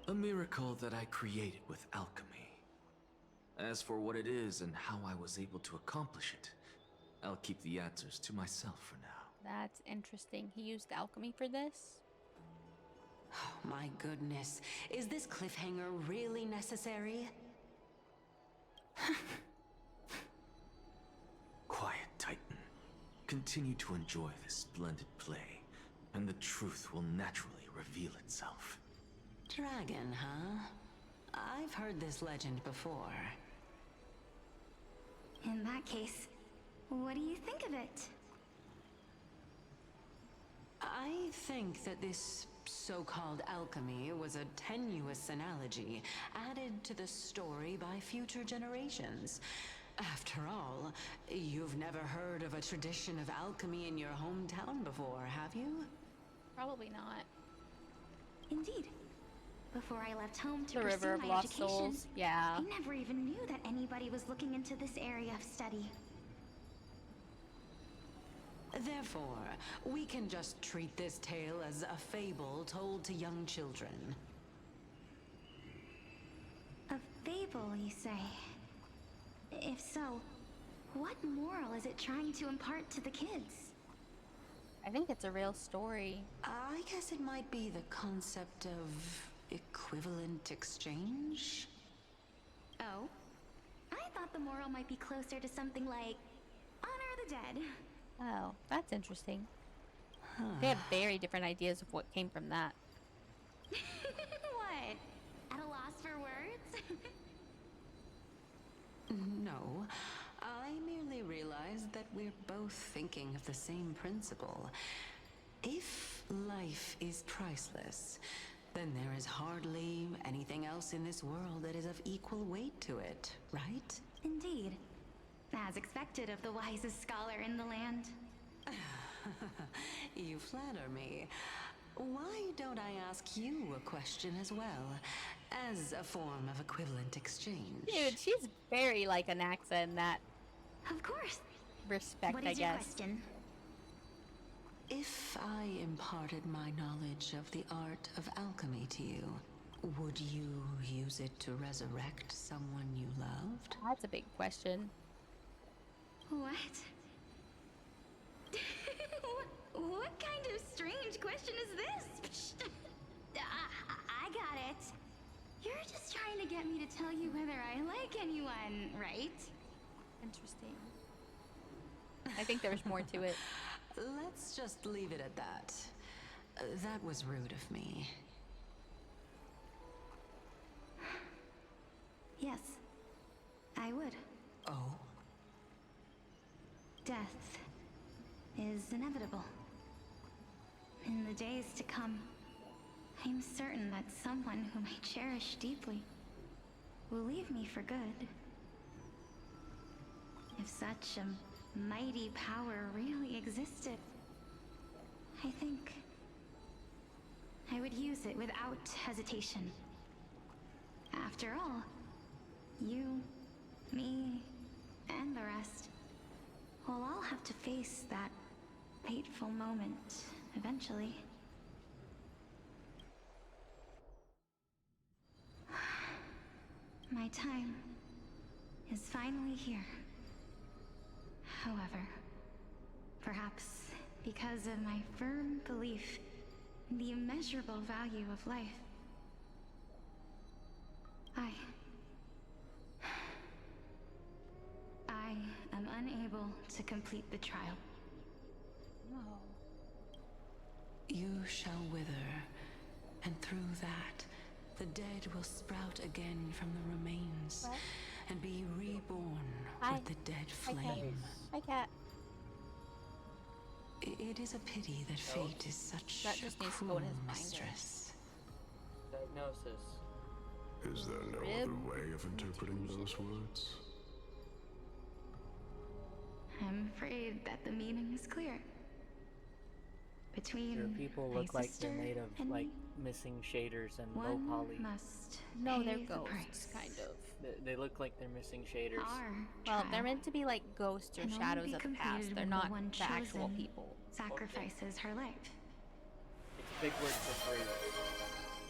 A miracle that I created with alchemy. As for what it is and how I was able to accomplish it, I'll keep the answers to myself for now. That's interesting. He used alchemy for this? Oh, my goodness. Is this cliffhanger really necessary? Quiet, Titan. Continue to enjoy this splendid play, and the truth will naturally reveal itself. Dragon, huh? I've heard this legend before. In that case, what do you think of it? I think that this so-called alchemy was a tenuous analogy added to the story by future generations. After all, you've never heard of a tradition of alchemy in your hometown before, have you? Probably not. Indeed. Before I left home to The pursue River of my Lost education, Souls. Yeah. I never even knew that anybody was looking into this area of study. Therefore, we can just treat this tale as a fable told to young children. A fable, you say? If so, what moral is it trying to impart to the kids? I think it's a real story. I guess it might be the concept of equivalent exchange? Oh? I thought the moral might be closer to something like honor the dead. Oh, that's interesting. They have very different ideas of what came from that. What? At a loss for words? No, I merely realized that we're both thinking of the same principle. If life is priceless, then there is hardly anything else in this world that is of equal weight to it, right? Indeed. As expected of the wisest scholar in the land. You flatter me. Why don't I ask you a question as well, as a form of equivalent exchange? Dude, she's very like Anaxa in that Of course. respect, What I is your guess. question? If I imparted my knowledge of the art of alchemy to you, would you use it to resurrect someone you loved? That's a big question. What? What kind of strange question is this? I got it. You're just trying to get me to tell you whether I like anyone, right? Interesting. I think there's more to it. Let's just leave it at that. That was rude of me. Yes, I would. Oh? Death is inevitable. In the days to come, I'm certain that someone whom I cherish deeply will leave me for good. If such a mighty power really existed, I think I would use it without hesitation. After all, you, me, and the rest will all have to face that fateful moment eventually. My time is finally here. However, perhaps because of my firm belief in the immeasurable value of life, I am unable to complete the trial. No. You shall wither, and through that, the dead will sprout again from the remains, and be reborn with the dead flame. Hi, cat. It is a pity that fate is such That just a needs to go in his cruel binder. mistress. Diagnosis. Is there no other way of interpreting those words? I'm afraid that the meaning is clear. Between Your people my look like they're sister made of and like me, missing shaders and low one poly. must No, they're pay the ghosts, price. kind of. They look like they're missing shaders. Our Well, they're trial meant to be like ghosts or can only shadows be of the past. completed They're when not the one the actual chosen people. sacrifices her life. It's a big word for bruise.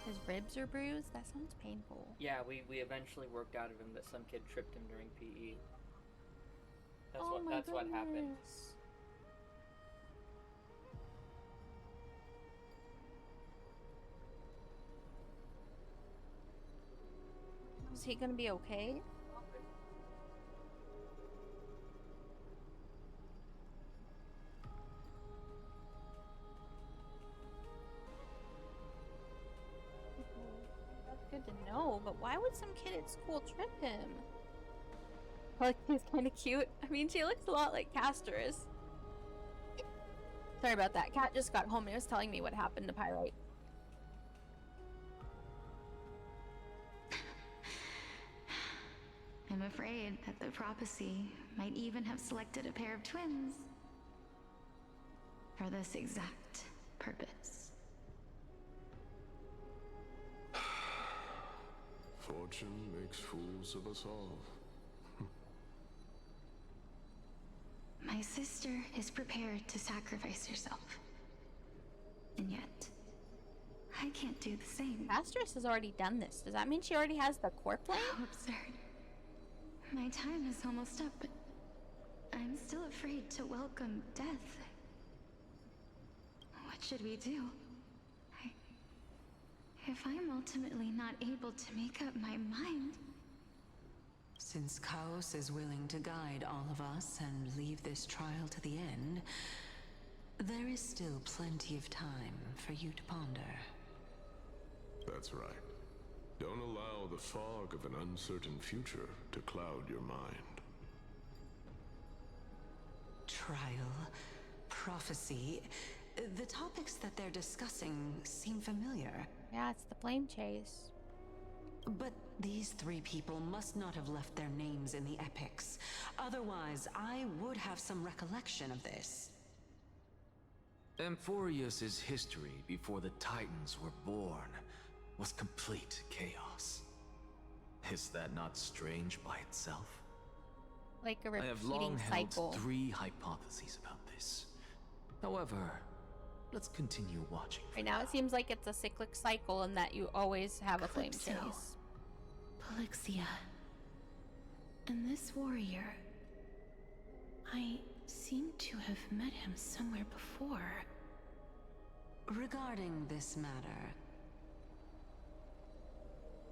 His ribs are bruised? That sounds painful. Yeah, we eventually worked out of him that some kid tripped him during PE. That's what happened. Is he gonna be okay? That's good to know, but why would some kid at school trip him? Like, he's kind of cute. I mean, she looks a lot like Caster's. Sorry about that. Cat just got home and was telling me what happened to Pyrite. I'm afraid that the prophecy might even have selected a pair of twins for this exact purpose. Fortune makes fools of us all. My sister is prepared to sacrifice herself. And yet, I can't do the same. Caster's has already done this. Does that mean she already has the core plane? How absurd. My time is almost up, but I'm still afraid to welcome death. What should we do? If I'm ultimately not able to make up my mind... Since Chaos is willing to guide all of us and leave this trial to the end, there is still plenty of time for you to ponder. That's right. Don't allow the fog of an uncertain future to cloud your mind. Trial, prophecy, the topics that they're discussing seem familiar. Yeah, it's the flame chase. But these three people must not have left their names in the epics. Otherwise, I would have some recollection of this. Amphoreus' history before the Titans were born was complete chaos. Is that not strange by itself? Like a I have repeating long cycle. held three hypotheses about this. However, let's continue watching. Right now it seems like it's a cyclic cycle and that you always have a flame Calypso. chase. Polixia. And this warrior... I seem to have met him somewhere before. Regarding this matter,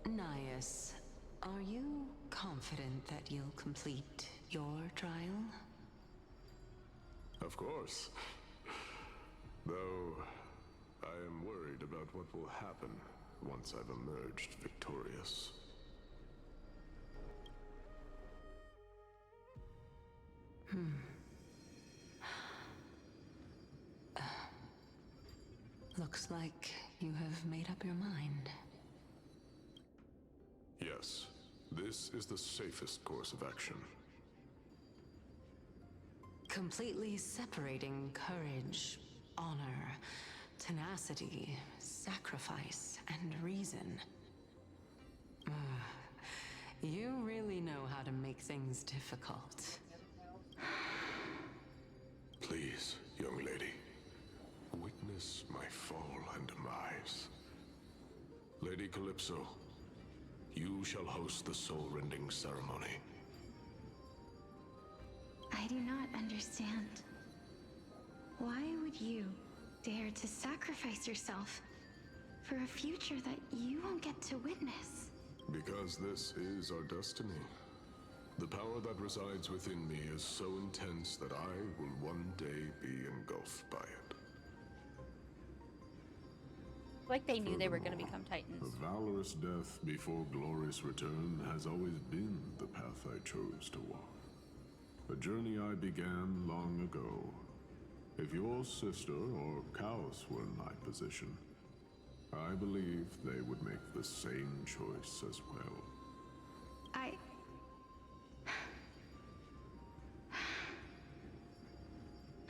Nias, are you confident that you'll complete your trial? Of course. Though, I am worried about what will happen once I've emerged victorious. Looks like you have made up your mind. Yes, this is the safest course of action. Completely separating courage, honor, tenacity, sacrifice, and reason. You really know how to make things difficult. Please, young lady, witness my fall and demise. Lady Calypso, you shall host the soul-rending ceremony. I do not understand. Why would you dare to sacrifice yourself for a future that you won't get to witness? Because this is our destiny. The power that resides within me is so intense that I will one day be engulfed by it. Like they knew they were going to become Titans. A valorous death before glorious return has always been the path I chose to walk. A journey I began long ago, If your sister or Kaos were in my position, I believe they would make the same choice as well.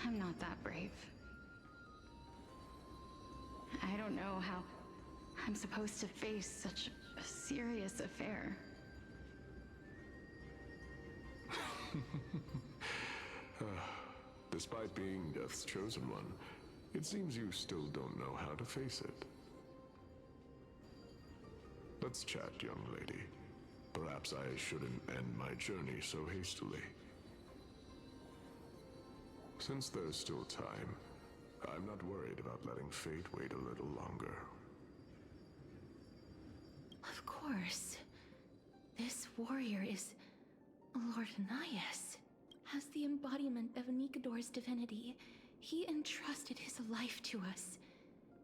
I'm not that brave. I don't know how I'm supposed to face such a serious affair. Despite being Death's chosen one, it seems you still don't know how to face it. Let's chat, young lady. Perhaps I shouldn't end my journey so hastily. Since there's still time, I'm not worried about letting fate wait a little longer. Of course. This warrior is Lord Anaias. As the embodiment of Nikador's divinity, he entrusted his life to us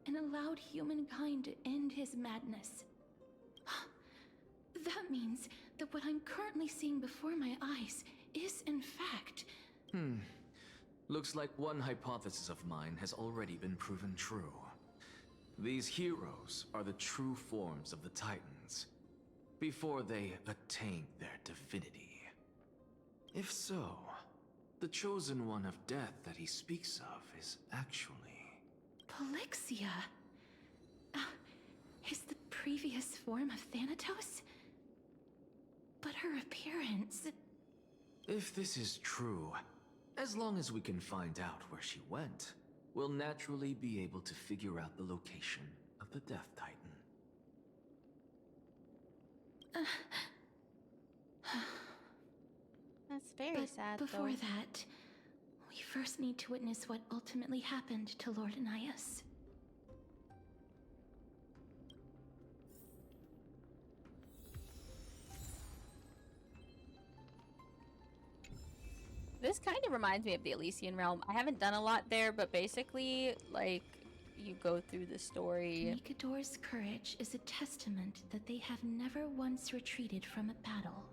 and allowed humankind to end his madness. That means that what I'm currently seeing before my eyes is, in fact... Looks like one hypothesis of mine has already been proven true. These heroes are the true forms of the Titans, before they attain their divinity. If so, the chosen one of death that he speaks of is actually... Polixia? Is the previous form of Thanatos? But her appearance... If this is true, as long as we can find out where she went, we'll naturally be able to figure out the location of the Death Titan. That's very sad, before though. that, we first need to witness what ultimately happened to Lord Anaias. This kind of reminds me of the Elysian Realm. I haven't done a lot there, but basically, like, you go through the story. Nikador's courage is a testament that they have never once retreated from a battle.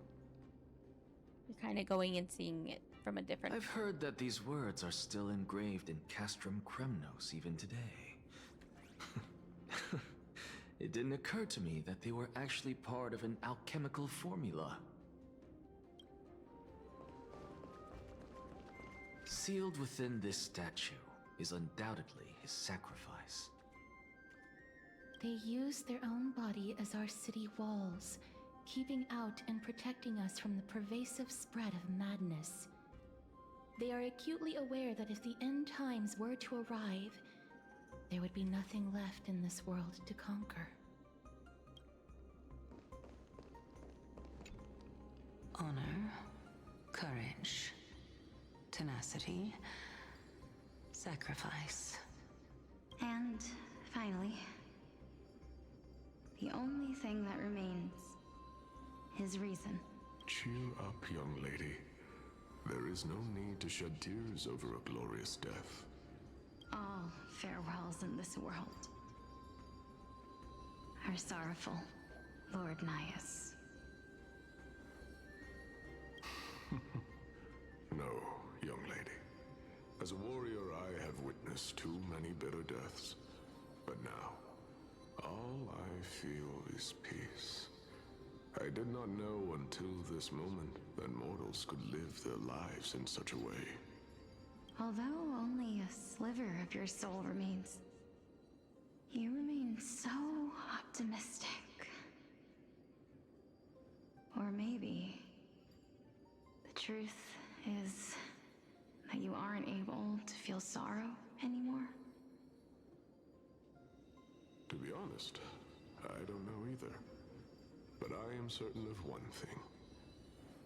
You're kind of going and seeing it from a different... I've heard that these words are still engraved in Castrum Kremnos even today. It didn't occur to me that they were actually part of an alchemical formula. Sealed within this statue is undoubtedly his sacrifice. They use their own body as our city walls, keeping out and protecting us from the pervasive spread of madness. They are acutely aware that if the end times were to arrive, there would be nothing left in this world to conquer. Honor, courage, tenacity, sacrifice. And finally, the only thing that remains is reason. Cheer up, young lady. There is no need to shed tears over a glorious death. All farewells in this world are sorrowful, Lord Naias. No, young lady. As a warrior, I have witnessed too many bitter deaths. But now, all I feel is peace. I did not know until this moment that mortals could live their lives in such a way. Although only a sliver of your soul remains, you remain so optimistic. Or maybe the truth is that you aren't able to feel sorrow anymore. To be honest, I don't know either. But I am certain of one thing.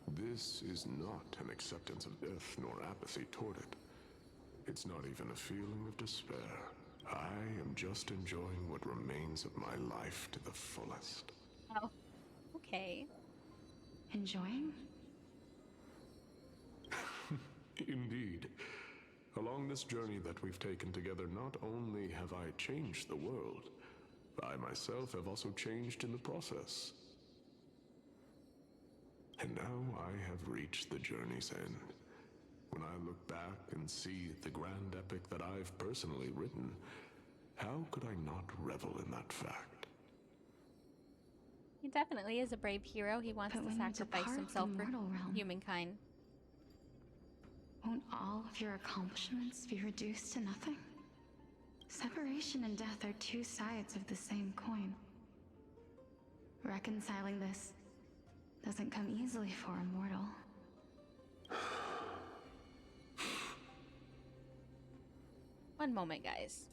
This is not an acceptance of death nor apathy toward it. It's not even a feeling of despair. I am just enjoying what remains of my life to the fullest. Oh, okay. Enjoying? Indeed. Along this journey that we've taken together, not only have I changed the world, I myself have also changed in the process. And now I have reached the journey's end. When I look back and see the grand epic that I've personally written, how could I not revel in that fact? He definitely is a brave hero. He wants to sacrifice himself for humankind. Won't all of your accomplishments be reduced to nothing? Separation and death are two sides of the same coin. Reconciling this doesn't come easily for a mortal. One moment, guys.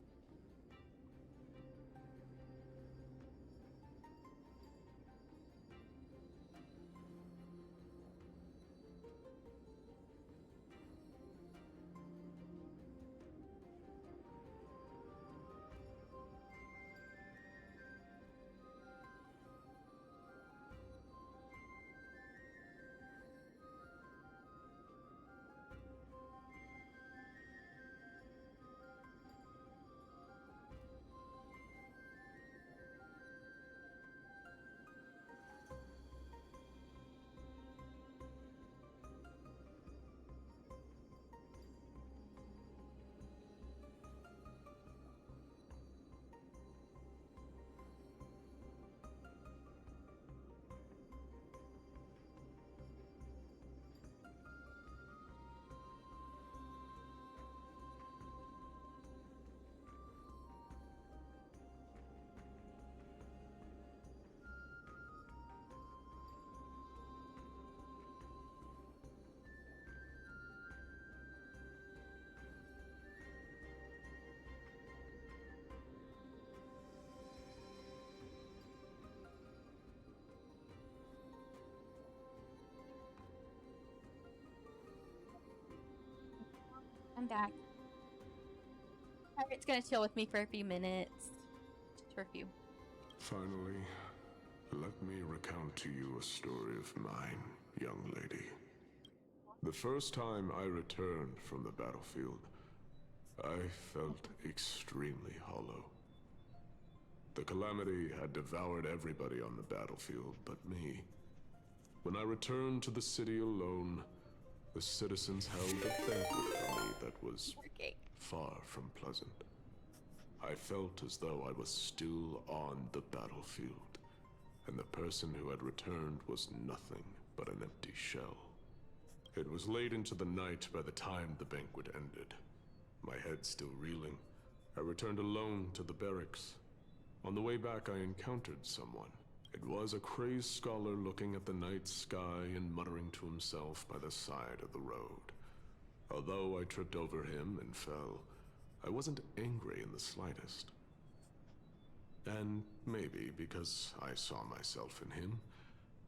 I'm back. Pirate's gonna chill with me for a few minutes. Just for a few. Finally, let me recount to you a story of mine, young lady. The first time I returned from the battlefield, I felt extremely hollow. The calamity had devoured everybody on the battlefield but me. When I returned to the city alone, the citizens held a banquet for me that was far from pleasant. I felt as though I was still on the battlefield, and the person who had returned was nothing but an empty shell. It was late into the night by the time the banquet ended. My head still reeling, I returned alone to the barracks. On the way back, I encountered someone. It was a crazed scholar looking at the night sky and muttering to himself by the side of the road. Although I tripped over him and fell, I wasn't angry in the slightest. And maybe because I saw myself in him,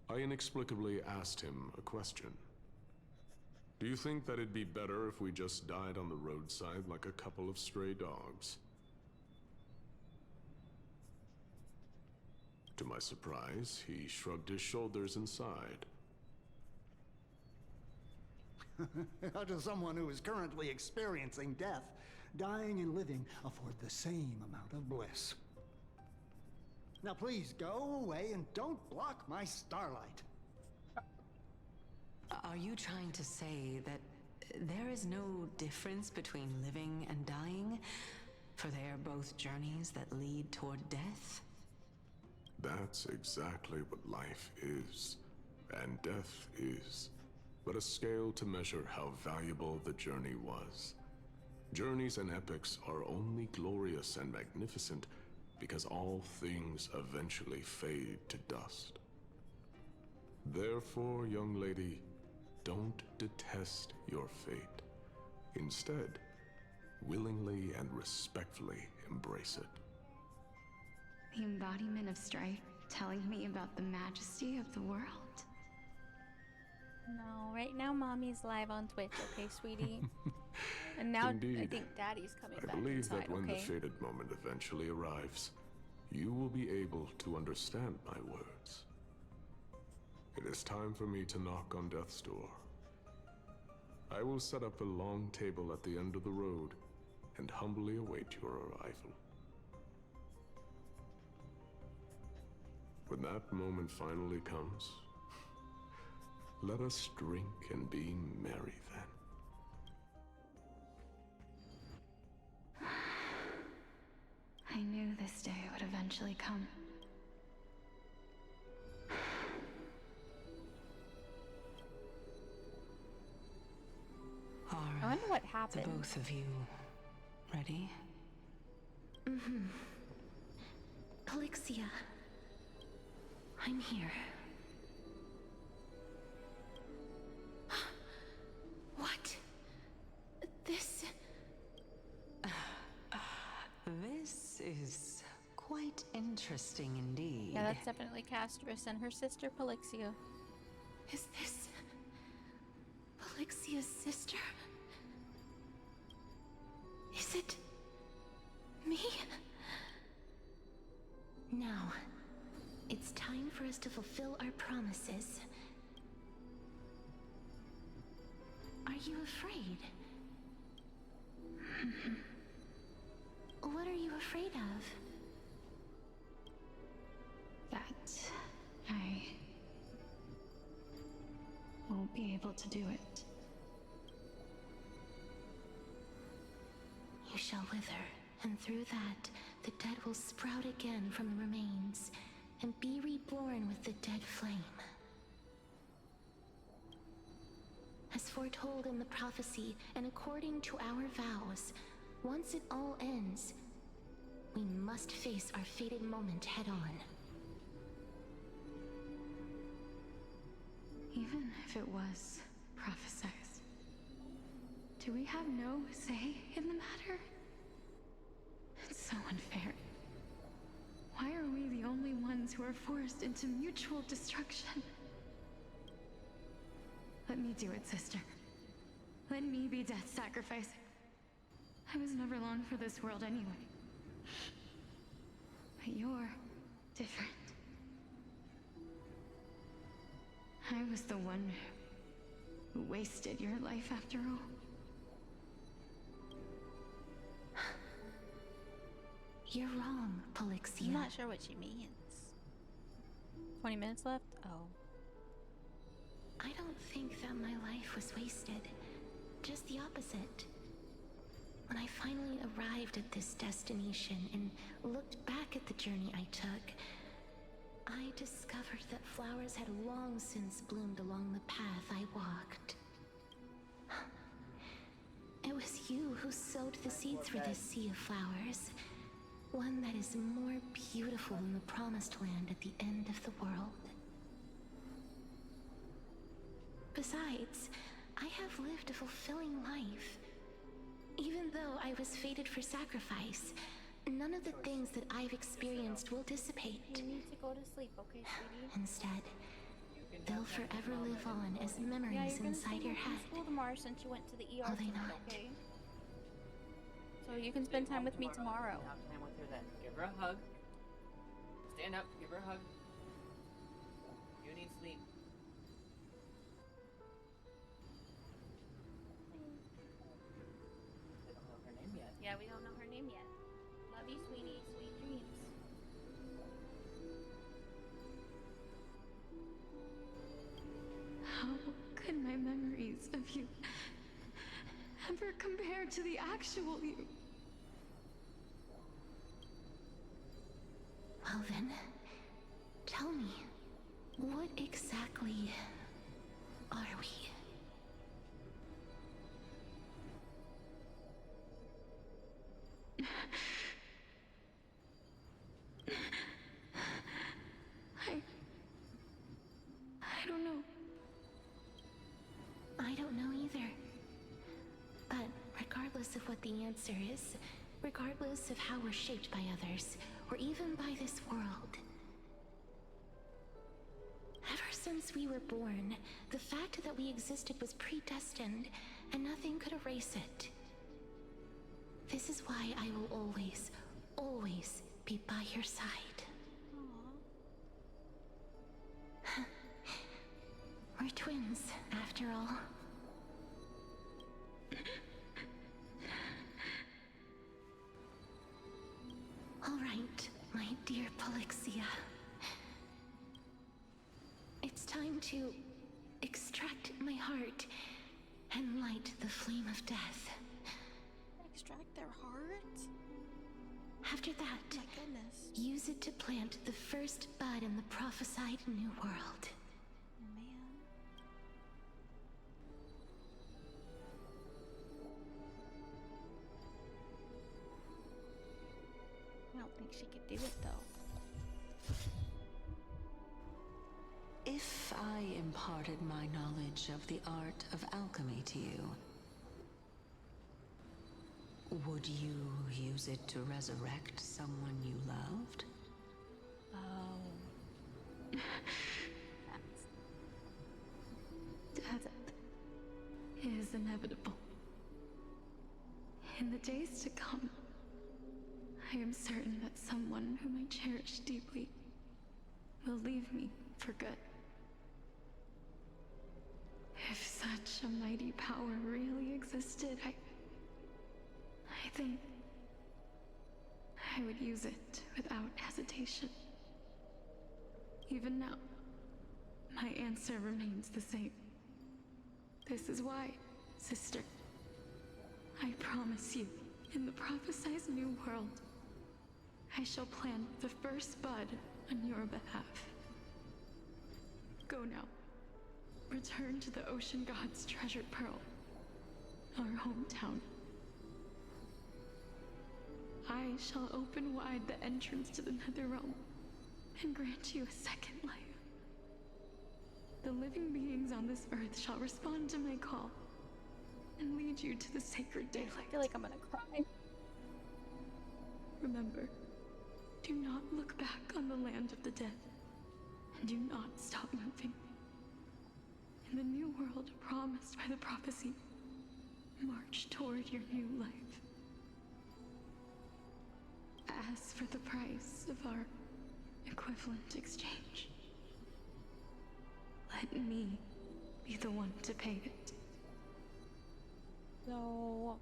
I inexplicably asked him a question. Do you think that it'd be better if we just died on the roadside like a couple of stray dogs? To my surprise, he shrugged his shoulders and sighed. How does someone who is currently experiencing death, dying and living, afford the same amount of bliss? Now please go away and don't block my starlight. Are you trying to say that there is no difference between living and dying? For they are both journeys that lead toward death? That's exactly what life is, and death is, but a scale to measure how valuable the journey was. Journeys and epics are only glorious and magnificent because all things eventually fade to dust. Therefore, young lady, don't detest your fate. Instead, willingly and respectfully embrace it. The embodiment of strife telling me about the majesty of the world. No, right now Mommy's live on Twitch, okay, sweetie? And now Indeed. I think Daddy's coming back I believe inside, that when okay? the fated moment eventually arrives, you will be able to understand my words. It is time for me to knock on death's door. I will set up a long table at the end of the road and humbly await your arrival. When that moment finally comes, let us drink and be merry then. I knew this day would eventually come. I wonder what happened. The both of you ready? Mm-hmm. Polixia. I'm here. What? This... This is quite interesting indeed. Yeah, that's definitely Castris and her sister Polixia. Is this... Polixia's sister? Is it... me? Now, it's time for us to fulfill our promises. Are you afraid? What are you afraid of? That I won't be able to do it. You shall wither, and through that, the dead will sprout again from the remains, and be reborn with the dead flame. As foretold in the prophecy, and according to our vows, once it all ends, we must face our fated moment head-on. Even if it was prophesized, do we have no say in the matter? It's so unfair. Why are we the only ones who are forced into mutual destruction? Let me do it, sister. Let me be death's sacrifice. I was never long for this world anyway. But you're different. I was the one who wasted your life after all. You're wrong, Polixia. I'm not sure what she means. 20 minutes left? Oh. I don't think that my life was wasted. Just the opposite. When I finally arrived at this destination and looked back at the journey I took, I discovered that flowers had long since bloomed along the path I walked. It was you who sowed the seeds for this sea of flowers. One that is more beautiful than the promised land at the end of the world. Besides, I have lived a fulfilling life. Even though I was fated for sacrifice, none of the things that I've experienced will dissipate. You need to go to sleep, okay, sweetie? Instead, they'll forever live on as memories inside your head. School tomorrow since you went to the ER Will they tonight, not? okay? So you can spend time with me tomorrow. Have time with her then. Give her a hug. Stand up. Give her a hug. You need sleep. I don't know her name yet. Yeah, we don't know her name yet. Love you, sweetie. Sweet dreams. How could my memories of you ever compare to the actual you? Well then, tell me, what exactly are we? I don't know. I don't know either. But regardless of what the answer is, regardless of how we're shaped by others, or even by this world, ever since we were born, the fact that we existed was predestined, and nothing could erase it. This is why I will always, always be by your side. We're twins, after all. All right, my dear Polixia. It's time to extract my heart and light the flame of death. Extract their heart? After that, use it to plant the first bud in the prophesied new world. I don't think she could do it though. If I imparted my knowledge of the art of alchemy to you, would you use it to resurrect someone you loved? Oh. Death is inevitable. In the days to come, I am certain that someone whom I cherish deeply will leave me for good. If such a mighty power really existed, I think I would use it without hesitation. Even now, my answer remains the same. This is why, sister, I promise you, in the prophesied new world, I shall plant the first bud on your behalf. Go now. Return to the Ocean God's treasured pearl, our hometown. I shall open wide the entrance to the Netherrealm and grant you a second life. The living beings on this earth shall respond to my call and lead you to the sacred daylight. I feel like I'm gonna cry. Remember, do not look back on the land of the dead, and do not stop moving. In the new world promised by the prophecy, march toward your new life. As for the price of our equivalent exchange, let me be the one to pay it. So,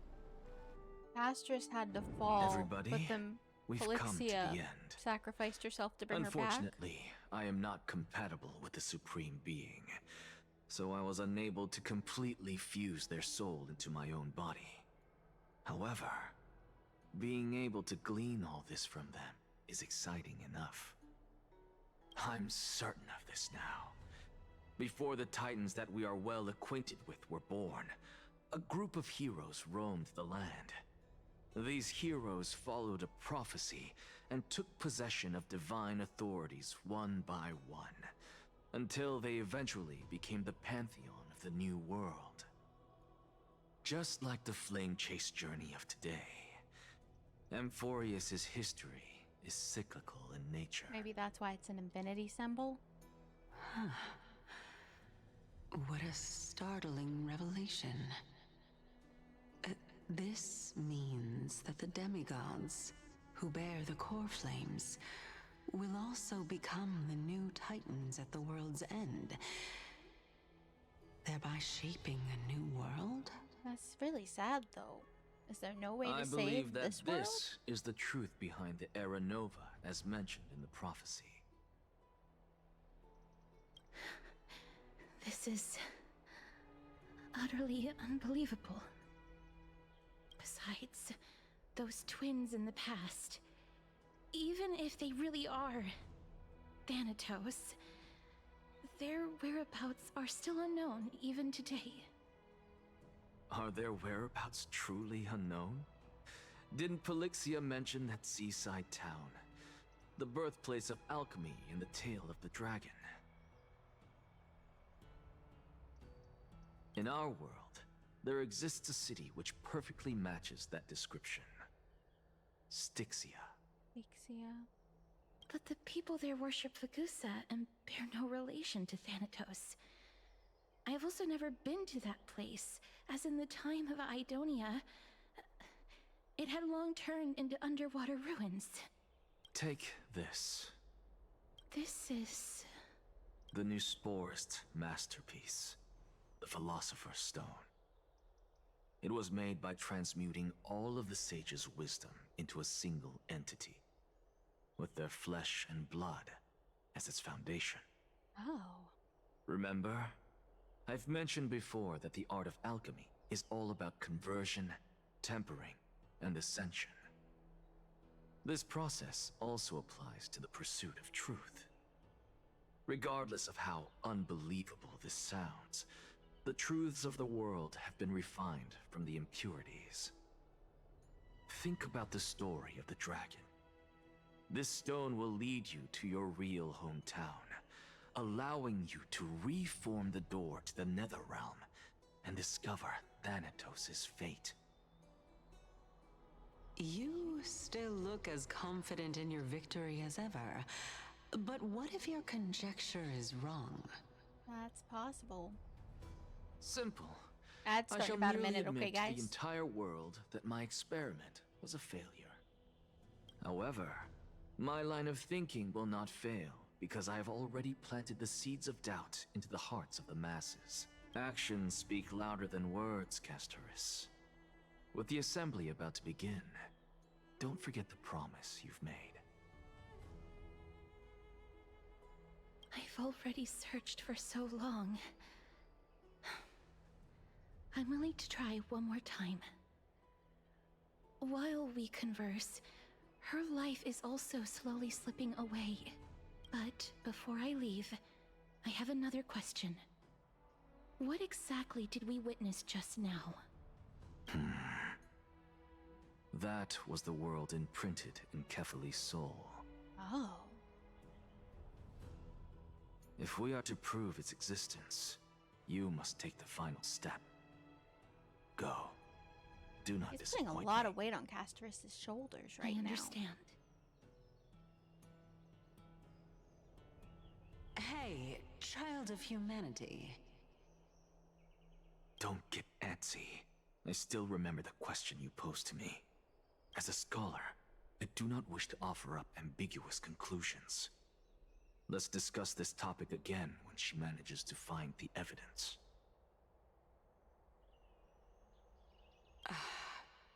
Astrus had to fall, Everybody, but then we've come to the Polixia end. sacrificed herself to bring her back. Unfortunately, I am not compatible with the Supreme Being, so I was unable to completely fuse their soul into my own body. However, being able to glean all this from them is exciting enough. I'm certain of this now. Before the Titans that we are well acquainted with were born, a group of heroes roamed the land. These heroes followed a prophecy and took possession of divine authorities one by one, until they eventually became the pantheon of the new world. Just like the flame chase journey of today, Amphoreus' history is cyclical in nature. Maybe that's why it's an infinity symbol. What a startling revelation. This means that the demigods, who bear the core flames, will also become the new Titans at the world's end, thereby shaping a new world? That's really sad, though. Is there no way to I save believe that this world? this is the truth behind the Era Nova, as mentioned in the prophecy. This is utterly unbelievable. Besides, those twins in the past, even if they really are Thanatos, their whereabouts are still unknown even today. Are their whereabouts truly unknown? Didn't Polixia mention that seaside town, the birthplace of alchemy in the tale of the dragon? In our world, there exists a city which perfectly matches that description. Styxia. Styxia. But the people there worship Vagusa and bear no relation to Thanatos. I have also never been to that place, as in the time of Idonia, it had long turned into underwater ruins. Take this. This is... the new Sporist masterpiece, the Philosopher's Stone. It was made by transmuting all of the sages' wisdom into a single entity, with their flesh and blood as its foundation. Oh. Remember? I've mentioned before that the art of alchemy is all about conversion, tempering, and ascension. This process also applies to the pursuit of truth. Regardless of how unbelievable this sounds, the truths of the world have been refined from the impurities. Think about the story of the dragon. This stone will lead you to your real hometown, allowing you to reform the door to the Netherrealm and discover Thanatos' fate. You still look as confident in your victory as ever. But what if your conjecture is wrong? That's possible. Simple. Ad's I starting shall in about a merely minute, admit okay, to guys? the entire world that my experiment was a failure. However, my line of thinking will not fail because I have already planted the seeds of doubt into the hearts of the masses. Actions speak louder than words, Amphoreus. With the assembly about to begin, don't forget the promise you've made. I've already searched for so long. I'm willing to try one more time. While we converse, her life is also slowly slipping away. But before I leave, I have another question. What exactly did we witness just now? That was the world imprinted in Kefali's soul. Oh. If we are to prove its existence, you must take the final step. Go. Do not He's putting disappoint a lot me. of weight on Amphoreus' shoulders right now. I understand. Hey, child of humanity. Don't get antsy. I still remember the question you posed to me. As a scholar, I do not wish to offer up ambiguous conclusions. Let's discuss this topic again when she manages to find the evidence.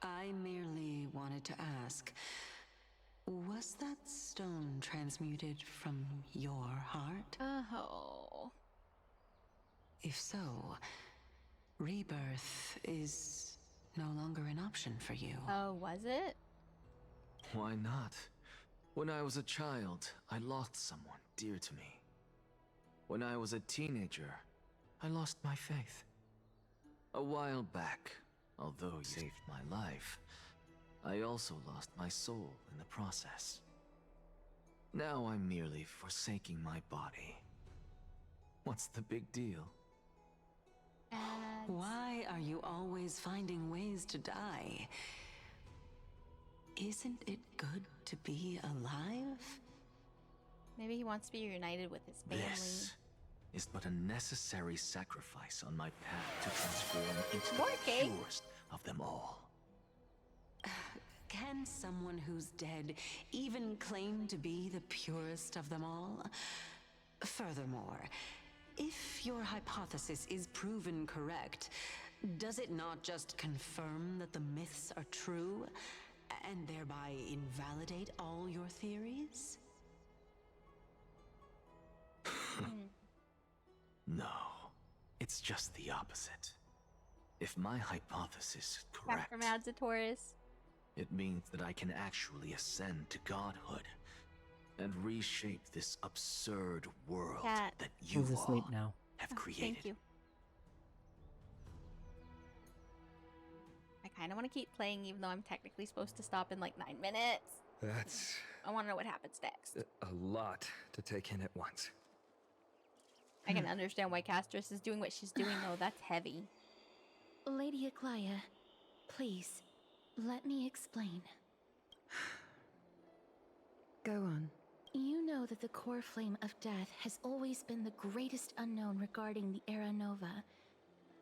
I merely wanted to ask, was that stone transmuted from your heart? Oh. If so, rebirth is no longer an option for you. Oh, was it? Why not? When I was a child, I lost someone dear to me. When I was a teenager, I lost my faith. A while back, although you saved my life, I also lost my soul in the process. Now I'm merely forsaking my body. What's the big deal? Why are you always finding ways to die? Isn't it good to be alive? Maybe he wants to be reunited with his family. This is but a necessary sacrifice on my path to transform into More the cake. purest of them all. Can someone who's dead even claim to be the purest of them all? Furthermore, if your hypothesis is proven correct, does it not just confirm that the myths are true, and thereby invalidate all your theories? No, it's just the opposite. If my hypothesis is correct, Back from Amphoreus. it means that I can actually ascend to godhood and reshape this absurd world Cat. that you Who's asleep all now? have Oh, created. thank you. I kind of want to keep playing even though I'm technically supposed to stop in like 9 minutes. That's I want to know what happens next. a lot to take in at once. I can understand why Amphoreus is doing what she's doing though. That's heavy. Lady Aglaya, please, let me explain. Go on. You know that the core flame of death has always been the greatest unknown regarding the Era Nova,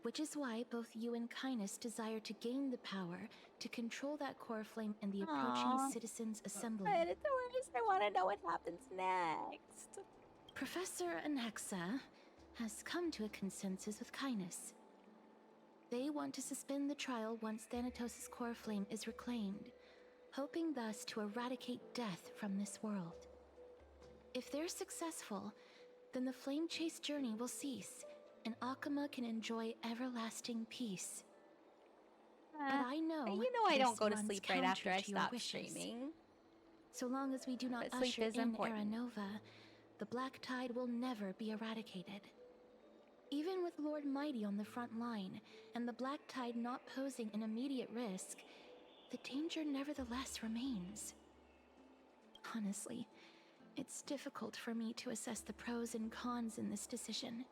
which is why both you and Kindness desire to gain the power to control that core flame in the approaching Aw. Citizens' Assembly. Amphoreus, I want to know what happens next. Professor Anaxa has come to a consensus with Kindness. They want to suspend the trial once Thanatos' core flame is reclaimed, hoping thus to eradicate death from this world. If they're successful, then the flame chase journey will cease, and Akama can enjoy everlasting peace. But I know You know I don't this go to runs sleep right after I counter to your stop wishes. streaming. So long as we do not But sleep usher is in important. Era Nova, the Black Tide will never be eradicated. Even with Lord Mighty on the front line, and the Black Tide not posing an immediate risk, the danger nevertheless remains. Honestly, it's difficult for me to assess the pros and cons in this decision.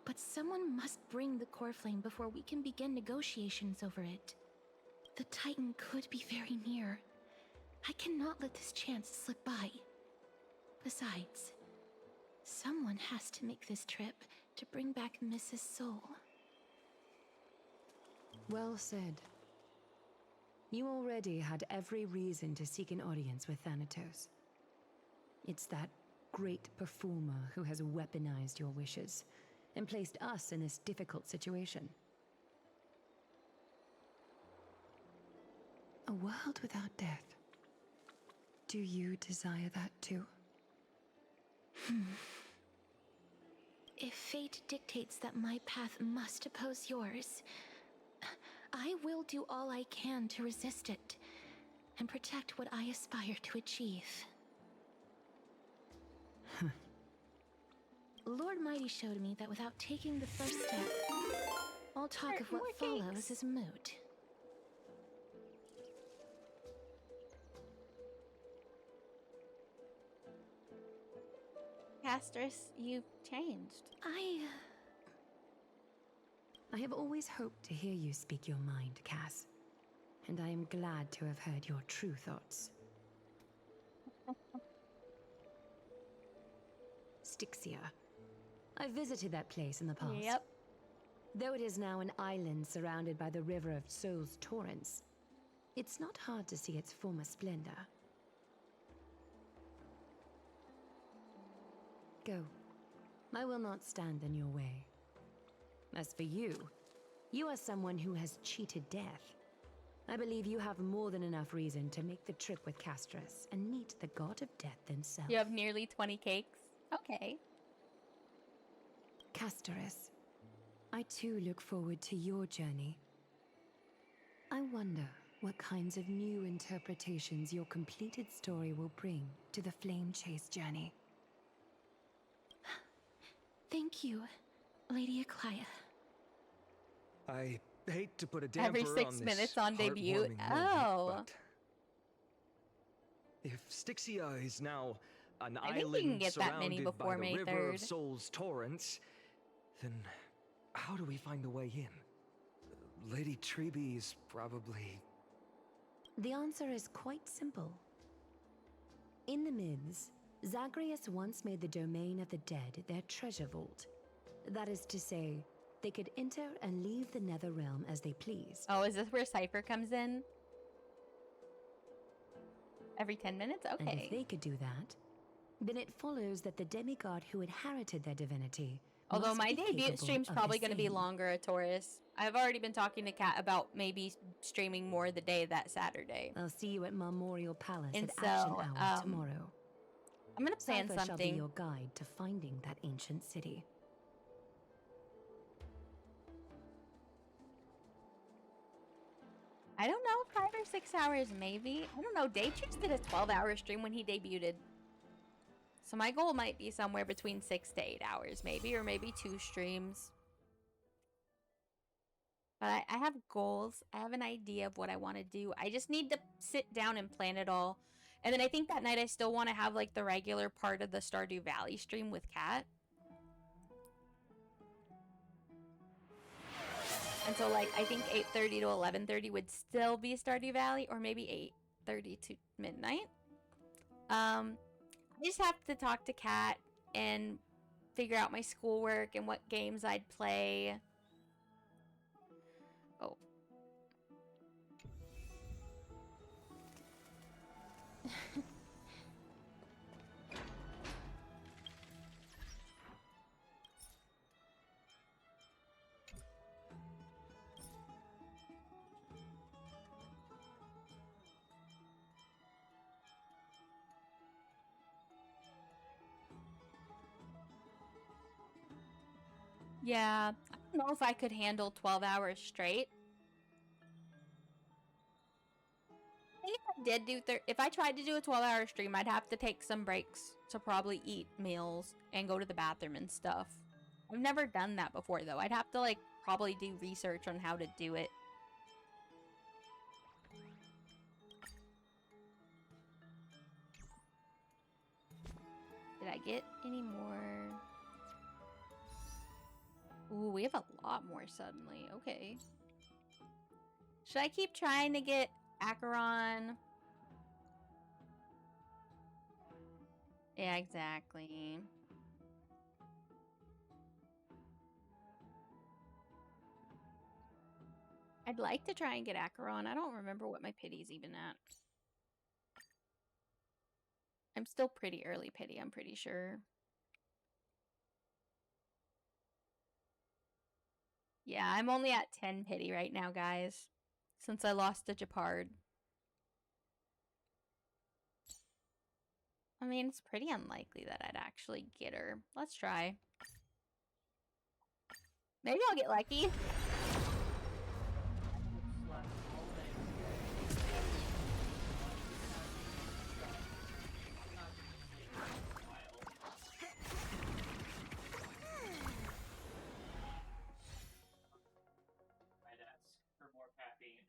But someone must bring the core flame before we can begin negotiations over it. The Titan could be very near. I cannot let this chance slip by. Besides, someone has to make this trip to bring back Mrs. Soul. Well said. You already had every reason to seek an audience with Thanatos. It's that great performer who has weaponized your wishes and placed us in this difficult situation. A world without death. Do you desire that too? If fate dictates that my path must oppose yours, I will do all I can to resist it and protect what I aspire to achieve. Lord Mighty showed me that without taking the first step, all talk of what follows is moot. Castris, you've changed. I have always hoped to hear you speak your mind, Cass. And I am glad to have heard your true thoughts. Styxia. I visited that place in the past. Yep. Though it is now an island surrounded by the river of Soul's torrents, it's not hard to see its former splendor. Go. I will not stand in your way. As for you, you are someone who has cheated death. I believe you have more than enough reason to make the trip with Castris and meet the god of death himself. You have nearly 20 cakes? Okay. Castris, I too look forward to your journey. I wonder what kinds of new interpretations your completed story will bring to the Flame Chase journey. Thank you, Lady Aklaya. I hate to put a damper Every on 6 this minutes on debut. heartwarming moment, Oh. but if Styxia is now an I think island we can get that many surrounded before by the May river 3rd. of Soul's torrents, then how do we find a way in? Lady Treby is probably... The answer is quite simple. In the myths, Zagreus once made the domain of the dead their treasure vault. That is to say, they could enter and leave the nether realm as they pleased. Oh, is this where Cypher comes in? Every 10 minutes? And Okay. if they could do that, then it follows that the demigod who inherited their divinity Although must my be debut capable stream's of probably the going to be same. longer at Taurus. I've already been talking to Kat about maybe streaming more the day that Saturday. I'll see you at Memorial Palace And at Action so, Hour tomorrow. I'm going to plan Cypher shall be something. your guide to finding that ancient city. I don't know, 5 or 6 hours maybe. I don't know. Daytrees did a 12-hour stream when he debuted. So my goal might be somewhere between 6 to 8 hours maybe, or maybe 2 streams. But I have goals. I have an idea of what I want to do. I just need to sit down and plan it all. And then I think that night I still want to have like the regular part of the Stardew Valley stream with Kat. And so like I think 8:30 to 11:30 would still be Stardew Valley, or maybe 8:30 to midnight. I just have to talk to Kat and figure out my schoolwork and what games I'd play. Oh. Yeah, I don't know if I could handle 12 hours straight. think if I did do if I tried to do a 12-hour stream, I'd have to take some breaks to probably eat meals and go to the bathroom and stuff. I've never done that before though. I'd have to like probably do research on how to do it. Did I get any more? Ooh, we have a lot more suddenly. Okay. Should I keep trying to get Acheron? Yeah, exactly. I'd like to try and get Acheron. I don't remember what my pity's even at. I'm still pretty early pity, I'm pretty sure. Yeah, I'm only at 10 pity right now, guys. Since I lost to Japard. I mean, it's pretty unlikely that I'd actually get her. Let's try. Maybe I'll get lucky. For more caffeine.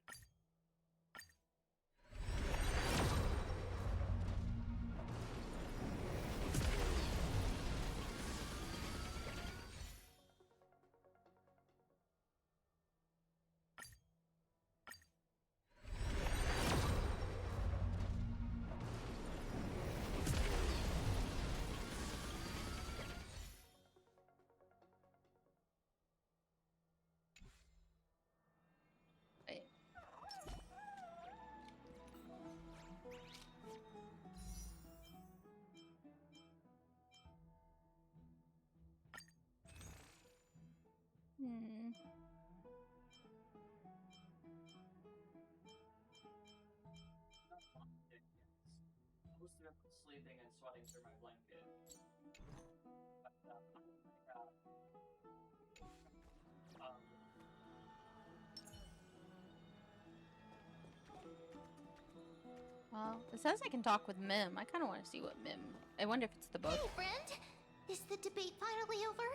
Most of it was sleeping and sweating through my blanket. Well, it says I can talk with Mim. I kind of want to see what Mim... I wonder if it's the book. Hey, friend! Is the debate finally over?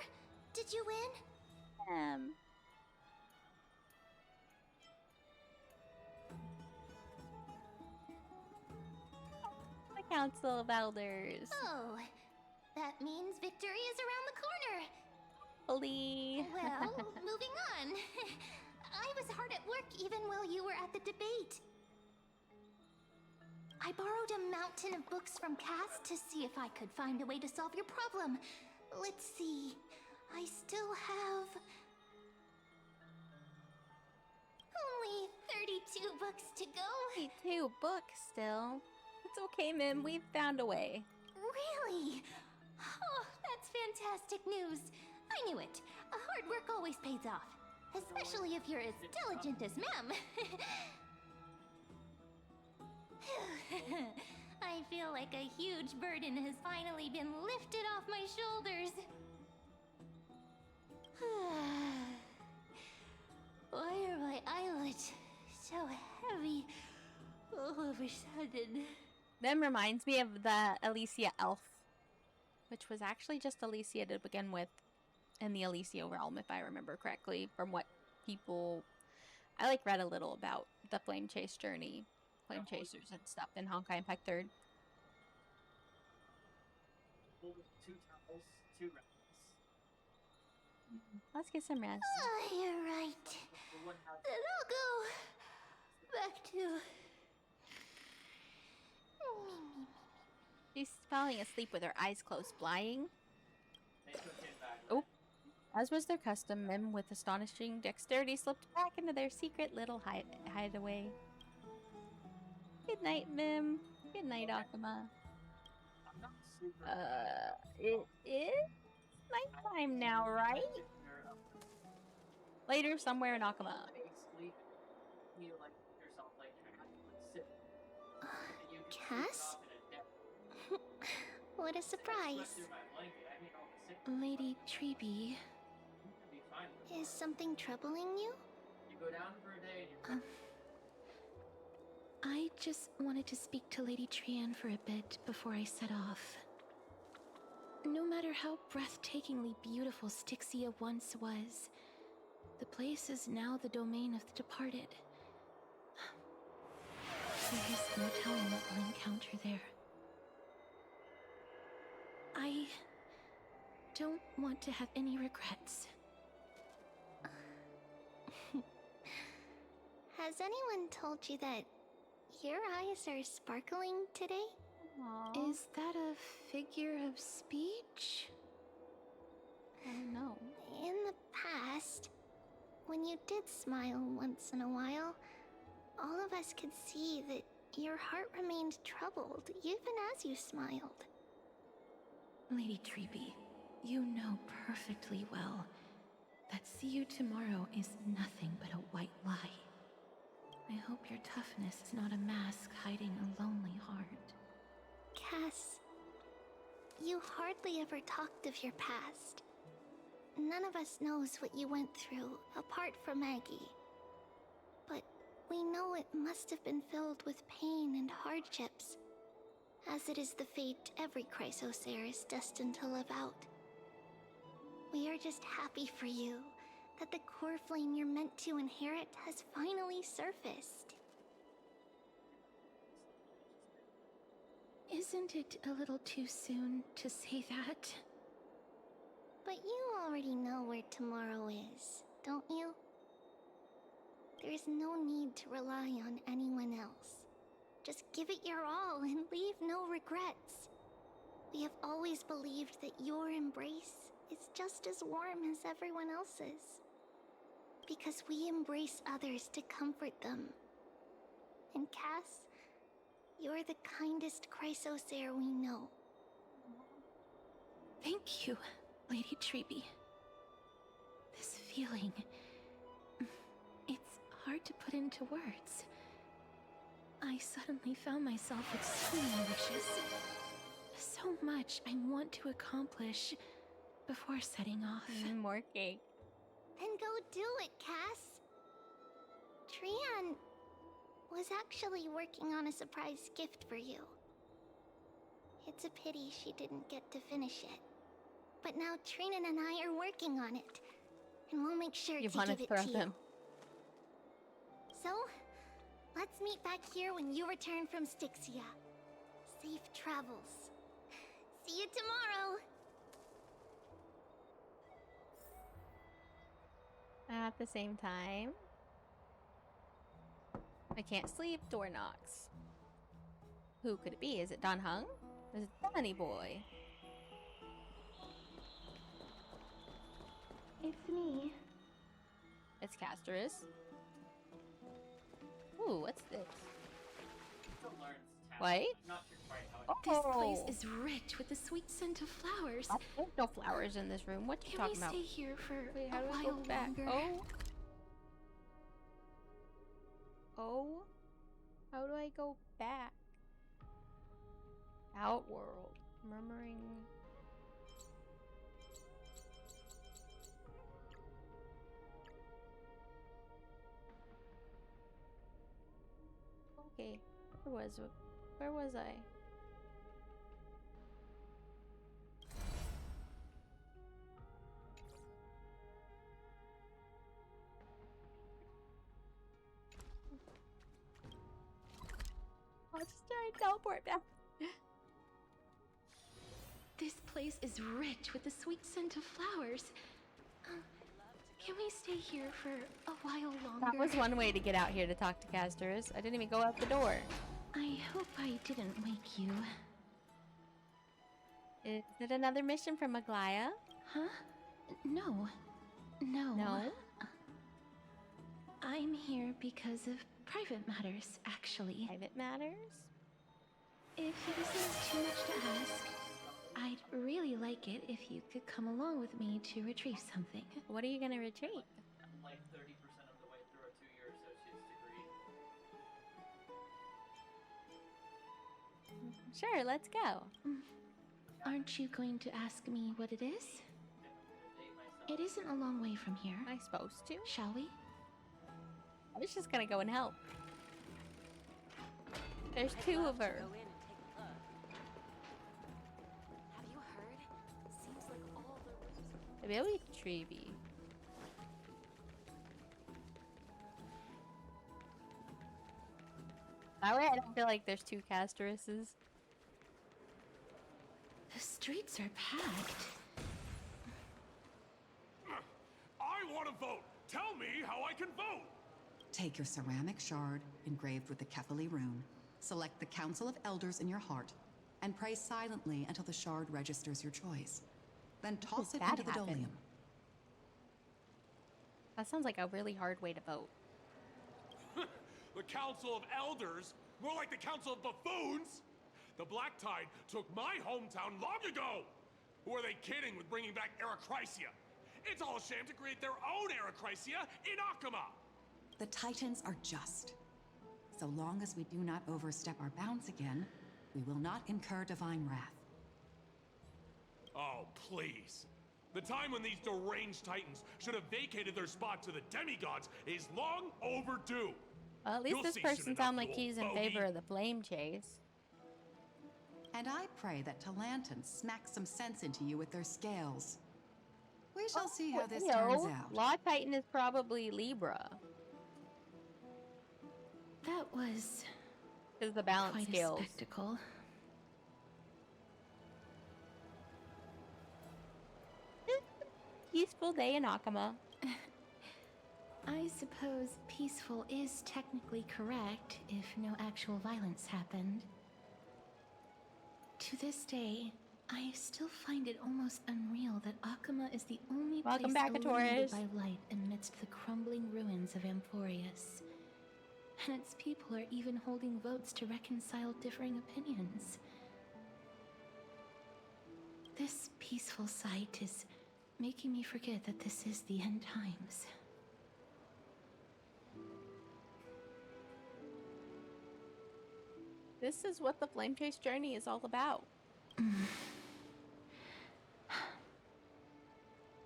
Did you win? The Council of Elders. Oh, that means victory is around the corner. Hopefully. Well, moving on. I was hard at work even while you were at the debate. I borrowed a mountain of books from Cass to see if I could find a way to solve your problem. Let's see. I still have... only 32 books to go. 32 books still. It's okay, Mim. We've found a way. Really? Oh, that's fantastic news. I knew it. Hard work always pays off. Especially if you're as diligent as Mem. I feel like a huge burden has finally been lifted off my shoulders. Why are my eyelids so heavy all of a sudden? Mim reminds me of the Alicia elf, which was actually just Alicia to begin with in the Alicia realm, if I remember correctly, from what people... I like read a little about the Flame Chase journey, Flame Chasers and stuff in Honkai Impact 3rd. Two towels, two wraps. Let's get some rest. Oh, you're right. Then I'll go back to... She's falling asleep with her eyes closed, flying. Oh, as was their custom, Mim with astonishing dexterity slipped back into their secret little hideaway. Good night, Mim. Good night, Akuma. It is nighttime now, right? Later, somewhere in Akuma. Cass? What a surprise. Lady Treeby. Is something troubling you? You go down for a day and I just wanted to speak to Lady Trian for a bit before I set off. No matter how breathtakingly beautiful Styxia once was, the place is now the domain of the departed. There is no telling what we'll encounter there. I don't want to have any regrets. Has anyone told you that your eyes are sparkling today? Aww. Is that a figure of speech? I don't know. In the past, when you did smile once in a while, all of us could see that your heart remained troubled even as you smiled. Lady Treeby, you know perfectly well that see you tomorrow is nothing but a white lie. I hope your toughness is not a mask hiding a lonely heart. Cass, you hardly ever talked of your past. None of us knows what you went through, apart from Maggie. But we know it must have been filled with pain and hardships, as it is the fate every Chrysosaur is destined to live out. We are just happy for you that the core flame you're meant to inherit has finally surfaced. Isn't it a little too soon to say that? But you already know where tomorrow is, don't you? There is no need to rely on anyone else. Just give it your all and leave no regrets. We have always believed that your embrace is just as warm as everyone else's. Because we embrace others to comfort them. And Cass, you're the kindest Chrysosaur we know. Thank you, Lady Treeby. This feeling... it's hard to put into words. I suddenly found myself with so many wishes. So much I want to accomplish before setting off. More cake. Then go do it, Cass. Trian was actually working on a surprise gift for you. It's a pity she didn't get to finish it. But now Trinan and I are working on it. And we'll make sure to give it to you. So, let's meet back here when you return from Styxia. Safe travels. See you tomorrow! At the same time, I can't sleep. Door knocks. Who could it be? Is it Don Hung? Is it Donny Boy? It's me. It's Casterus. Ooh, what's this? What? This place is rich with the sweet scent of flowers. There's no flowers in this room. What are you talking about? Can we stay here for how a do I while go back? longer? Oh. How do I go back? Outworld. Murmuring. Okay. Where was I? I'll just try and teleport back. This place is rich with the sweet scent of flowers. Can we stay here for a while longer? That was one way to get out here to talk to Casterus. I didn't even go out the door. I hope I didn't wake you. Is it another mission from Aglaya? Huh? No. No? I'm here because of private matters, actually. Private matters? If it isn't too much to ask, I'd really like it if you could come along with me to retrieve something. What are you gonna retrieve? I'm like 30% of the way through a 2-year associate's degree. Sure, let's go. Aren't you going to ask me what it is? It isn't a long way from here. Am I supposed to? Shall we? I was just gonna go and help. There's two of her. Have you heard? Seems like all the rooms. Really trippy. That way I don't feel like there's two Castoruses. The streets are packed. I want to vote! Tell me how I can vote! Take your ceramic shard engraved with the Kefali rune, select the Council of Elders in your heart, and pray silently until the shard registers your choice. Then toss it into the dolium. That sounds like a really hard way to vote. The Council of Elders? More like the Council of Buffoons? The Black Tide took my hometown long ago! Who are they kidding with bringing back Erechrysia? It's all a sham to create their own Erechrysia in Akama! The Titans are just. So long as we do not overstep our bounds again, we will not incur divine wrath. Oh, please. The time when these deranged Titans should have vacated their spot to the demigods is long overdue. Well, at least You'll this see person soon sounds enough, like you he's old in bogey. favor of the flame chase. And I pray that Talanton smacks some sense into you with their scales. We shall see how this turns out. Law Titan is probably Libra. That was Is the balance quite scales. a spectacle. Peaceful day in Akama. I suppose peaceful is technically correct if no actual violence happened. To this day, I still find it almost unreal that Akama is the only Welcome place back, illuminated Amphoreus. by light amidst the crumbling ruins of Amphoreus. And its people are even holding votes to reconcile differing opinions. This peaceful sight is making me forget that this is the end times. This is what the flame chase journey is all about.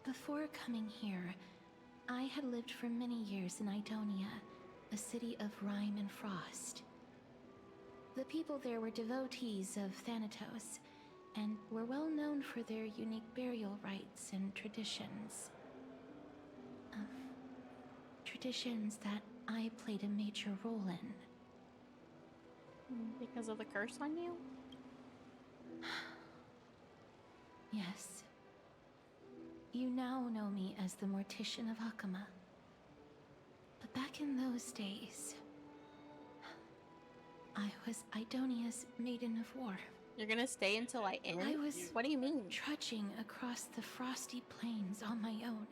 Before coming here, I had lived for many years in Idonia, a city of rime and frost. The people there were devotees of Thanatos, and were well known for their unique burial rites and traditions. Traditions that I played a major role in. Because of the curse on you? Yes. You now know me as the Mortician of Akama. But back in those days, I was Idonia's Maiden of War. You're gonna stay until I end? I was What do you mean? Trudging across the frosty plains on my own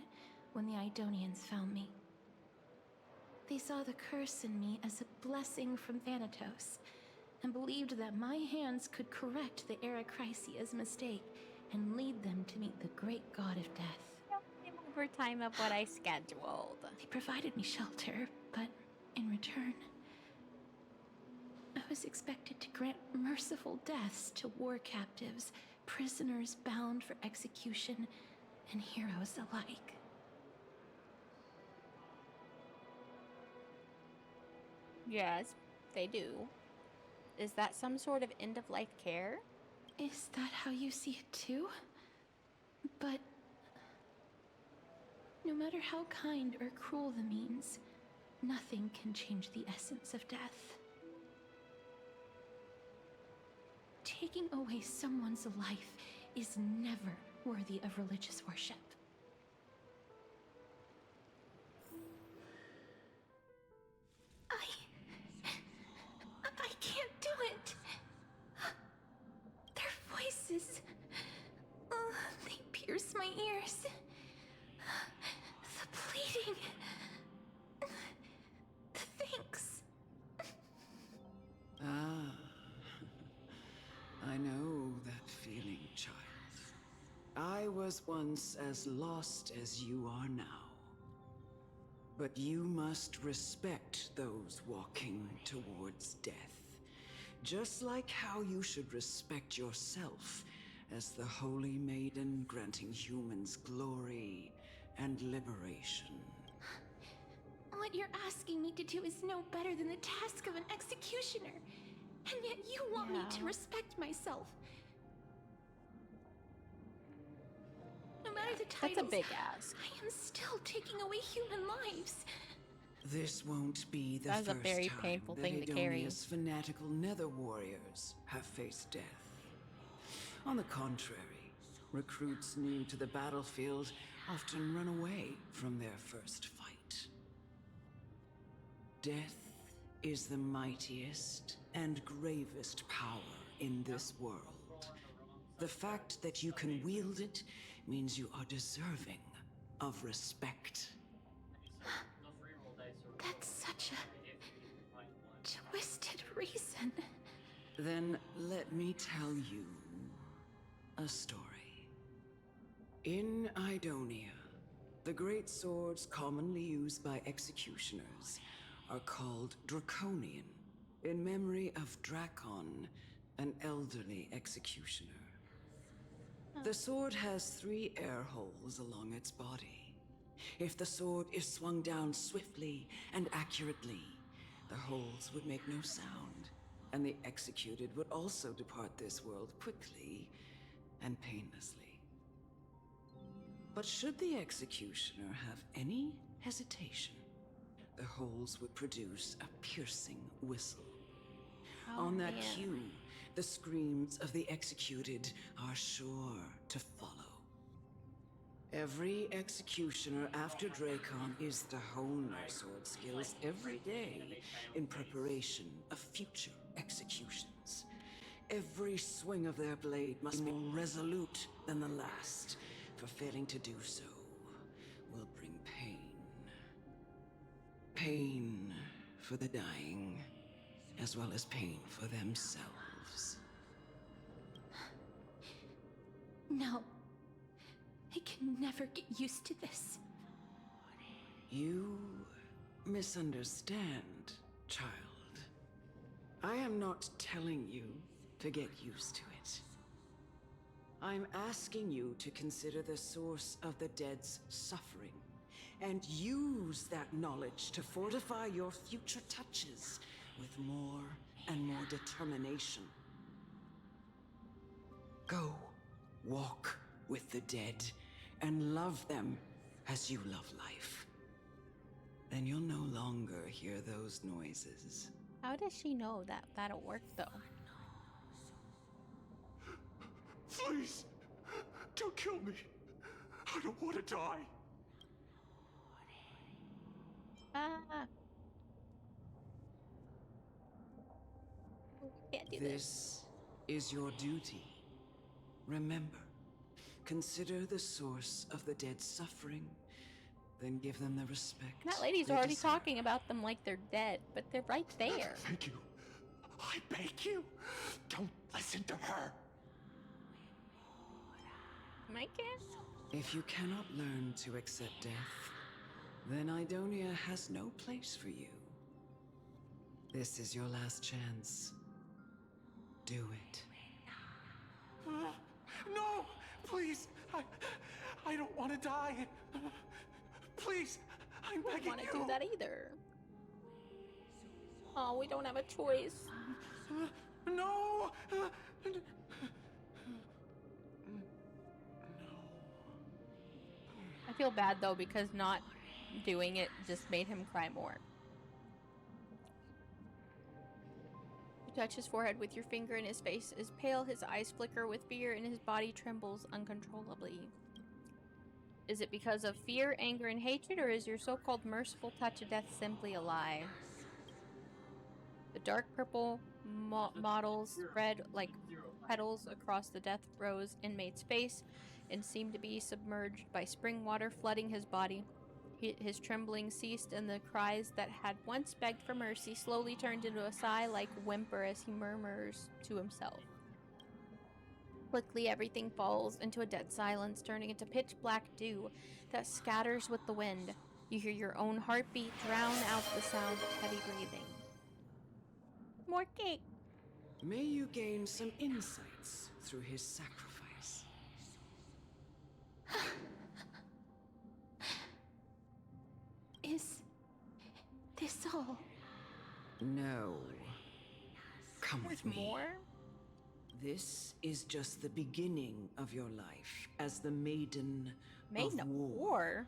when the Idonians found me. They saw the curse in me as a blessing from Thanatos, and believed that my hands could correct the Erechrysia's mistake and lead them to meet the great god of death. Overtime of what I scheduled. They provided me shelter, but in return, I was expected to grant merciful deaths to war captives, prisoners bound for execution, and heroes alike. Yes, they do. Is that some sort of end-of-life care? Is that how you see it too? But no matter how kind or cruel the means, nothing can change the essence of death. Taking away someone's life is never worthy of religious worship. I can't do it. Their voices, they pierce my ears. The pleading, the thanks. Ah, I know that feeling, child. I was once as lost as you are now. But you must respect those walking towards death. Just like how you should respect yourself as the Holy Maiden granting humans glory and liberation. What you're asking me to do is no better than the task of an executioner. And yet you want me to respect myself. No matter the titles, That's a big ask. I am still taking away human lives. This won't be the That's a first very time painful that thing to carry. Edonia's fanatical nether warriors have faced death. On the contrary, recruits new to the battlefield often run away from their first fight. Death is the mightiest and gravest power in this world. The fact that you can wield it means you are deserving of respect. That's such a twisted reason. Then let me tell you a story. In Idonia, the great swords commonly used by executioners are called Draconian, in memory of Drakon, an elderly executioner. The sword has 3 air holes along its body. If the sword is swung down swiftly and accurately, the holes would make no sound, and the executed would also depart this world quickly and painlessly. But should the executioner have any hesitation, the holes would produce a piercing whistle. On that cue, the screams of the executed are sure to follow. Every executioner after Drakon is to hone their sword skills every day in preparation of future executions. Every swing of their blade must be more resolute than the last, for failing to do so will bring pain. Pain for the dying, as well as pain for themselves. No. I can never get used to this. You misunderstand, child. I am not telling you to get used to it. I'm asking you to consider the source of the dead's suffering and use that knowledge to fortify your future touches with more and more determination. Go, walk with the dead and love them as you love life. Then you'll no longer hear those noises. How does she know that that'll work though? Please, don't kill me. I don't want to die. Can't do This is your duty. Remember, consider the source of the dead's suffering, then give them the respect. That lady's they already deserve. talking about them like they're dead, but they're right there. Thank you. I beg you, don't listen to her. My kid? If you cannot learn to accept death, then Idonia has no place for you. This is your last chance. Do it. No, please. I don't want to die. Please, I'm begging you. I don't want to do that either. Oh, we don't have a choice. No. I feel bad though because not doing it just made him cry more. You touch his forehead with your finger and his face is pale, his eyes flicker with fear, and his body trembles uncontrollably. Is it because of fear, anger, and hatred, or is your so-called merciful touch of death simply a lie? The dark purple models spread like petals across the death rose inmate's face and seemed to be submerged by spring water flooding his body. His trembling ceased, and the cries that had once begged for mercy slowly turned into a sigh-like whimper as he murmurs to himself. Quickly, everything falls into a dead silence, turning into pitch-black dew that scatters with the wind. You hear your own heartbeat drown out the sound of heavy breathing. More cake! May you gain some insights through his sacrifice. Is this all? No. Come with me. More? This is just the beginning of your life as the Maiden, Maiden of of War. War?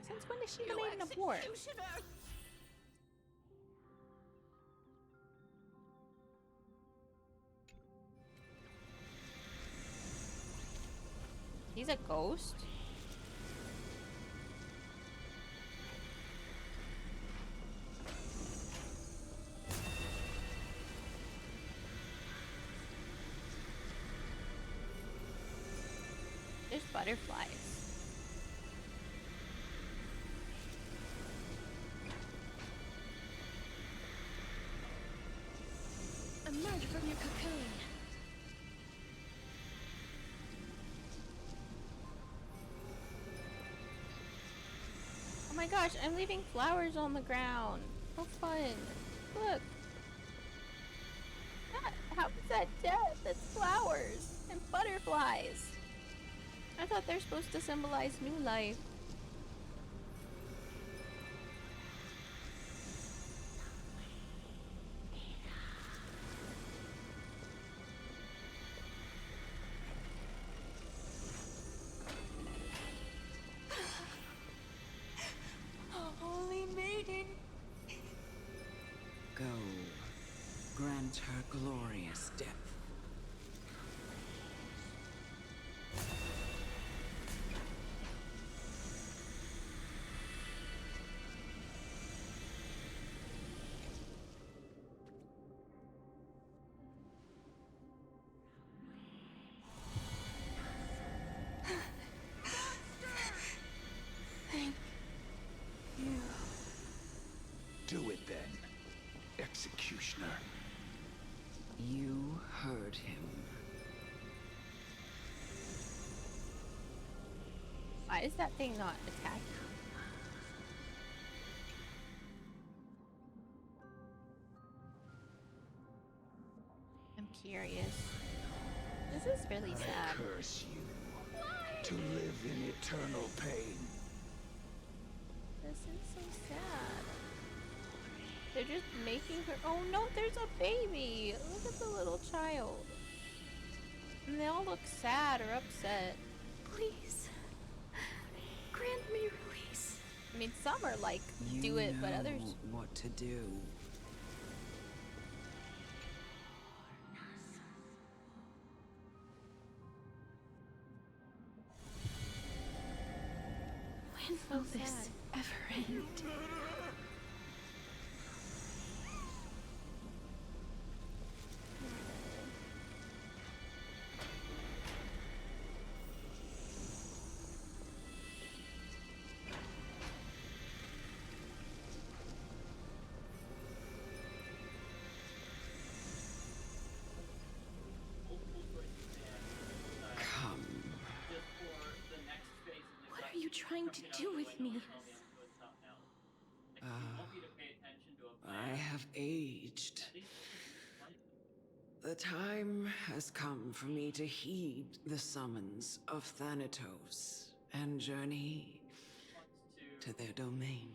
Since when is she the Maiden of War? He's a ghost? There's butterflies. Emerge from your cocoon. Oh my gosh, I'm leaving flowers on the ground. How fun. Look. How is that death? It's flowers and butterflies. I thought they're supposed to symbolize new life. Holy Maiden. Go. Grant her glorious death. Thank you. Do it then, Executioner. You heard him. Why is that thing not attacking? I'm curious. This is really sad. Curse you to live in eternal pain. This is so sad. They're just making her. Oh no, there's a baby! Look at the little child. And they all look sad or upset. Please. Grant me release. I mean, some are like, You do it, but know others. what to do. When will this ever end? Come. What are you trying to do with me? I have aged. The time has come for me to heed the summons of Thanatos and journey to their domain,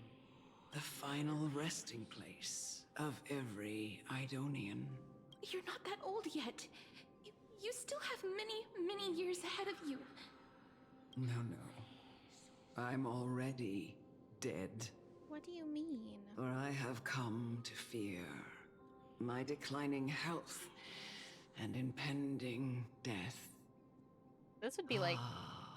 the final resting place of every Idonian. You're not that old yet. You still have many, many years ahead of you. No, no. I'm already dead. What do you mean? For I have come to fear my declining health and impending death. This would be like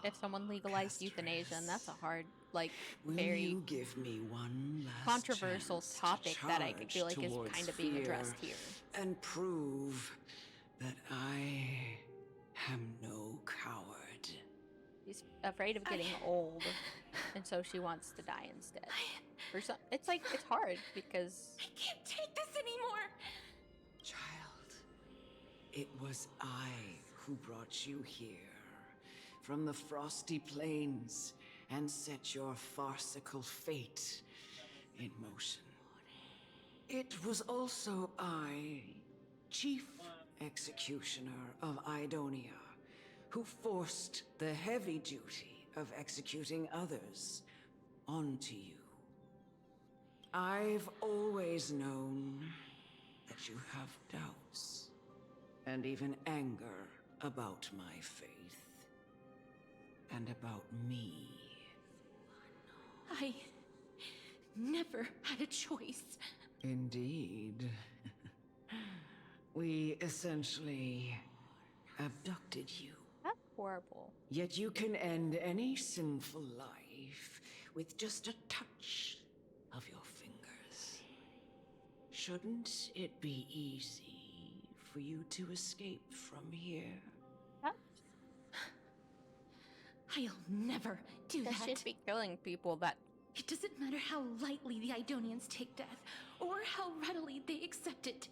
if someone legalized euthanasia, and that's a hard, like, very you give me one last controversial chance to topic that I charge feel like is towards kind of being fear addressed here. and prove that I am no coward. She's afraid of getting old, and so she wants to die instead. For some, it's like, it's hard because I can't take this anymore. Child, it was I who brought you here from the frosty plains and set your farcical fate in motion. It was also I, Chief Executioner of Idonia, who forced the heavy duty of executing others onto you. I've always known that that you have doubts, and even anger about my faith, and about me. I never had a choice. Indeed. We essentially abducted you. That's horrible. Yet you can end any sinful life with just a touch of your fingers. Shouldn't it be easy for you to escape from here? I'll never do that. They should be killing people that... It doesn't matter how lightly the Idonians take death, or how readily they accept it.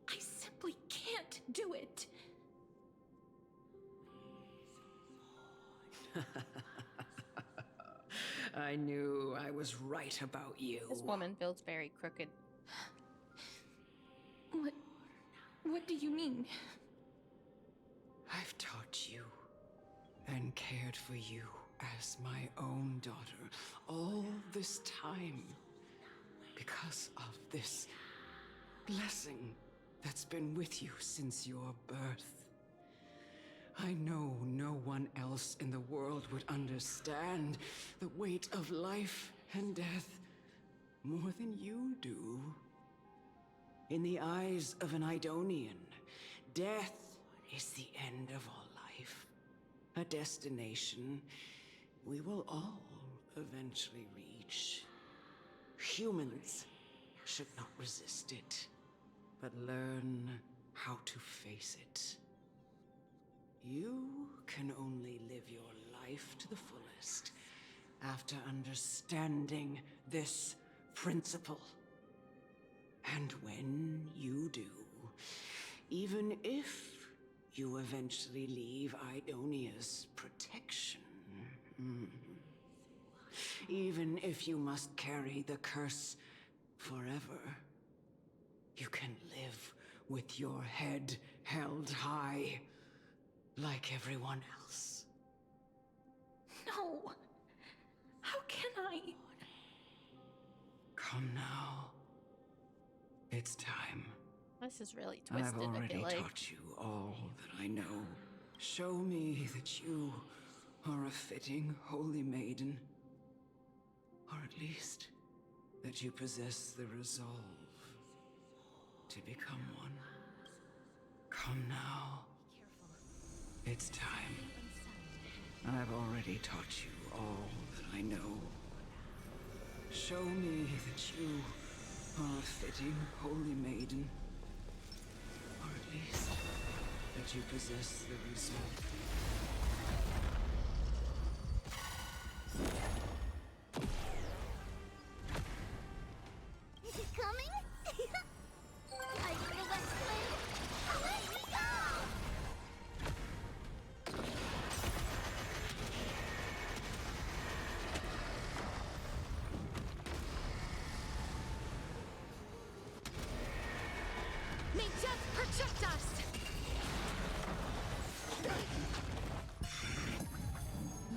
I simply can't do it. I knew I was right about you. This woman feels very crooked. What do you mean? I've taught you and cared for you as my own daughter all this time because of this blessing that's been with you since your birth. I know no one else in the world would understand the weight of life and death more than you do. In the eyes of an Idonian, death is the end of all life. A destination we will all eventually reach. Humans should not resist it, but learn how to face it. You can only live your life to the fullest after understanding this principle. And when you do, even if you eventually leave Idonia's protection, even if you must carry the curse forever, you can live with your head held high, like everyone else. No! How can I? Come now. It's time. This is really twisted, I've already I feel like. taught you all that I know. Show me that you are a fitting holy maiden. Or at least, that you possess the resolve to become one. Come now. It's time. I've already taught you all that I know. Show me that you are a fitting holy maiden. Or at least, that you possess the resolve. Is it coming? Are you the West Wind? Away we go! May death protect us!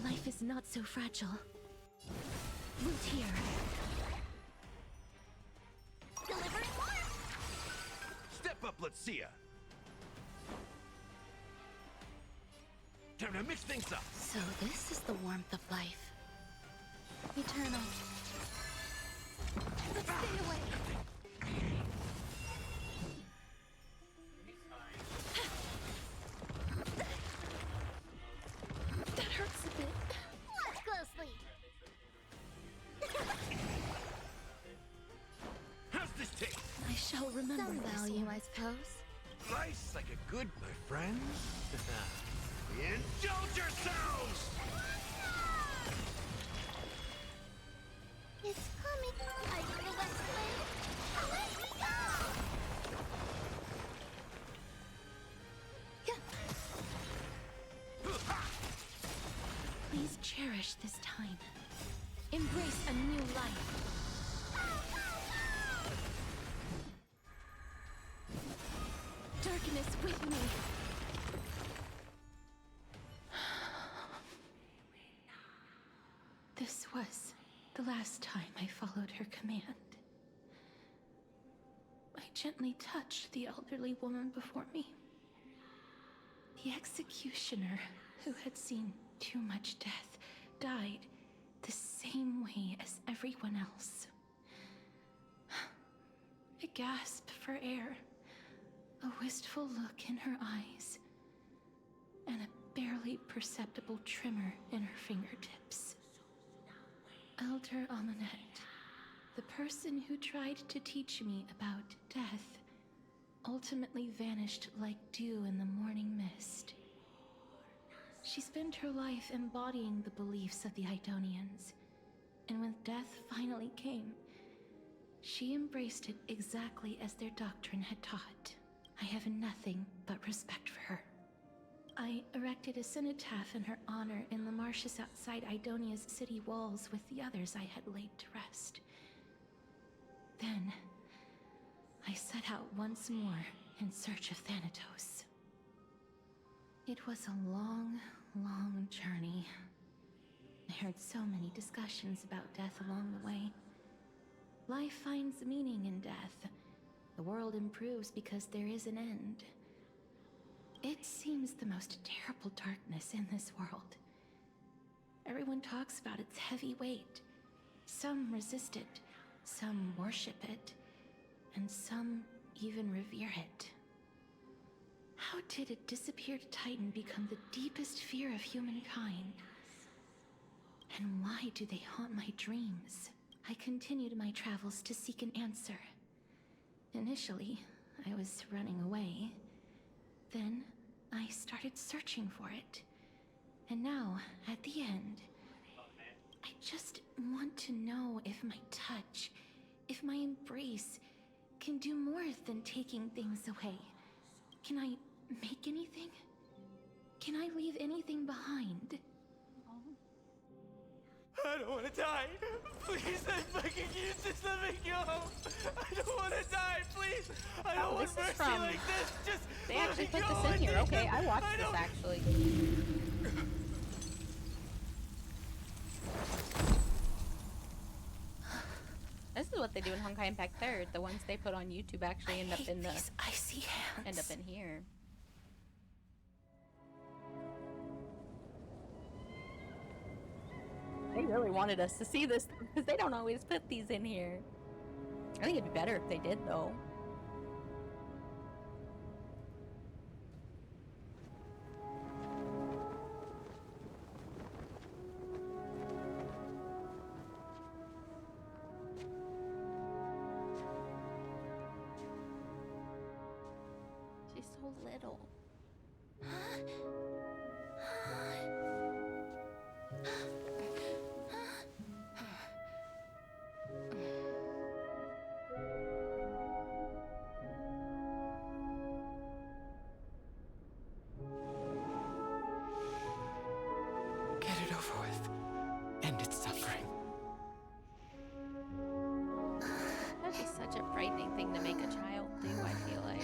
Life is not so fragile. Root here. Delivering warmth! Step up, let's see ya. Time to mix things up. So this is the warmth of life. Eternal. Let's stay away. That hurts a bit. Watch closely! How's this taste? I shall remember Some this value, one. I suppose. Nice like a good, my friends. Indulge yourselves! It's coming. Are you the West Wind? Away we go! Please cherish this time. Embrace a new life. Darkness with me. This was the last time I followed her command. I gently touched the elderly woman before me. The executioner, who had seen too much death, died the same way as everyone else. A gasp for air, a wistful look in her eyes, and a barely perceptible tremor in her fingertips. Elder Amonette, the person who tried to teach me about death, ultimately vanished like dew in the morning mist. She spent her life embodying the beliefs of the Idonians, and when death finally came, she embraced it exactly as their doctrine had taught. I have nothing but respect for her. I erected a cenotaph in her honor in the marshes outside Idonia's city walls with the others I had laid to rest. Then, I set out once more in search of Thanatos. It was a long, long journey. I heard so many discussions about death along the way. Life finds meaning in death. The world improves because there is an end. It seems the most terrible darkness in this world. Everyone talks about its heavy weight. Some resist it, some worship it, and some even revere it. How did a disappeared titan become the deepest fear of humankind? And why do they haunt my dreams? I continued my travels to seek an answer. Initially, I was running away. Then, I started searching for it. And now, at the end, I just want to know if my touch, if my embrace, can do more than taking things away. Can I make anything? Can I leave anything behind? I don't want to die. Please, I'm begging you, just let me go. I don't want to die, please. I don't want mercy like this. Just They let actually me put go. this in here. I Okay, need I watched don't- this actually. This is what they do in Honkai Impact 3rd. The ones they put on YouTube actually end up in the icy hands. End up in here. They really wanted us to see this because they don't always put these in here. I think it'd be better if they did, though. She's so little. Get it over with. End its suffering. That'd be such a frightening thing to make a child do, I feel like.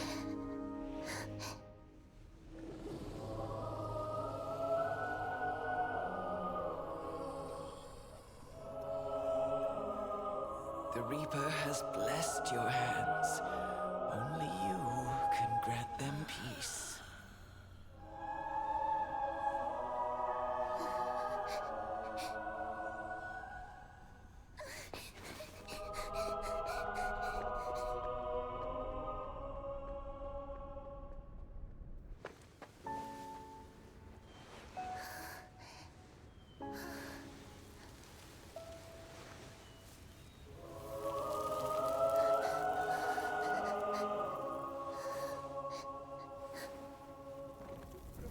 The Reaper has blessed your hands. Only you can grant them peace.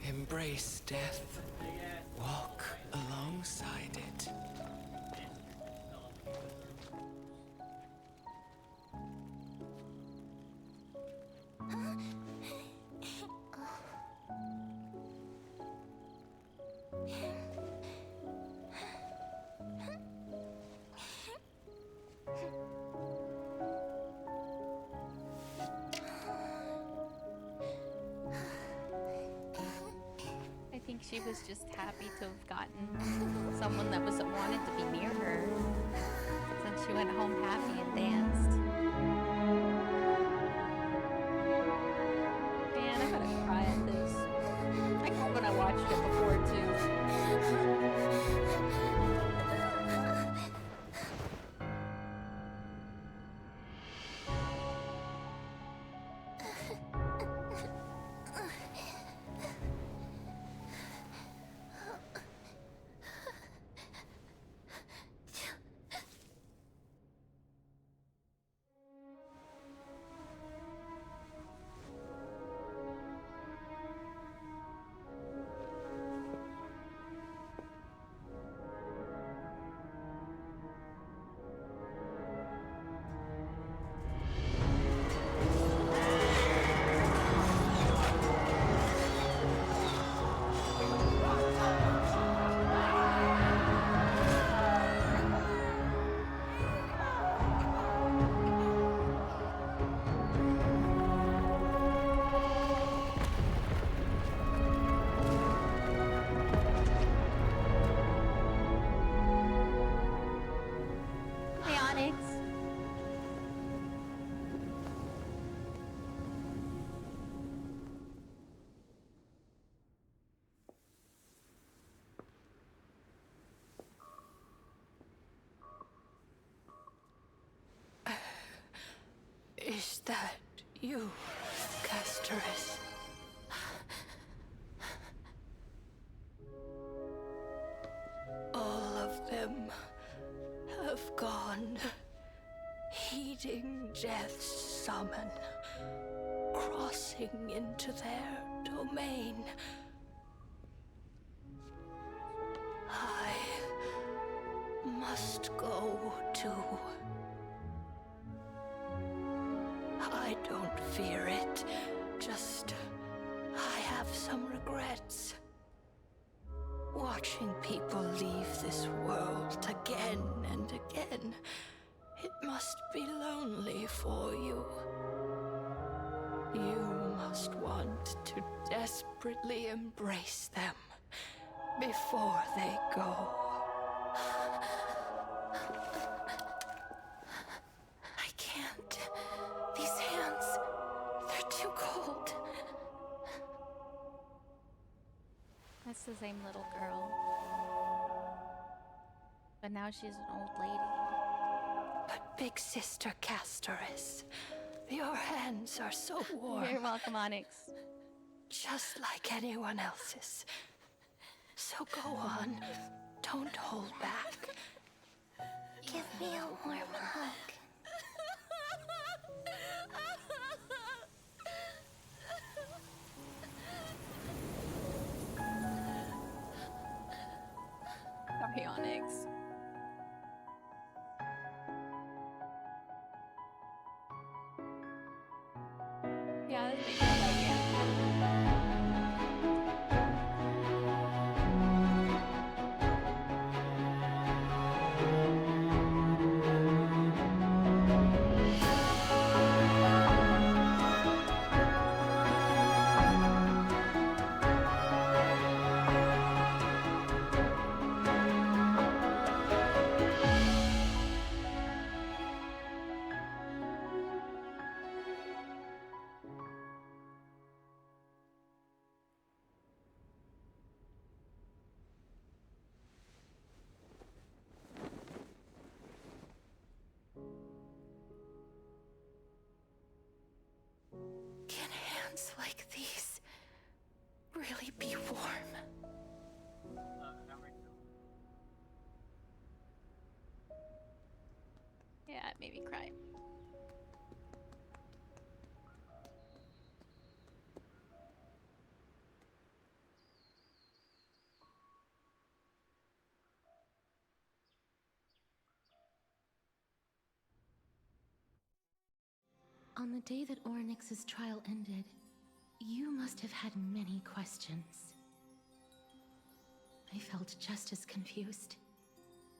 Embrace death. Walk alongside it. I think she was just happy to have gotten someone that was wanted to be near her. Since she went home happy and danced. Is that you, Casteress? All of them have gone, heeding death's summon, crossing into their domain. I must go too. I don't fear it, just I have some regrets. Watching people leave this world again and again, it must be lonely for you. You must want to desperately embrace them before they go. I can't. These hands, they're too cold. That's the same little girl. But now she's an old lady. But Big Sister Casteress, your hands are so warm. You're welcome, Onyx. Just like anyone else's. So go on. Don't hold back. Give me a warm hug. Sorry, Onyx. Yeah, that makes sense. Can hands like these really be warm? Yeah, it made me cry. On the day that Orynyx's trial ended, you must have had many questions. I felt just as confused.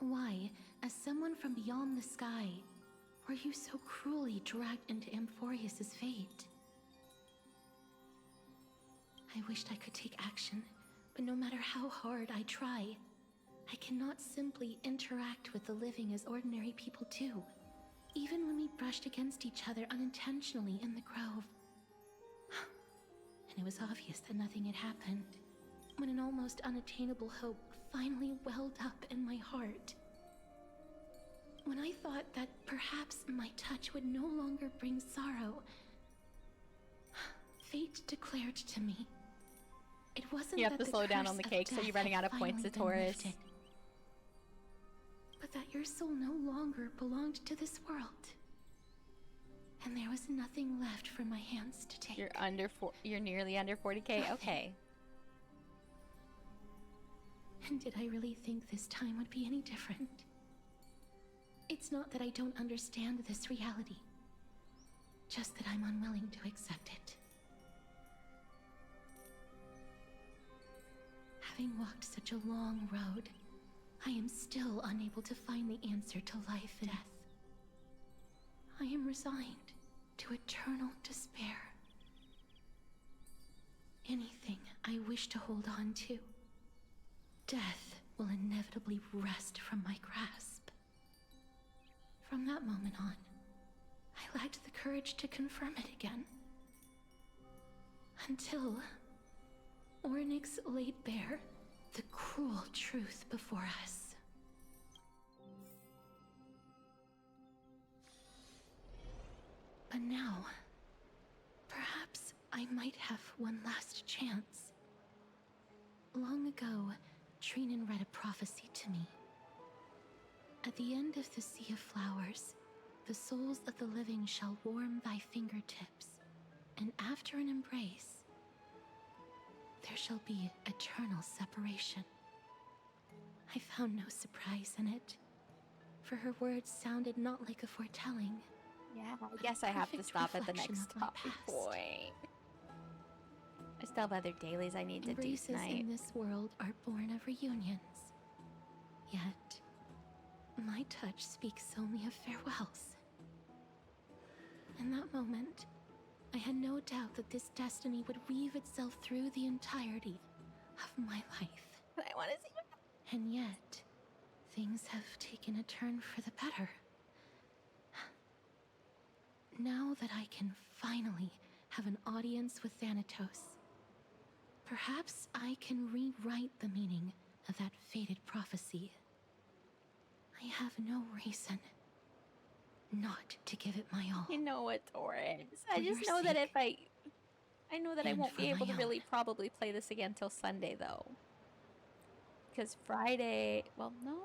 Why, as someone from beyond the sky, were you so cruelly dragged into Amphoreus' fate? I wished I could take action, but no matter how hard I try, I cannot simply interact with the living as ordinary people do. Even when we brushed against each other unintentionally in the grove. And it was obvious that nothing had happened, when an almost unattainable hope finally welled up in my heart. When I thought that perhaps my touch would no longer bring sorrow, fate declared to me, it wasn't You have that to slow down on the curse of cake, so death you're running had out of points to finally been Taurus. lifted, but that your soul no longer belonged to this world. And there was nothing left for my hands to take. You're nearly under 40k. Okay. And did I really think this time would be any different? It's not that I don't understand this reality, just that I'm unwilling to accept it. Having walked such a long road, I am still unable to find the answer to life and death. I am resigned to eternal despair. Anything I wish to hold on to, death will inevitably wrest from my grasp. From that moment on, I lacked the courage to confirm it again. Until Orynyx laid bare the cruel truth before us. But now, perhaps I might have one last chance. Long ago, Trinan read a prophecy to me. At the end of the Sea of Flowers, the souls of the living shall warm thy fingertips, and after an embrace, there shall be eternal separation. I found no surprise in it, for her words sounded not like a foretelling. Yeah, I guess I have to stop at the next stopping point. I still have other dailies I need to do Embraces tonight. in this world are born of reunions. Yet, my touch speaks only of farewells. In that moment, I had no doubt that this destiny would weave itself through the entirety of my life. I want to see it. And yet, things have taken a turn for the better. Now that I can finally have an audience with Thanatos, perhaps I can rewrite the meaning of that fated prophecy. I have no reason not to give it my all. You know what, Taurus? I For just your know that sake, if I know that I and won't for be able my to own. really probably play this again till Sunday, though. Because Friday, well, no,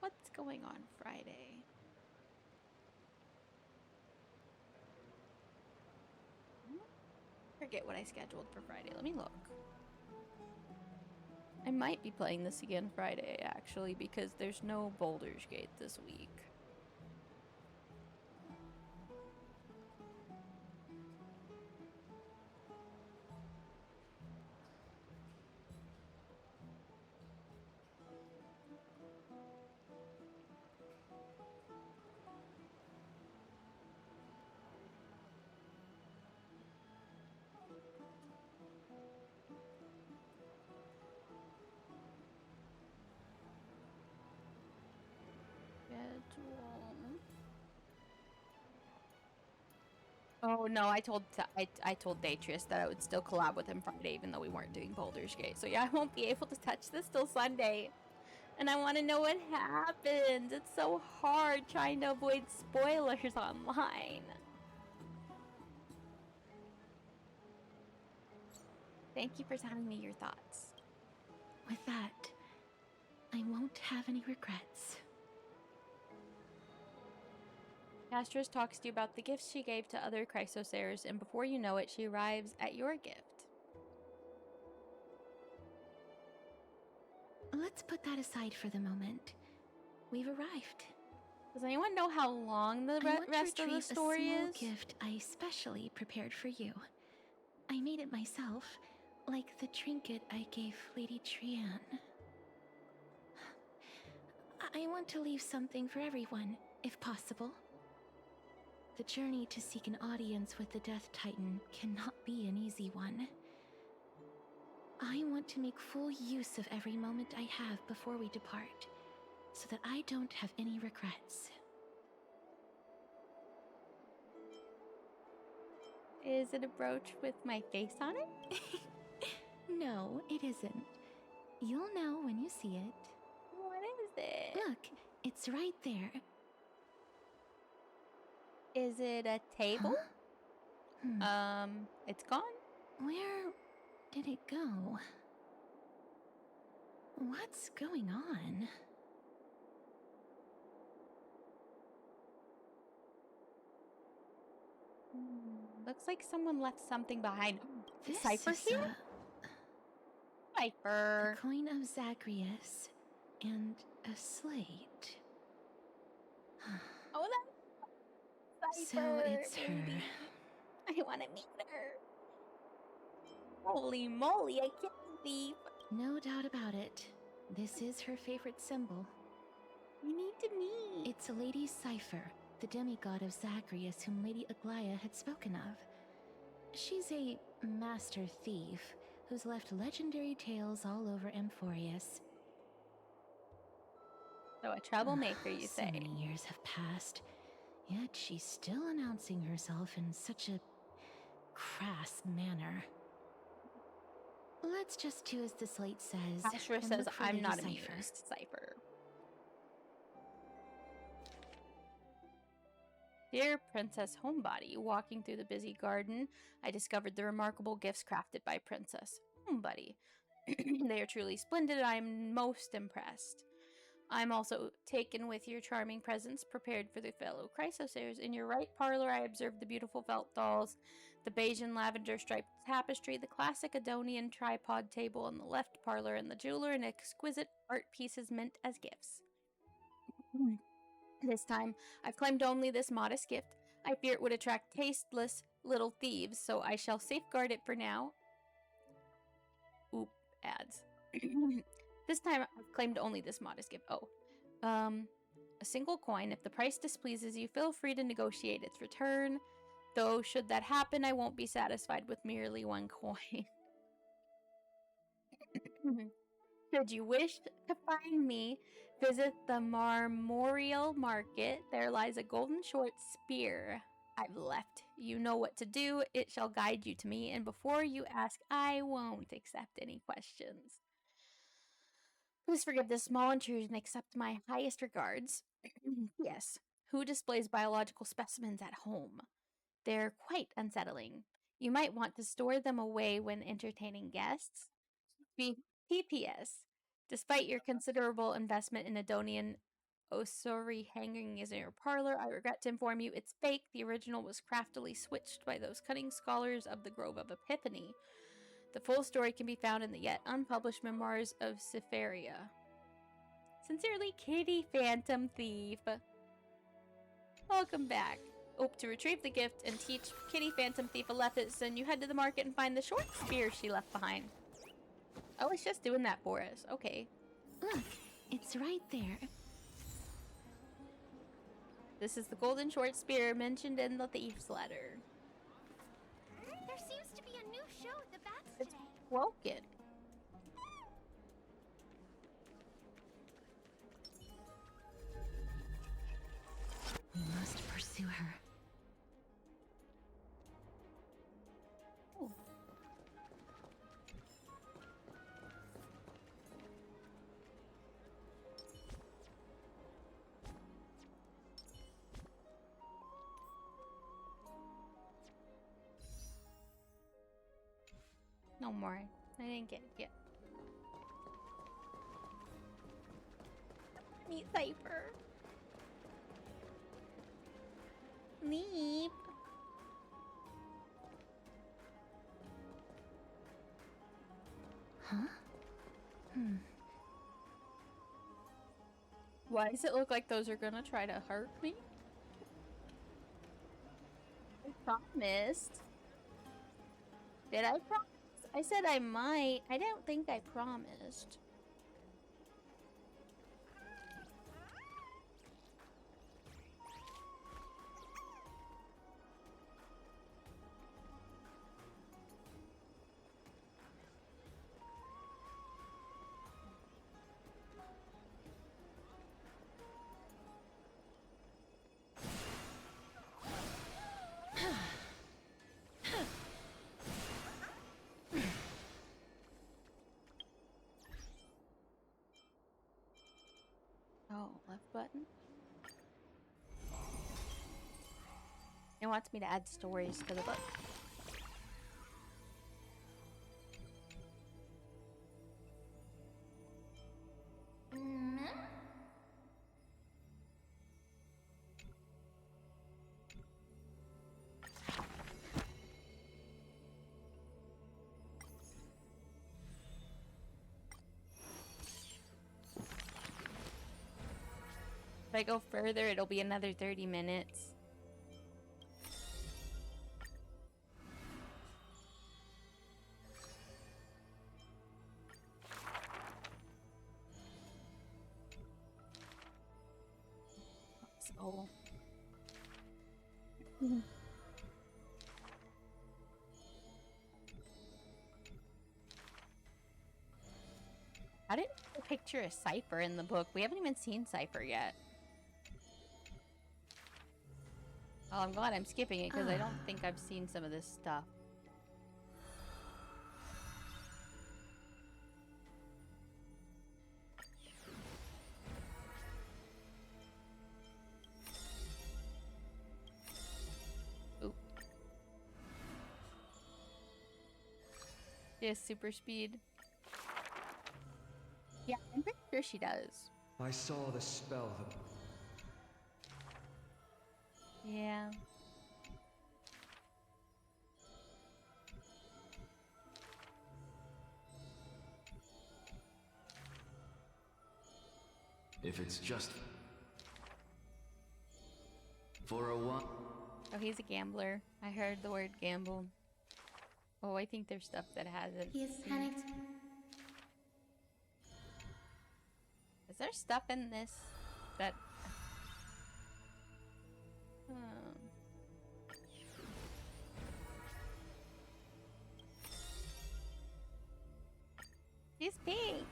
what's going on Friday? Forget what I scheduled for Friday. Let me look. I might be playing this again Friday, actually, because there's no Baldur's Gate this week. Oh no, I told Detrius that I would still collab with him Friday, even though we weren't doing Baldur's Gate. So yeah, I won't be able to touch this till Sunday, and I want to know what happens. It's so hard trying to avoid spoilers online. Thank you for telling me your thoughts. With that, I won't have any regrets. Castros talks to you about the gifts she gave to other Chrysosaurs, and before you know it, she arrives at your gift. Let's put that aside for the moment. We've arrived. Does anyone know how long the rest of the story a small is? gift I specially prepared for you. I made it myself, like the trinket I gave Lady Trianne. I want to leave something for everyone, if possible. The journey to seek an audience with the Death Titan cannot be an easy one. I want to make full use of every moment I have before we depart, so that I don't have any regrets. Is it a brooch with my face on it? No, it isn't. You'll know when you see it. What is it? Look, it's right there. Is it a table? It's gone. Where did it go? What's going on? Looks like someone left something behind. This Cypher is here? Cypher. The coin of Zagreus and a slate. Oh, that's So Cypher, it's her. baby. I want to meet her. Holy moly, I can't believe. No doubt about it. This is her favorite symbol. We need to meet. It's Lady Cypher, the demigod of Zagreus whom Lady Aglaia had spoken of. She's a master thief who's left legendary tales all over Amphoreus. So a troublemaker, you So say? many years have passed, yet she's still announcing herself in such a crass manner. Let's just do as the slate says. Astra and says, look for I'm Lady not Cypher. amused, Cypher. Dear Princess Homebody, walking through the busy garden, I discovered the remarkable gifts crafted by Princess Homebody. They are truly splendid, and I am most impressed. I'm also taken with your charming presents prepared for the fellow Chrysosairs. In your right parlor, I observed the beautiful felt dolls, the beige and lavender striped tapestry, the classic Adonian tripod table in the left parlor, and the jeweler and exquisite art pieces meant as gifts. This time, I've claimed only this modest gift. I fear it would attract tasteless little thieves, so I shall safeguard it for now. Oop, ads. This time, I've claimed only this modest gift. Oh. A single coin. If the price displeases you, feel free to negotiate its return. Though, should that happen, I won't be satisfied with merely one coin. Should you wish to find me, visit the Marmorial Market. There lies a golden short spear I've left. You know what to do. It shall guide you to me, and before you ask, I won't accept any questions. Please forgive this small intrusion and accept my highest regards. Yes, who displays biological specimens at home? They're quite unsettling. You might want to store them away when entertaining guests. PPS. Despite your considerable investment in Adonian ossuary hanging in your parlor, I regret to inform you it's fake. The original was craftily switched by those cunning scholars of the Grove of Epiphany. The full story can be found in the yet unpublished memoirs of Cytherea. Sincerely, Kitty Phantom Thief. Welcome back. Oh, to retrieve the gift and teach Kitty Phantom Thief a lesson, you head to the market and find the short spear she left behind. Oh, it's just doing that for us. Okay. Look, it's right there. This is the golden short spear mentioned in the thief's letter. There seems to be a new show at the bats It's today. broken. We must pursue her. Ooh. No more. I didn't get it yet. Meet Cypher. Neep. Huh? Why does it look like those are gonna try to hurt me? I promised. Did I promise? I said I might. I don't think I promised. Oh, left button. It wants me to add stories to the book. If I go further, it'll be another 30 minutes. So. I didn't picture a Cypher in the book. We haven't even seen Cypher yet. Oh, I'm glad I'm skipping it because I don't think I've seen some of this stuff. She has super speed. Yeah, I'm pretty sure she does. I saw the spell that... Yeah. If it's just for a while. Oh, he's a gambler. I heard the word gamble. Oh, I think there's stuff that hasn't. He is panicked. Is there stuff in this that... He's pink.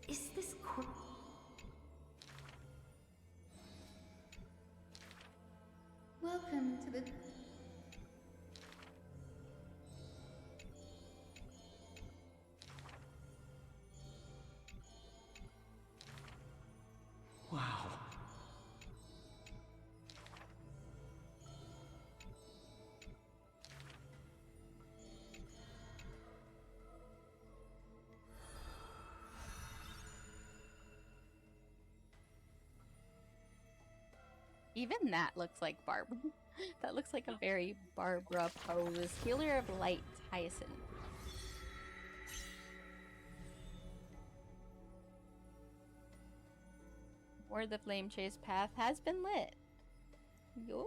Is this Welcome to the... Wow. Even that looks like Barbara. That looks like a very Barbara pose. Healer of Light, Hyacinth. Or the flame chase path has been lit. Yo.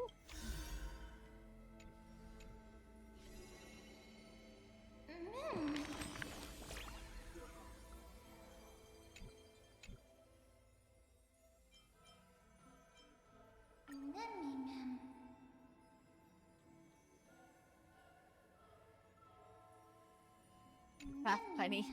Path funny.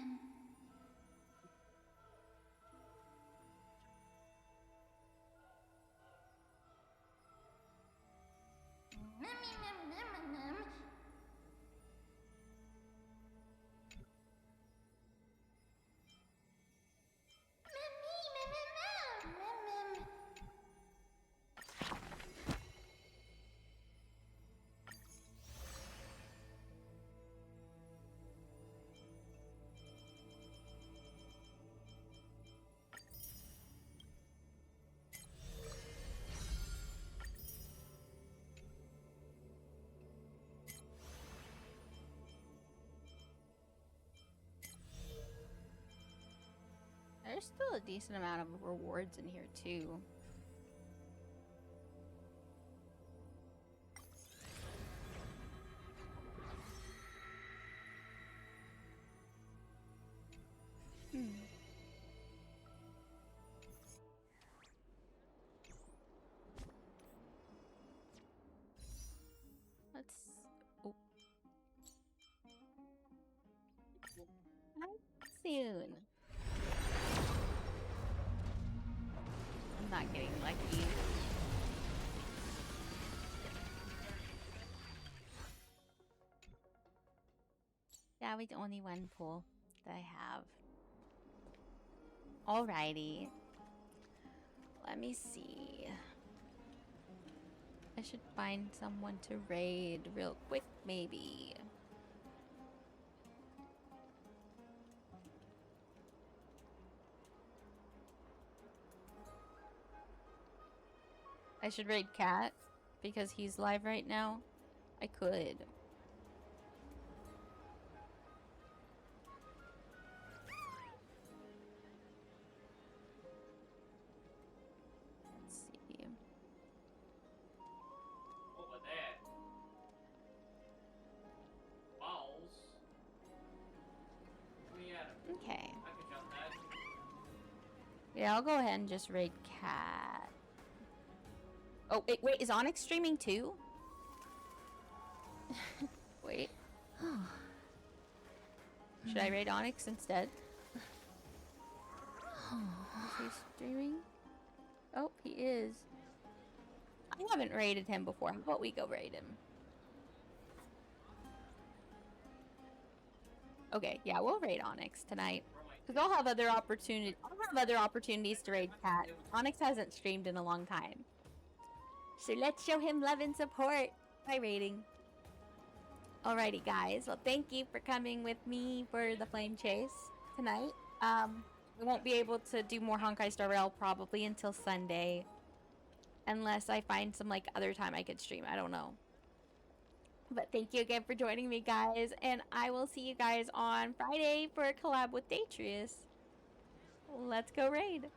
There's still a decent amount of rewards in here too. Let's... Oh. Soon. I'm not getting lucky. That was only one pull that I have. Alrighty. Let me see. I should find someone to raid real quick, maybe. I should raid Cat because he's live right now. I could. Let's see. Over there. Balls. Okay. I could jump that. Yeah, I'll go ahead and just raid Cat. Oh, wait, is Onyx streaming too? Wait. Should I raid Onyx instead? Is he streaming? Oh, he is. I haven't raided him before. How about we go raid him? Okay, yeah, we'll raid Onyx tonight. Because I'll have other opportunities to raid Cat. Onyx hasn't streamed in a long time. So let's show him love and support. high rating. Alrighty, guys. Well, thank you for coming with me for the flame chase tonight. I won't be able to do more Honkai Star Rail probably until Sunday, unless I find some like other time I could stream. I don't know. But thank you again for joining me, guys, and I will see you guys on Friday for a collab with Detrius. Let's go raid.